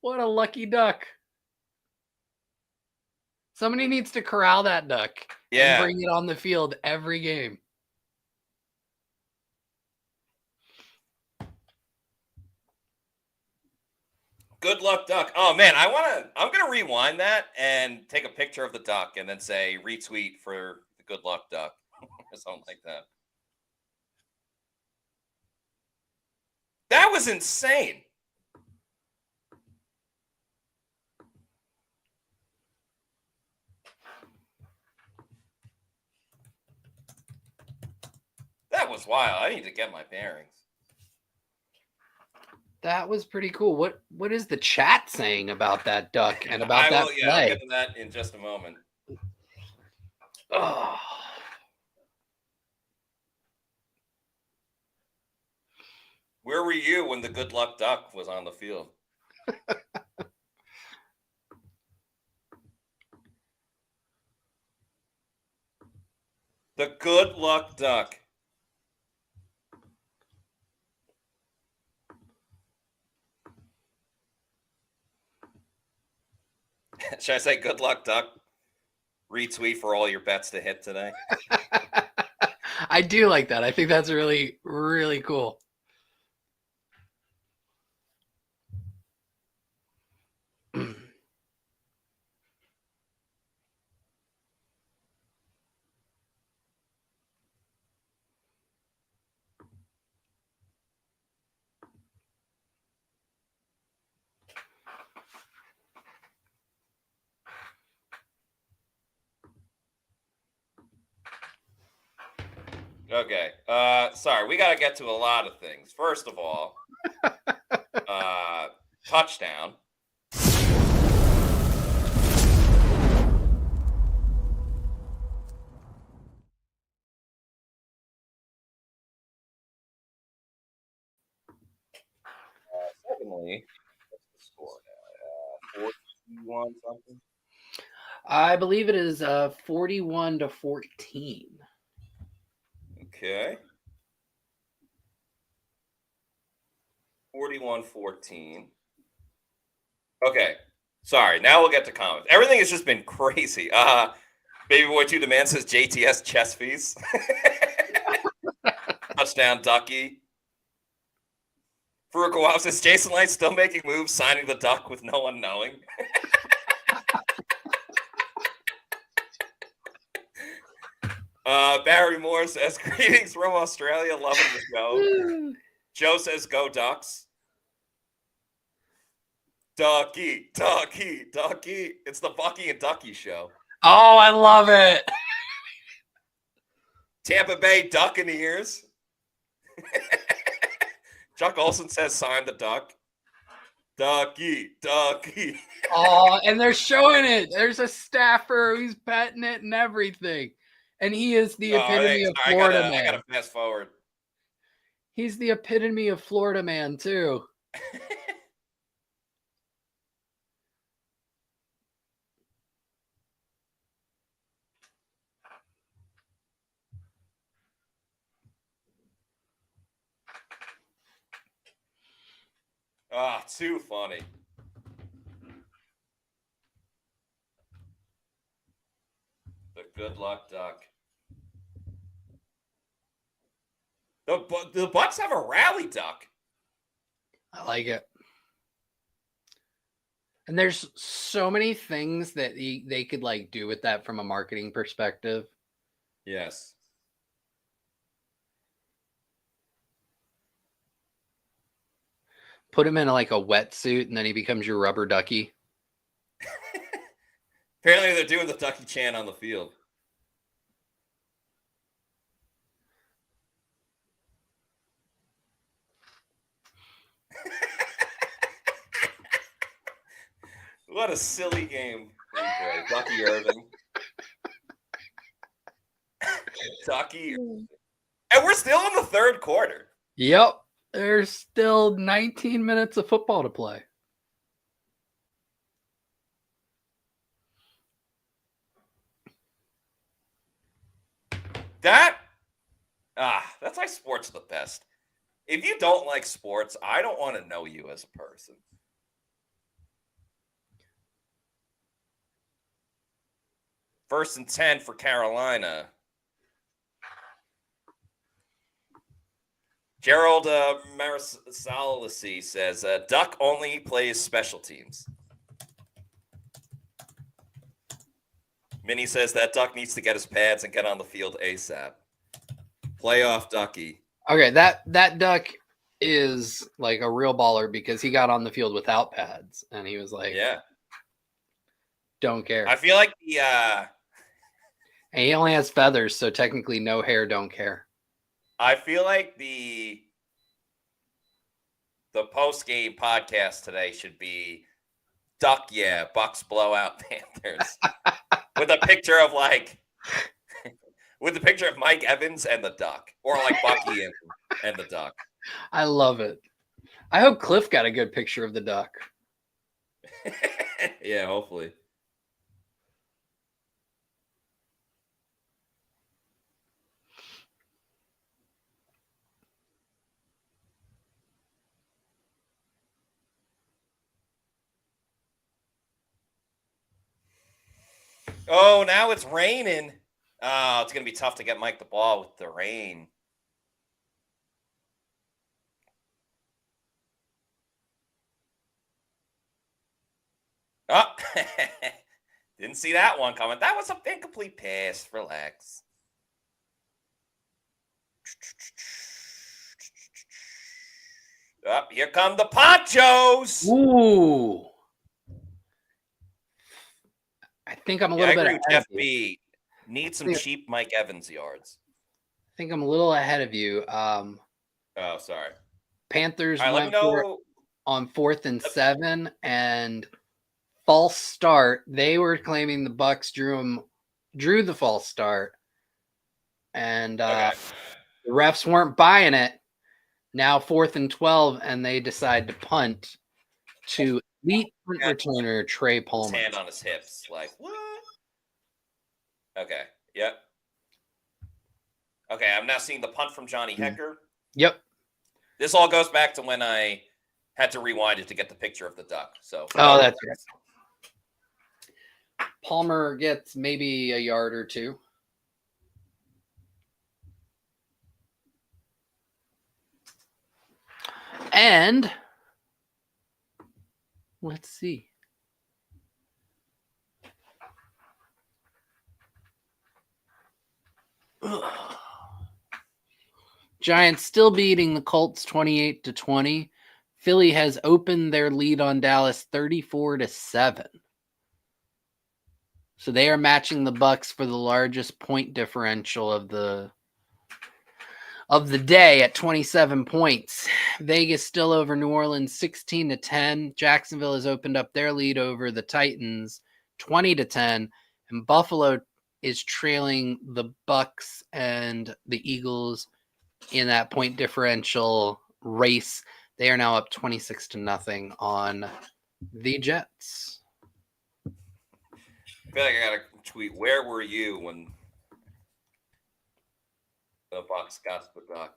What a lucky duck. Somebody needs to corral that duck and bring it on the field every game. Good luck, duck. Oh man, I'm gonna rewind that and take a picture of the duck and then say retweet for the good luck duck or something like that. That was insane. That was wild. I need to get my bearings. That was pretty cool. What is the chat saying about that duck and about that play? I'll get to that in just a moment. Oh. Where were you when the good luck duck was on the field? The good luck duck. Should I say good luck, duck? Retweet for all your bets to hit today. I do like that. I think that's really, really cool. Okay. Sorry, we got to get to a lot of things. First of all, touchdown. Secondly, what's the score now? 41 something? I believe it is 41-14. Okay. 41-14. Okay. Sorry. Now we'll get to comments. Everything has just been crazy. Baby Boy 2 Demand says JTS chess fees. Touchdown, Ducky. Farouk Awab says Jason Light still making moves, signing the Duck with no one knowing. Barry Moore says, greetings from Australia, loving the show. Joe says, go Ducks. Ducky, Ducky, Ducky. It's the Bucky and Ducky show. Oh, I love it. Tampa Bay Buccaneers. Chuck Olson says, sign the Duck. Ducky, Ducky. Oh, and they're showing it. There's a staffer who's petting it and everything. And he is the epitome of Florida man. I gotta fast forward. He's the epitome of Florida man, too. Too funny. The good luck Duck. The Bucs have a rally duck. I like it. And there's so many things that they could like do with that from a marketing perspective. Yes. Put him in like a wetsuit and then he becomes your rubber ducky. Apparently they're doing the Ducky chant on the field. What a silly game. Bucky Irving. Ducky. And we're still in the third quarter. Yep. There's still 19 minutes of football to play. That's why sports are the best. If you don't like sports, I don't want to know you as a person. First and 10 for Carolina. Gerald Marisalisi says, Duck only plays special teams. Minnie says that Duck needs to get his pads and get on the field ASAP. Playoff Ducky. Okay, that Duck is like a real baller because he got on the field without pads and he was like, yeah, don't care. I feel like and he only has feathers, so technically no hair, don't care. I feel like the post-game podcast today should be Duck, yeah, Bucs blowout Panthers. With a picture of Mike Evans and the Duck. Or like Bucky and the Duck. I love it. I hope Cliff got a good picture of the Duck. Yeah, hopefully. Oh, now it's raining. Oh, it's going to be tough to get Mike the ball with the rain. Oh, didn't see that one coming. That was an incomplete pass. Relax. Oh, here come the Ponchos. Ooh. I think I'm a little bit ahead Jeff of you. B. Need some cheap Mike Evans yards. I think I'm a little ahead of you. Oh, sorry. Panthers All right, went for on 4th and 7 and false start. They were claiming the Bucs drew the false start, and the refs weren't buying it. Now 4th and 12, and they decide to punt to elite punt returner Trey Palmer. His hand on his hips, like what? Okay. Yep. Okay, I'm now seeing the punt from Johnny Hecker. Yep. This all goes back to when I Had to rewind it to get the picture of the duck. So that's right. Palmer gets maybe a yard or two. And let's see. Giants still beating the Colts 28-20. Philly has opened their lead on Dallas 34-7. So they are matching the Bucs for the largest point differential of the day at 27 points. Vegas still over New Orleans 16-10. Jacksonville has opened up their lead over the Titans 20-10, and Buffalo is trailing the Bucs and the Eagles in that point differential race. They are now up 26-0 on the Jets. I feel like I got to tweet, where were you when the Bucs got the duck?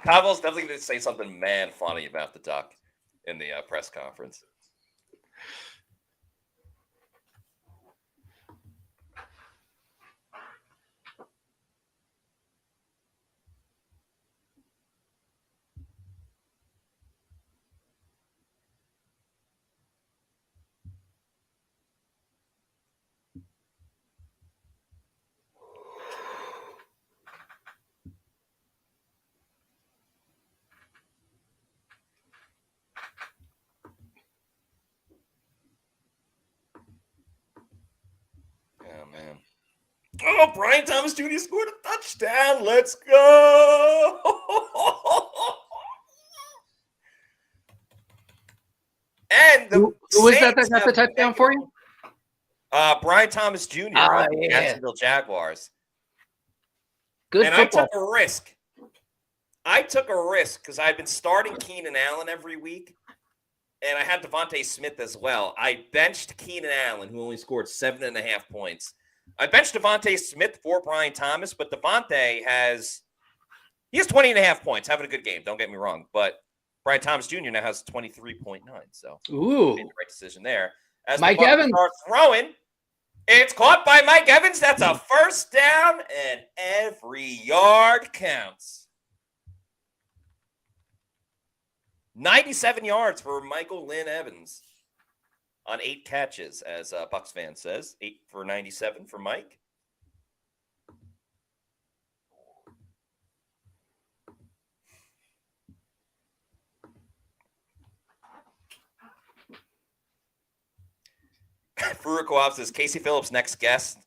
Capo's definitely going to say something mad funny about the duck in the press conference. Man. Oh, Brian Thomas Jr. scored a touchdown. Let's go. And who was that got the touchdown for you? Brian Thomas Jr. of the Jacksonville Jaguars. Good and football. I took a risk. Because I've been starting Keenan Allen every week. And I had Devontae Smith as well. I benched Keenan Allen, who only scored 7.5 points. I benched Devontae Smith for Brian Thomas, but Devontae has 20.5 points, having a good game. Don't get me wrong. But Brian Thomas Jr. now has 23.9. So ooh, made the right decision there. As Mike the Evans starts throwing, it's caught by Mike Evans. That's a first down, and every yard counts. 97 yards for Michael Lynn Evans on 8 catches, as Bucs fan says. 8 for 97 for Mike. Farouk Kowab says Casey Phillips' next guest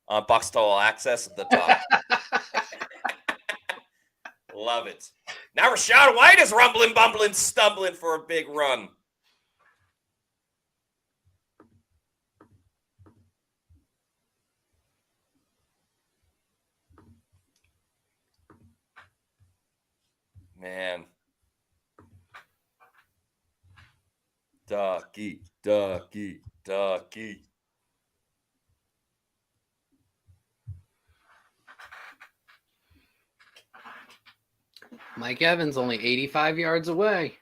on Bucs Total Access at the top. Love it. Now Rachaad White is rumbling, bumbling, stumbling for a big run. Man. Ducky. Mike Evans only 85 yards away.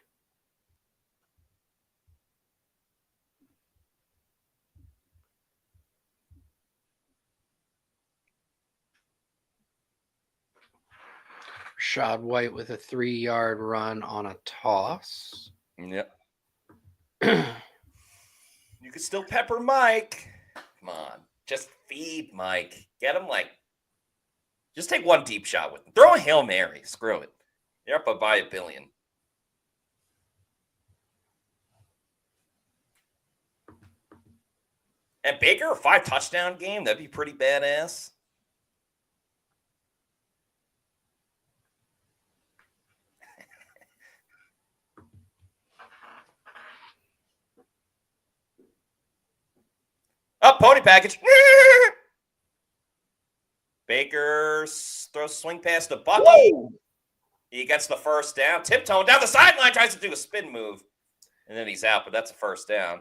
Rachaad White with a 3-yard run on a toss. Yep. You can still pepper Mike. Come on. Just feed Mike. Get him just take one deep shot with him. Throw a Hail Mary. Screw it. You're up by $1 billion. And Baker, a 5-touchdown game? That'd be pretty badass. Pony package. Baker throws a swing pass to Bucky. Whoa! He gets the first down. Tiptoeing down the sideline, tries to do a spin move. And then he's out, but that's a first down.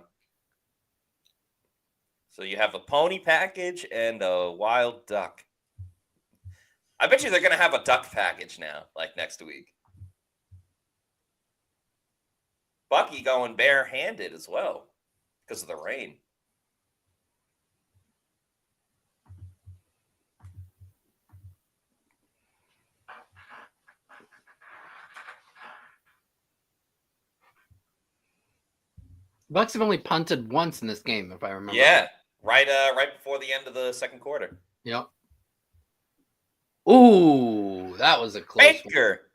So you have a pony package and a wild duck. I bet you they're going to have a duck package now, like next week. Bucky going barehanded as well because of the rain. Bucs have only punted once in this game, if I remember. Yeah, right before the end of the second quarter. Yep. Ooh, that was a close Baker.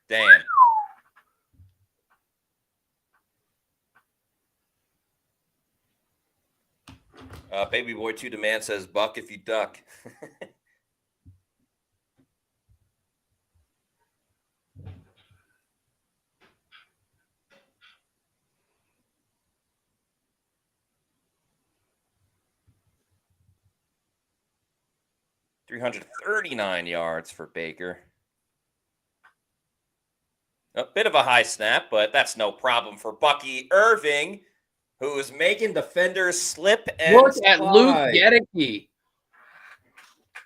Damn. Baby boy 2 demand says, Buck if you duck. $339 yards for Baker. A bit of a high snap, but that's no problem for Bucky Irving, who is making defenders slip and Look slide. at Luke Gedeke.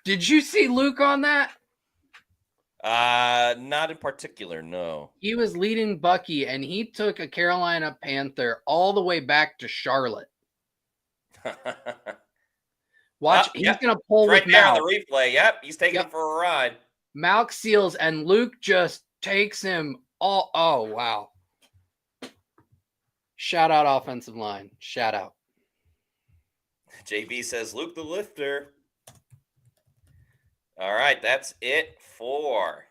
Did you see Luke on that? Not in particular, no. He was leading Bucky, and he took a Carolina Panther all the way back to Charlotte. Watch, he's going to pull right with there Malk. on the replay. Yep, he's taking him for a ride. Malk seals, and Luke just takes him all. Oh, wow. Shout out offensive line. Shout out. JB says, Luke the lifter. All right, that's it for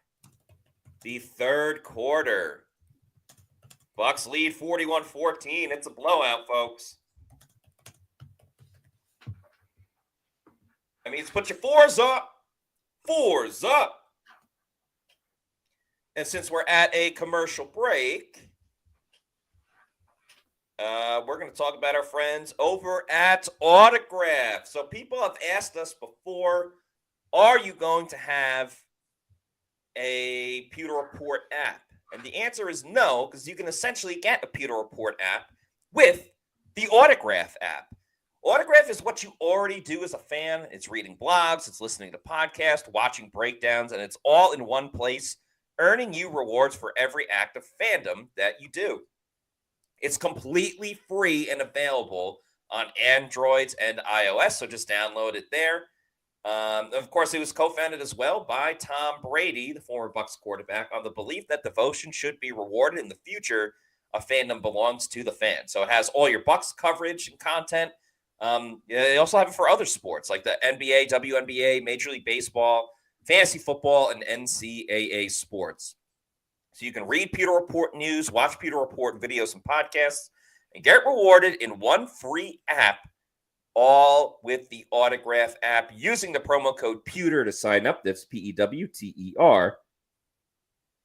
the third quarter. Bucs lead 41-14. It's a blowout, folks. That means put your fours up. Fours up. And since we're at a commercial break, we're going to talk about our friends over at Autograph. So people have asked us before, are you going to have a Pewter Report app? And the answer is no, because you can essentially get a Pewter Report app with the Autograph app. Autograph is what you already do as a fan. It's reading blogs, it's listening to podcasts, watching breakdowns, and it's all in one place, earning you rewards for every act of fandom that you do. It's completely free and available on Androids and iOS, so just download it there. Of course, it was co-founded as well by Tom Brady, the former Bucs quarterback, on the belief that devotion should be rewarded in the future. A fandom belongs to the fan. So it has all your Bucs coverage and content. They also have it for other sports like the NBA, WNBA, Major League Baseball, fantasy football, and NCAA sports. So you can read Pewter Report news, watch Pewter Report videos and podcasts, and get rewarded in one free app, all with the Autograph app, using the promo code Pewter to sign up. That's PEWTER.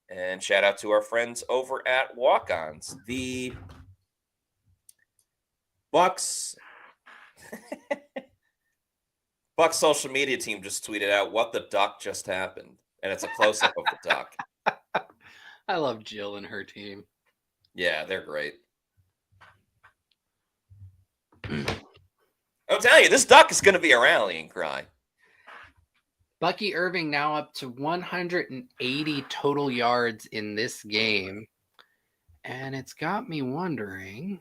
And shout out to our friends over at Walk-Ons. The Bucs Bucs social media team just tweeted out what the duck just happened. And it's a close-up of the duck. I love Jill and her team. Yeah, they're great. I'm telling you, this duck is going to be a rallying cry. Bucky Irving now up to 180 total yards in this game. And it's got me wondering.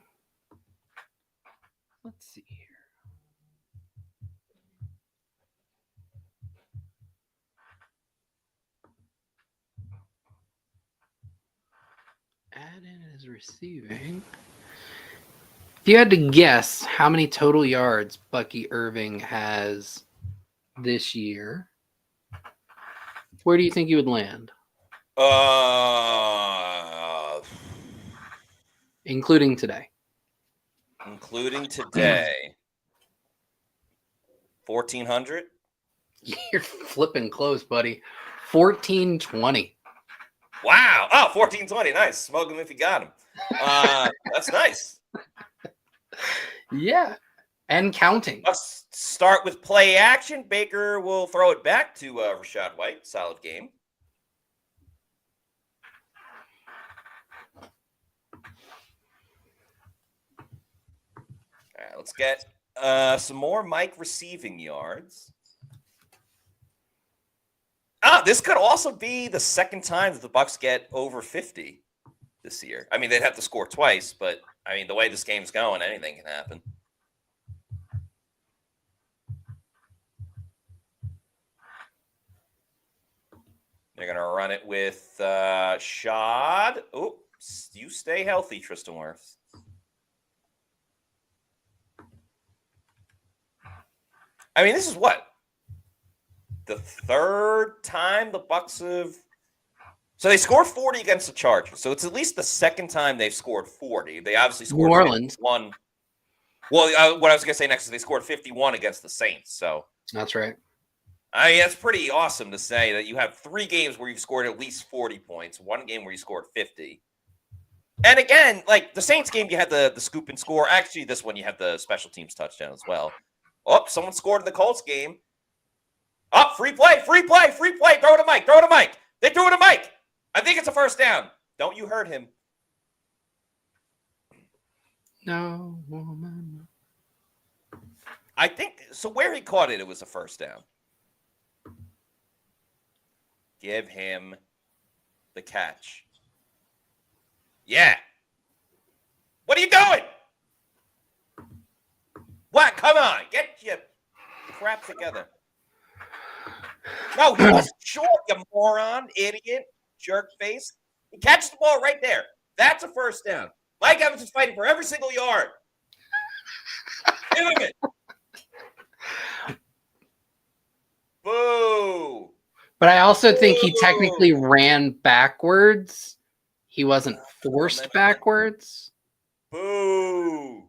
Let's see here. Add in his receiving. If you had to guess how many total yards Bucky Irving has this year, where do you think you would land? Including today. Including today. 1,400? You're flipping close, buddy. 1420. Wow. Oh, 1420. Nice. Smoke him if you got him. That's nice. Yeah. And counting. Let's start with play action. Baker will throw it back to Rachaad White. Solid game. All right, let's get some more Mike receiving yards. This could also be the second time that the Bucs get over 50 this year. I mean, they'd have to score twice, but I mean, the way this game's going, anything can happen. They're going to run it with Shad. Oh, you stay healthy, Tristan Wirfs. I mean, this is what? The third time the Bucs have... So they scored 40 against the Chargers. So it's at least the second time they've scored 40. They obviously scored New Orleans. 51. Well, what I was going to say next is they scored 51 against the Saints. So that's right. I mean, that's pretty awesome to say that you have 3 games where you've scored at least 40 points, 1 game where you scored 50. And again, like the Saints game, you had the scoop and score. Actually, this one, you had the special teams touchdown as well. Oh, someone scored in the Colts game. Oh, free play. Throw it to Mike. They threw it to Mike. I think it's a first down. Don't you hurt him. No woman. I think, so where he caught it, it was a first down. Give him the catch. Yeah. What are you doing? What? Come on. Get your crap together. No, he was short, you moron, idiot, jerk face. He catches the ball right there. That's a first down. Mike Evans is fighting for every single yard. Give him it. Boo. But I also think he technically ran backwards. He wasn't forced backwards. Boo.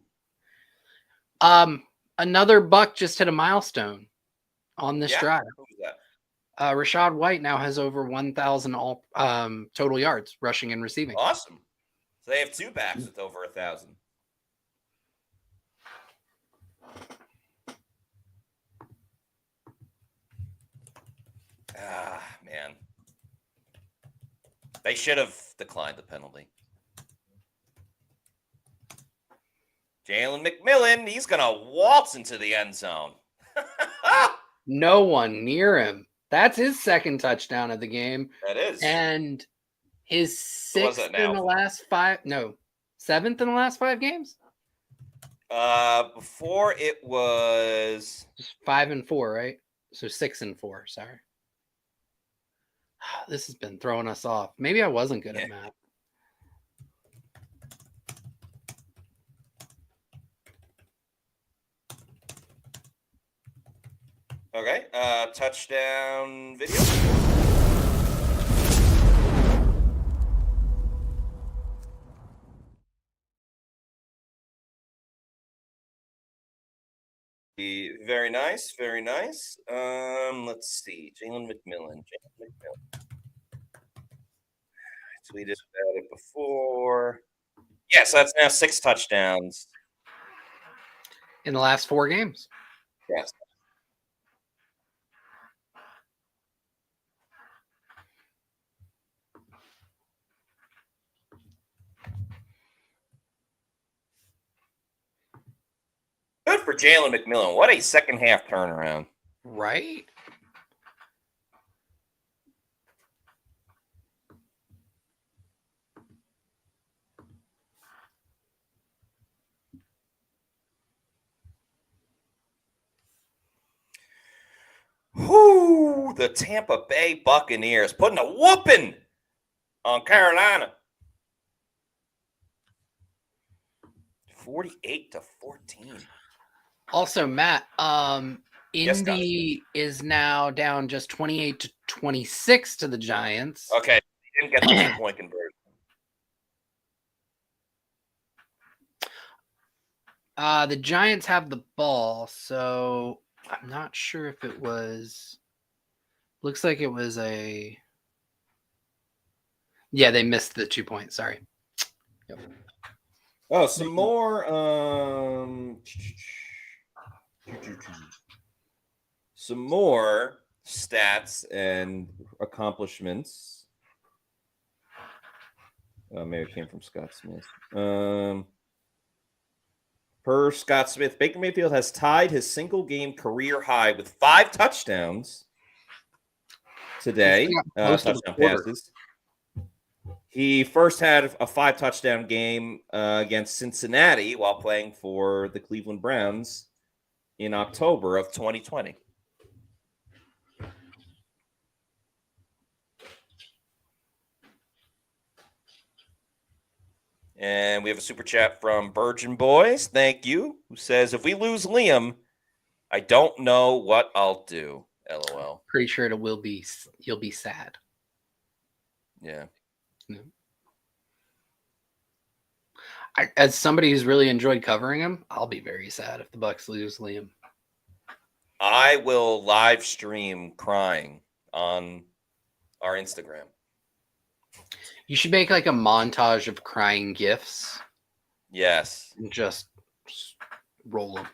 Another Buck just hit a milestone on this drive. Who was that? Rachaad White now has over 1,000 all total yards, rushing and receiving. Awesome. So they have 2 backs with over 1,000. Man. They should have declined the penalty. Jalen McMillan, he's going to waltz into the end zone. No one near him. That's his second touchdown of the game. That is. And his 6th in the last 5. No, 7th in the last 5 games? Before it was just 5 and 4, right? So 6 and 4, sorry. This has been throwing us off. Maybe I wasn't good at math. Okay, touchdown video. Very nice, very nice. Let's see. Jalen McMillan. I tweeted about it before. Yes, that's now 6 touchdowns. In the last 4 games. Yes. Good for Jalen McMillan. What a second half turnaround. Right? Whoo! The Tampa Bay Buccaneers putting a whooping on Carolina. 48-14. Also, Matt, Indy is now down just 28-26 to the Giants. Okay, he didn't get the 2-point conversion. The Giants have the ball, so I'm not sure if it was. Looks like it was a. Yeah, they missed the 2 points. Sorry. Yep. Oh, some more. Some more stats and accomplishments. Maybe it came from Scott Smith. Per Scott Smith, Baker Mayfield has tied his single-game career high with 5 touchdowns today. Touchdown passes. He first had a 5-touchdown game against Cincinnati while playing for the Cleveland Browns in October of 2020. And we have a super chat from Virgin Boys. Thank you. Who says, if we lose Liam, I don't know what I'll do. LOL. Pretty sure you'll be sad. Yeah. As somebody who's really enjoyed covering him, I'll be very sad if the Bucs lose Liam. I will live stream crying on our Instagram. You should make like a montage of crying GIFs. Yes. And just roll them.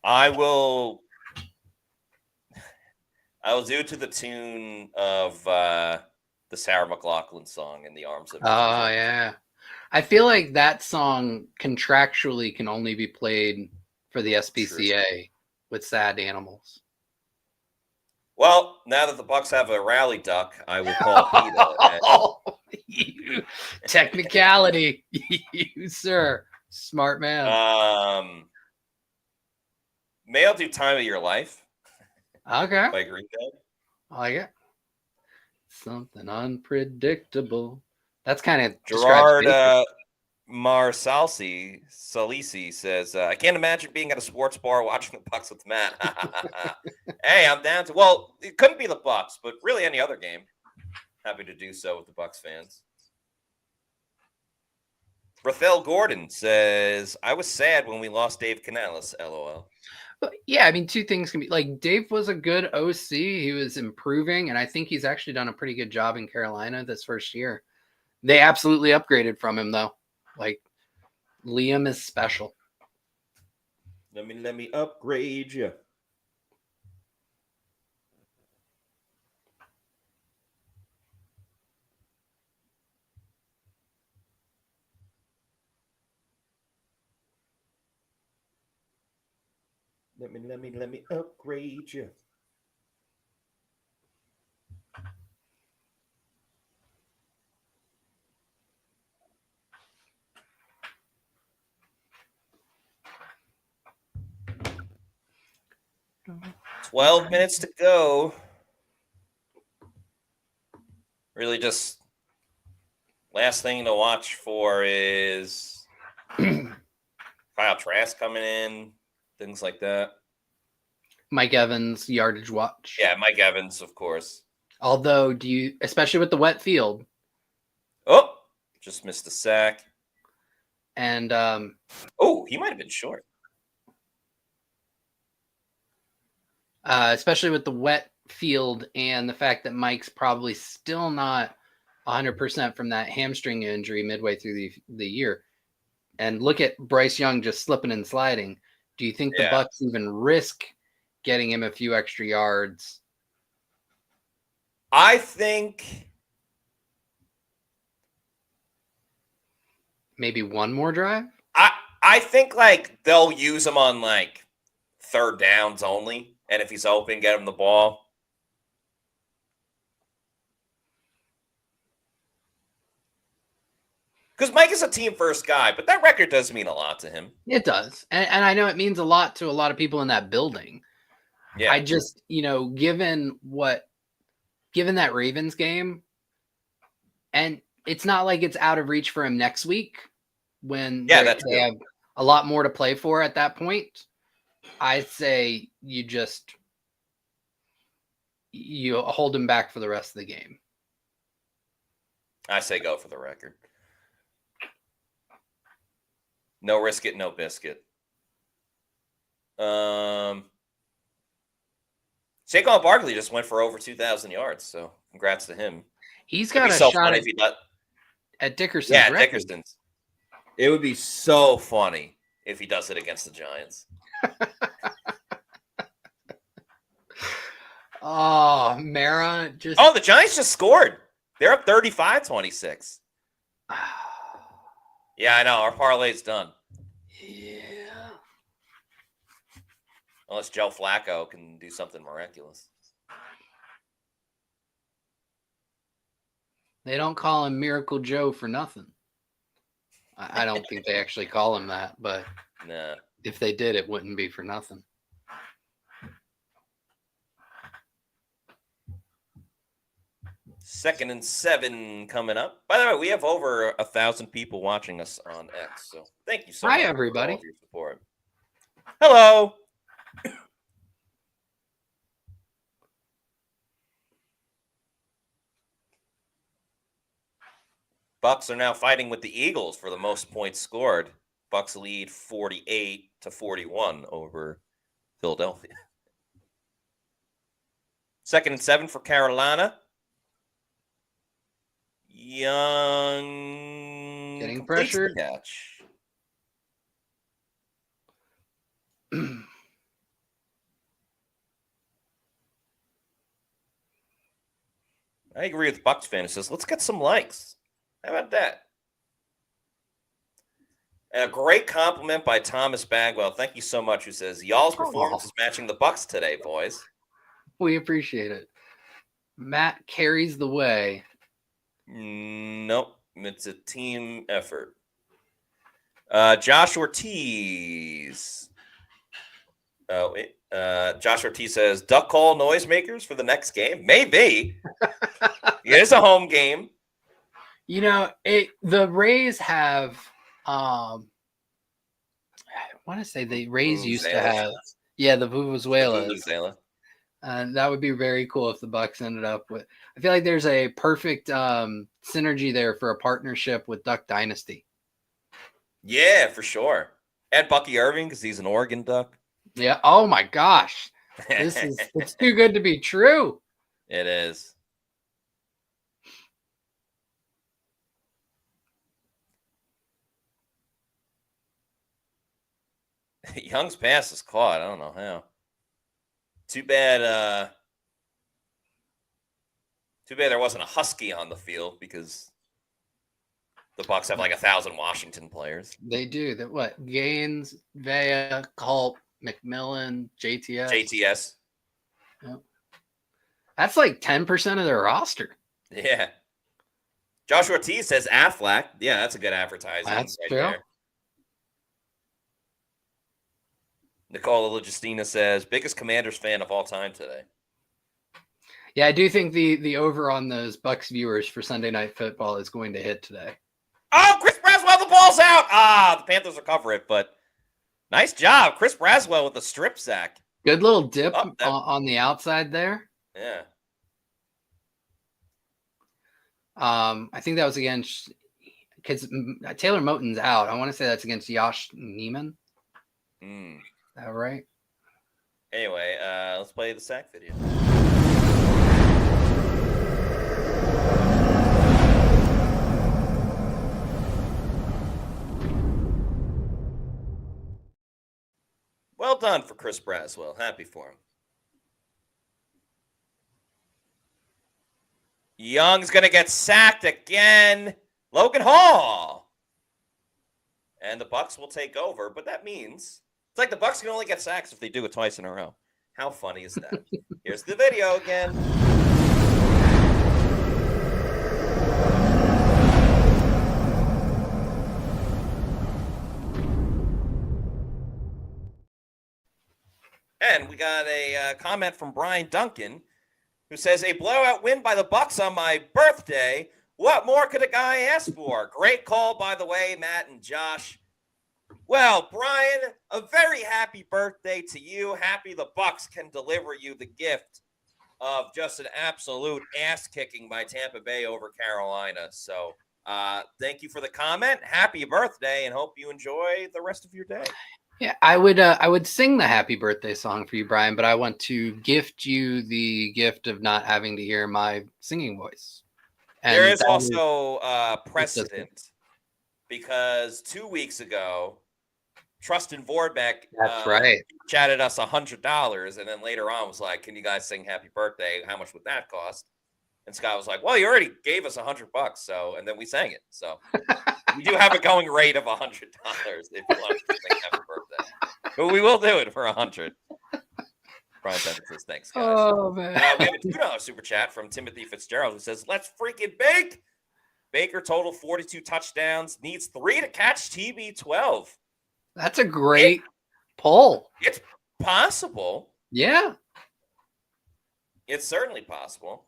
I will do it to the tune of the Sarah McLachlan song, In the Arms of... Oh, yeah. I feel like that song contractually can only be played for the SPCA with sad animals. Well, now that the Bucs have a rally duck, I will call PETA. Technicality. You, sir. Smart man. May I do Time of Your Life? Okay. By Green Day. I like it. Something unpredictable. That's kind of Gerard Salisi says, I can't imagine being at a sports bar watching the Bucs with Matt. Hey, I'm down to... Well, it couldn't be the Bucs, but really any other game. Happy to do so with the Bucs fans. Rathel Gordon says, I was sad when we lost Dave Canales, LOL. But yeah, I mean, two things can be... Like, Dave was a good OC. He was improving, and I think he's actually done a pretty good job in Carolina this first year. They absolutely upgraded from him, though. Like, Liam is special. Let me upgrade you. Let me upgrade you. Mm-hmm. 12 minutes to go. Really just last thing to watch for is Kyle Trask coming in, things like that. Mike Evans, yardage watch. Yeah, Mike Evans, of course. Although, especially with the wet field. Oh, just missed a sack. And he might have been short. Especially with the wet field and the fact that Mike's probably still not 100% from that hamstring injury midway through the year. And look at Bryce Young just slipping and sliding. Do you think the Bucs even risk getting him a few extra yards? I think maybe one more drive. I think like they'll use him on like third downs only, and if he's open, get him the ball. Because Mike is a team first guy, but that record does mean a lot to him. It does, and I know it means a lot to a lot of people in that building. Yeah, I just given that Ravens game, and it's not like it's out of reach for him next week when they have a lot more to play for at that point. I say you hold him back for the rest of the game. I say go for the record. No risk it, no biscuit. Saquon Barkley just went for over 2,000 yards, so congrats to him. He's got a shot at Dickerson's. Yeah, Dickerson's. It would be so funny if he does it against the Giants. Oh, Mara just. Oh, the Giants just scored. They're up 35-26. Yeah, I know. Our parlay's done. Yeah. Unless Joe Flacco can do something miraculous. They don't call him Miracle Joe for nothing. I don't think they actually call him that, but Nah. if they did, it wouldn't be for nothing. Second and 7 coming up. By the way, we have over 1,000 people watching us on X. So thank you so much everybody. for all of your support. Hello. Bucs are now fighting with the Eagles for the most points scored. Bucs lead 48-41 over Philadelphia. Second and 7 for Carolina. Young Getting completes the pressured. catch. I agree with Bucs fan who says, let's get some likes. How about that? And a great compliment by Thomas Bagwell. Thank you so much. Who says, y'all's performance is matching the Bucs today, boys. We appreciate it. Matt carries the way. Nope. It's a team effort. Josh Ortiz. Josh Ortiz says, duck call noisemakers for the next game? Maybe. It is a home game. You know, the Rays have, I want to say the Rays used to have, the Vuvuzelas. And that would be very cool if the Bucs ended up with. I feel like there's a perfect synergy there for a partnership with Duck Dynasty. Yeah, for sure. And Bucky Irving, because he's an Oregon Duck. Yeah. Oh my gosh, it's too good to be true. It is. Young's pass is caught. I don't know how. Too bad there wasn't a Husky on the field because the Bucs have like 1,000 Washington players. They do. That what? Gaines, Vea, Culp, McMillan, JTS. Yep. That's like 10% of their roster. Yeah. Joshua Ortiz says Aflac. Yeah, that's a good advertising. That's right true. there. Nicola Logistina says, biggest Commanders fan of all time today. Yeah, I do think the over on those Bucs viewers for Sunday Night Football is going to hit today. Oh, Chris Braswell, the ball's out. The Panthers will cover it, but nice job. Chris Braswell with the strip sack. Good little dip on the outside there. Yeah. I think that was against, because Taylor Moton's out. I want to say that's against Josh Neiman. Is that right? Anyway, let's play the sack video. Well done for Chris Braswell. Happy for him. Young's going to get sacked again. Logan Hall. And the Bucs will take over, but that means it's like the Bucs can only get sacks if they do it twice in a row. How funny is that? Here's the video again. And we got a comment from Brian Duncan, who says, a blowout win by the Bucs on my birthday. What more could a guy ask for? Great call, by the way, Matt and Josh. Well, Brian, a very happy birthday to you. Happy the Bucs can deliver you the gift of just an absolute ass-kicking by Tampa Bay over Carolina. So thank you for the comment. Happy birthday, and hope you enjoy the rest of your day. Yeah, I would sing the happy birthday song for you, Brian, but I want to gift you the gift of not having to hear my singing voice. And there is also precedent because 2 weeks ago, Trustin Vorbeck That's right. chatted us $100, and then later on was like, "Can you guys sing Happy Birthday? How much would that cost?" And Scott was like, "Well, you already gave us $100, so," and then we sang it. So we do have a going rate of $100 if you want to sing Happy Birthday, but we will do it for $100. Brian Bennett says, "Thanks, guys." Oh man. We have a $2 super chat from Timothy Fitzgerald who says, "Let's freaking bake." Baker total 42 touchdowns, needs 3 to catch TB12. That's a great poll. It's possible. Yeah. It's certainly possible.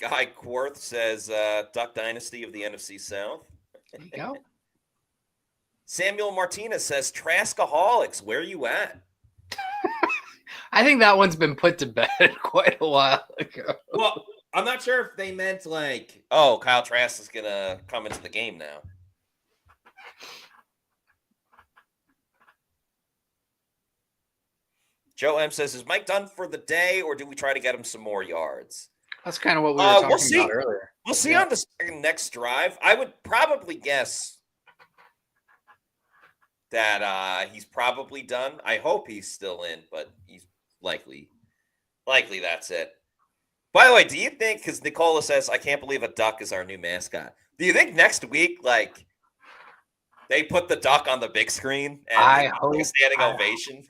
Guy Quarth says, Duck Dynasty of the NFC South. There you go. Samuel Martinez says, Traskaholics, where you at? I think that one's been put to bed quite a while ago. Well, I'm not sure if they meant like, oh, Kyle Trask is going to come into the game now. Joe M says, is Mike done for the day, or do we try to get him some more yards? That's kind of what we were talking about earlier. We'll see on the next drive. I would probably guess that he's probably done. I hope he's still in, but he's likely that's it. By the way, do you think, because Nicola says, I can't believe a duck is our new mascot. Do you think next week, like, they put the duck on the big screen and I hope a standing ovation?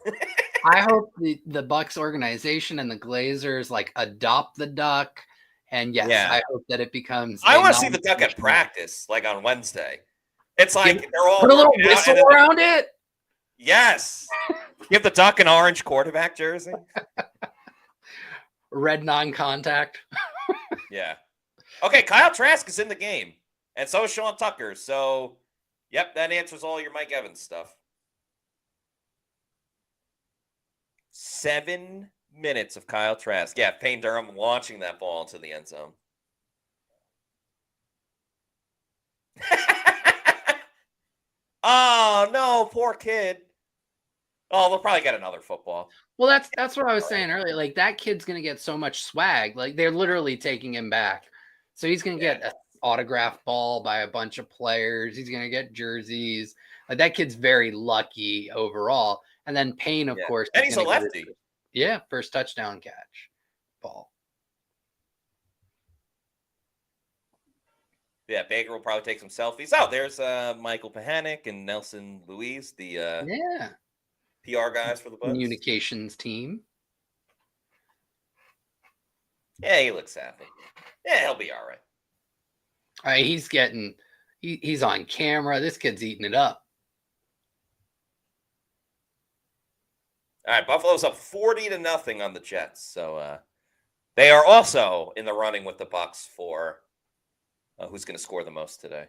I hope the Bucs organization and the Glazers like adopt the duck, and I hope that it becomes. I want to see the duck at practice, like on Wednesday. It's like they're all put a little whistle around it. Yes, give the duck an orange quarterback jersey, red non-contact. Yeah. Okay, Kyle Trask is in the game, and so is Sean Tucker. So, yep, that answers all your Mike Evans stuff. 7 minutes of Kyle Trask. Yeah, Payne Durham launching that ball into the end zone. Oh, no, poor kid. Oh, they'll probably get another football. Well, that's what I was saying earlier. Like, that kid's going to get so much swag. Like, they're literally taking him back. So he's going to get an autographed ball by a bunch of players. He's going to get jerseys. Like, that kid's very lucky overall. And then Payne, of course. And he's a lefty. First touchdown catch ball. Yeah, Baker will probably take some selfies. Oh, there's Michael Pahanic and Nelson Louise, the PR guys for the Bucs. Communications team. Yeah, he looks happy. Yeah, he'll be all right. All right, he's on camera. This kid's eating it up. All right, Buffalo's up 40-0 on the Jets. So they are also in the running with the Bucs for who's going to score the most today.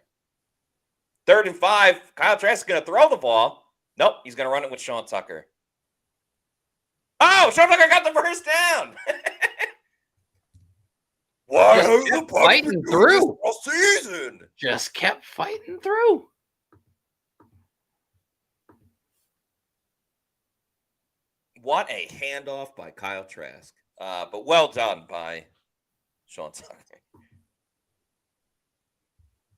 3rd and 5. Kyle Trask is going to throw the ball. Nope, he's going to run it with Sean Tucker. Oh, Sean Tucker got the first down. Why are the Bucs fighting through all season? Just kept fighting through. What a handoff by Kyle Trask. But well done by Sean Tucker.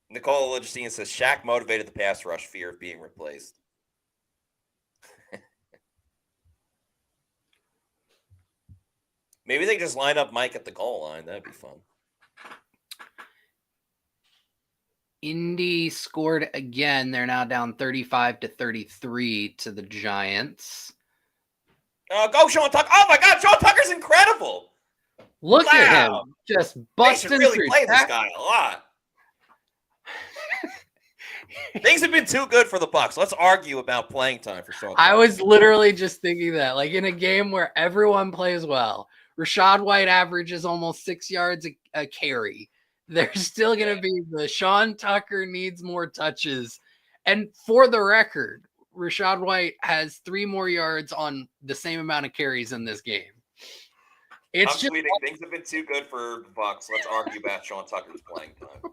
Nicole Justine says, Shaq motivated the pass rush, fear of being replaced. Maybe they just line up Mike at the goal line. That'd be fun. Indy scored again. They're now down 35-33 to the Giants. Go, Sean Tucker. Oh, my God. Sean Tucker's incredible. Look at him. Just busting through. They should really play this guy a lot. Things have been too good for the Bucs. Let's argue about playing time for Sean Tucker. I was literally just thinking that. Like, in a game where everyone plays well, Rachaad White averages almost 6 yards a carry. There's still going to be the Sean Tucker needs more touches. And for the record, Rachaad White has 3 more yards on the same amount of carries in this game. I'm tweeting, things have been too good for the Bucs. Let's argue about Sean Tucker's playing time.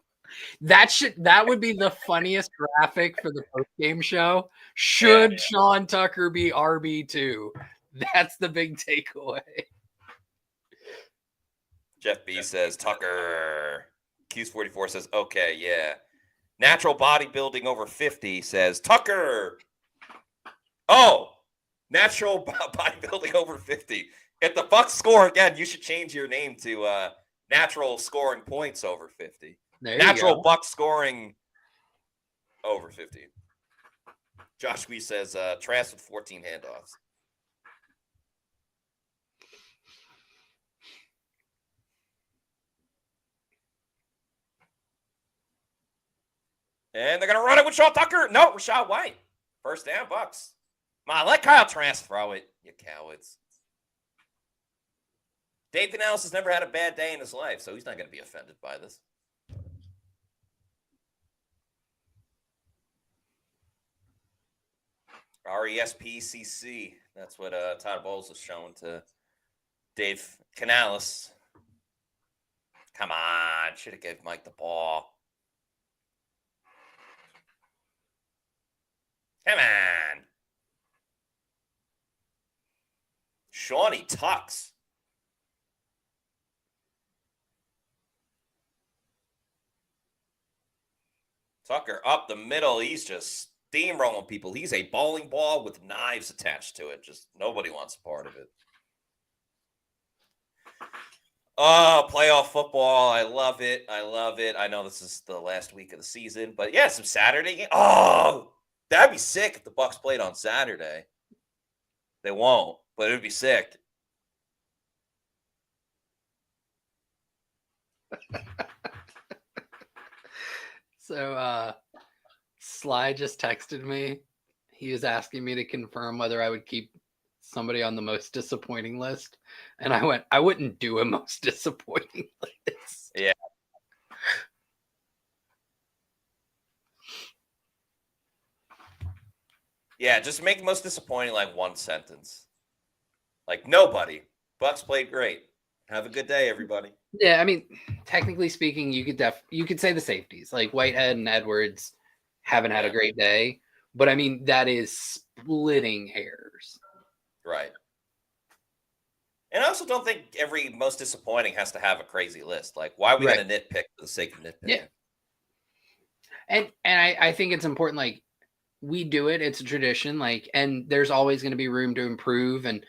That would be the funniest graphic for the post-game show. Should Sean Tucker be RB2? That's the big takeaway. Jeff B says, Tucker. Q's44 says, okay, yeah. Natural bodybuilding over 50 says, Tucker. Oh, natural bodybuilding over 50. If the Bucs score again, you should change your name to natural scoring points over 50. Natural Bucs scoring over 50. Josh Wee says Trask with 14 handoffs. And they're going to run it with Shaw Tucker. No, Rashad White. First down, Bucs. Come on, let Kyle Trask throw it, you cowards. Dave Canales has never had a bad day in his life, so he's not going to be offended by this. RESPCC. That's what Todd Bowles is showing to Dave Canales. Come on. Should have given Mike the ball. Come on. Shawnee Tucks. Tucker up the middle. He's just steamrolling people. He's a bowling ball with knives attached to it. Just nobody wants a part of it. Oh, playoff football. I love it. I love it. I know this is the last week of the season, but yeah, some Saturday game. Oh, that'd be sick if the Bucs played on Saturday. They won't, but it would be sick. So Sly just texted me. He was asking me to confirm whether I would keep somebody on the most disappointing list. And I went, I wouldn't do a most disappointing list. Yeah. Yeah, just make the most disappointing like one sentence. Like nobody. Bucs played great. Have a good day, everybody. Yeah, I mean, technically speaking, you could say the safeties. Like Whitehead and Edwards haven't had a great day. But I mean, that is splitting hairs. Right. And I also don't think every most disappointing has to have a crazy list. Like, why are we going to nitpick for the sake of nitpicking? Yeah. And I think it's important, like, we do it. It's a tradition. Like, and there's always going to be room to improve. And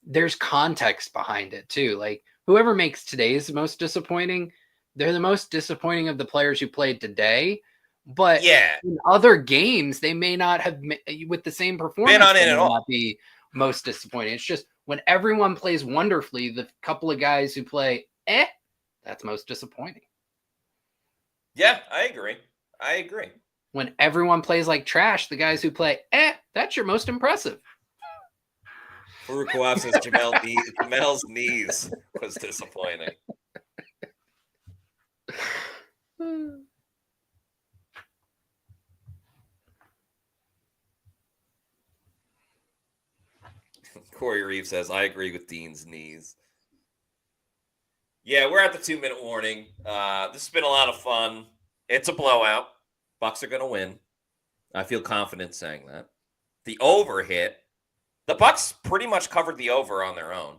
there's context behind it, too. Like, whoever makes today's most disappointing, they're the most disappointing of the players who played today. But in other games, they may not have, with the same performance, they may not be most disappointing. It's just when everyone plays wonderfully, the couple of guys who play, that's most disappointing. Yeah, I agree. When everyone plays like trash, the guys who play, that's your most impressive. Farouk says Jamel's knees was disappointing. Corey Reeves says, I agree with Dean's knees. Yeah, we're at the 2-minute warning. This has been a lot of fun. It's a blowout. Bucs are going to win. I feel confident saying that. The over hit. The Bucs pretty much covered the over on their own.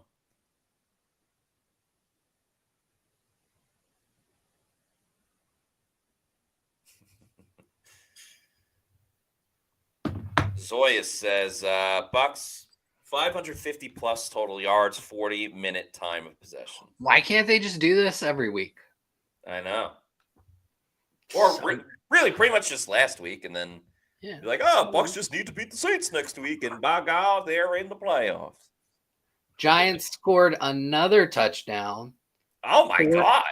Zoya says, Bucs 550 plus total yards, 40-minute time of possession. Why can't they just do this every week? I know. Or really pretty much just last week, and then be like, Bucs just need to beat the Saints next week, and by God, they're in the playoffs. Giants scored another touchdown. Oh, my God.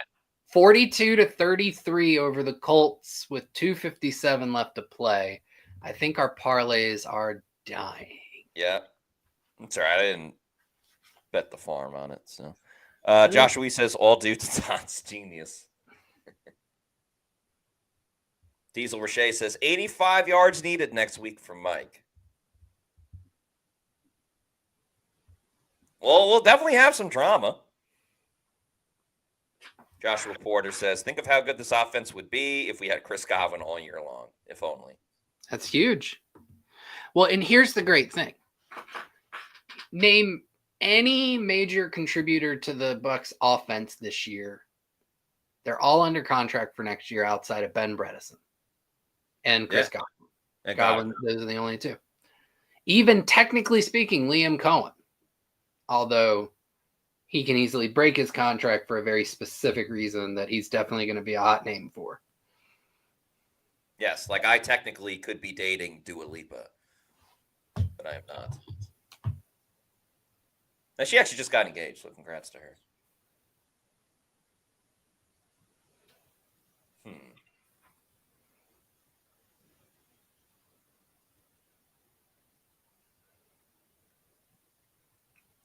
42-33 over the Colts with 2:57 left to play. I think our parlays are dying. Yeah. That's all right. I didn't bet the farm on it. So, Joshua says, all due to Todd's genius. Diesel Roche says, 85 yards needed next week from Mike. Well, we'll definitely have some drama. Joshua Porter says, think of how good this offense would be if we had Chris Godwin all year long, if only. That's huge. Well, and here's the great thing. Name any major contributor to the Bucs offense this year. They're all under contract for next year outside of Ben Bredesen and Chris Godwin. Those are the only two. Even technically speaking, Liam Cohen, although he can easily break his contract for a very specific reason that he's definitely going to be a hot name for. Yes, like I technically could be dating Dua Lipa, but I am not. And she actually just got engaged, so congrats to her.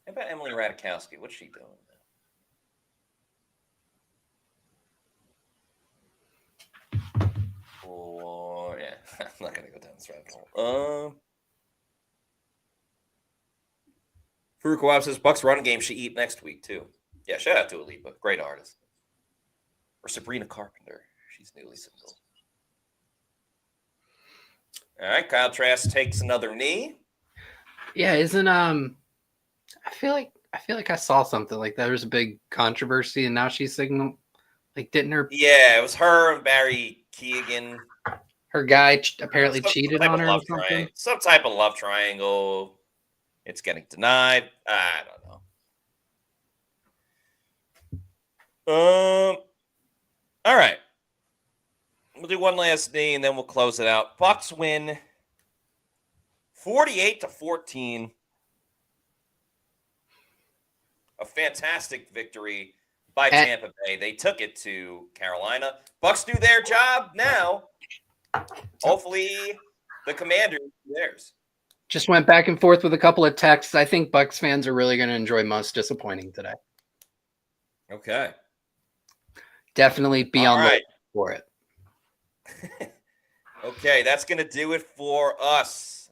How about Emily Ratajkowski? What's she doing now? Oh, yeah. I'm not going to go down this rabbit hole. Farouk Wab says Bucs running game should eat next week, too. Yeah, shout out to Alipa. Great artist. Or Sabrina Carpenter. She's newly single. All right, Kyle Trask takes another knee. Yeah, isn't I feel like I saw something like that. There was a big controversy, and now she's signal. Like, didn't her? Yeah, it was her and Barry Keoghan. Her guy apparently cheated on her or something. Some type of love triangle. It's getting denied. I don't know. All right. We'll do one last knee, and then we'll close it out. Bucs win 48-14. A fantastic victory by Tampa Bay. They took it to Carolina. Bucs do their job now. Hopefully, the Commanders do theirs. Just went back and forth with a couple of texts. I think Bucs fans are really going to enjoy most disappointing today. Okay. Definitely be on the lookout for it. Okay, that's going to do it for us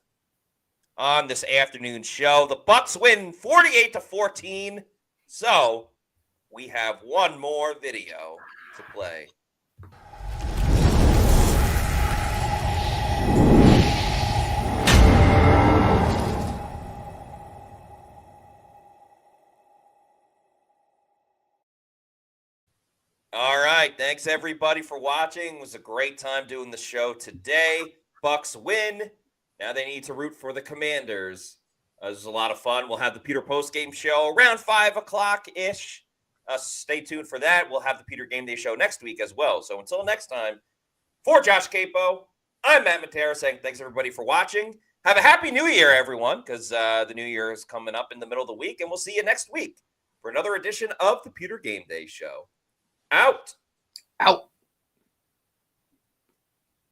on this afternoon show. The Bucs win 48-14. So we have one more video to play. All right. Thanks, everybody, for watching. It was a great time doing the show today. Bucs win. Now they need to root for the Commanders. This was a lot of fun. We'll have the Pewter postgame show around 5 o'clock-ish. Stay tuned for that. We'll have the Pewter Game Day show next week as well. So until next time, for Josh Capo, I'm Matt Matera saying thanks, everybody, for watching. Have a happy New Year, everyone, because the New Year is coming up in the middle of the week, and we'll see you next week for another edition of the Pewter Game Day show. Out.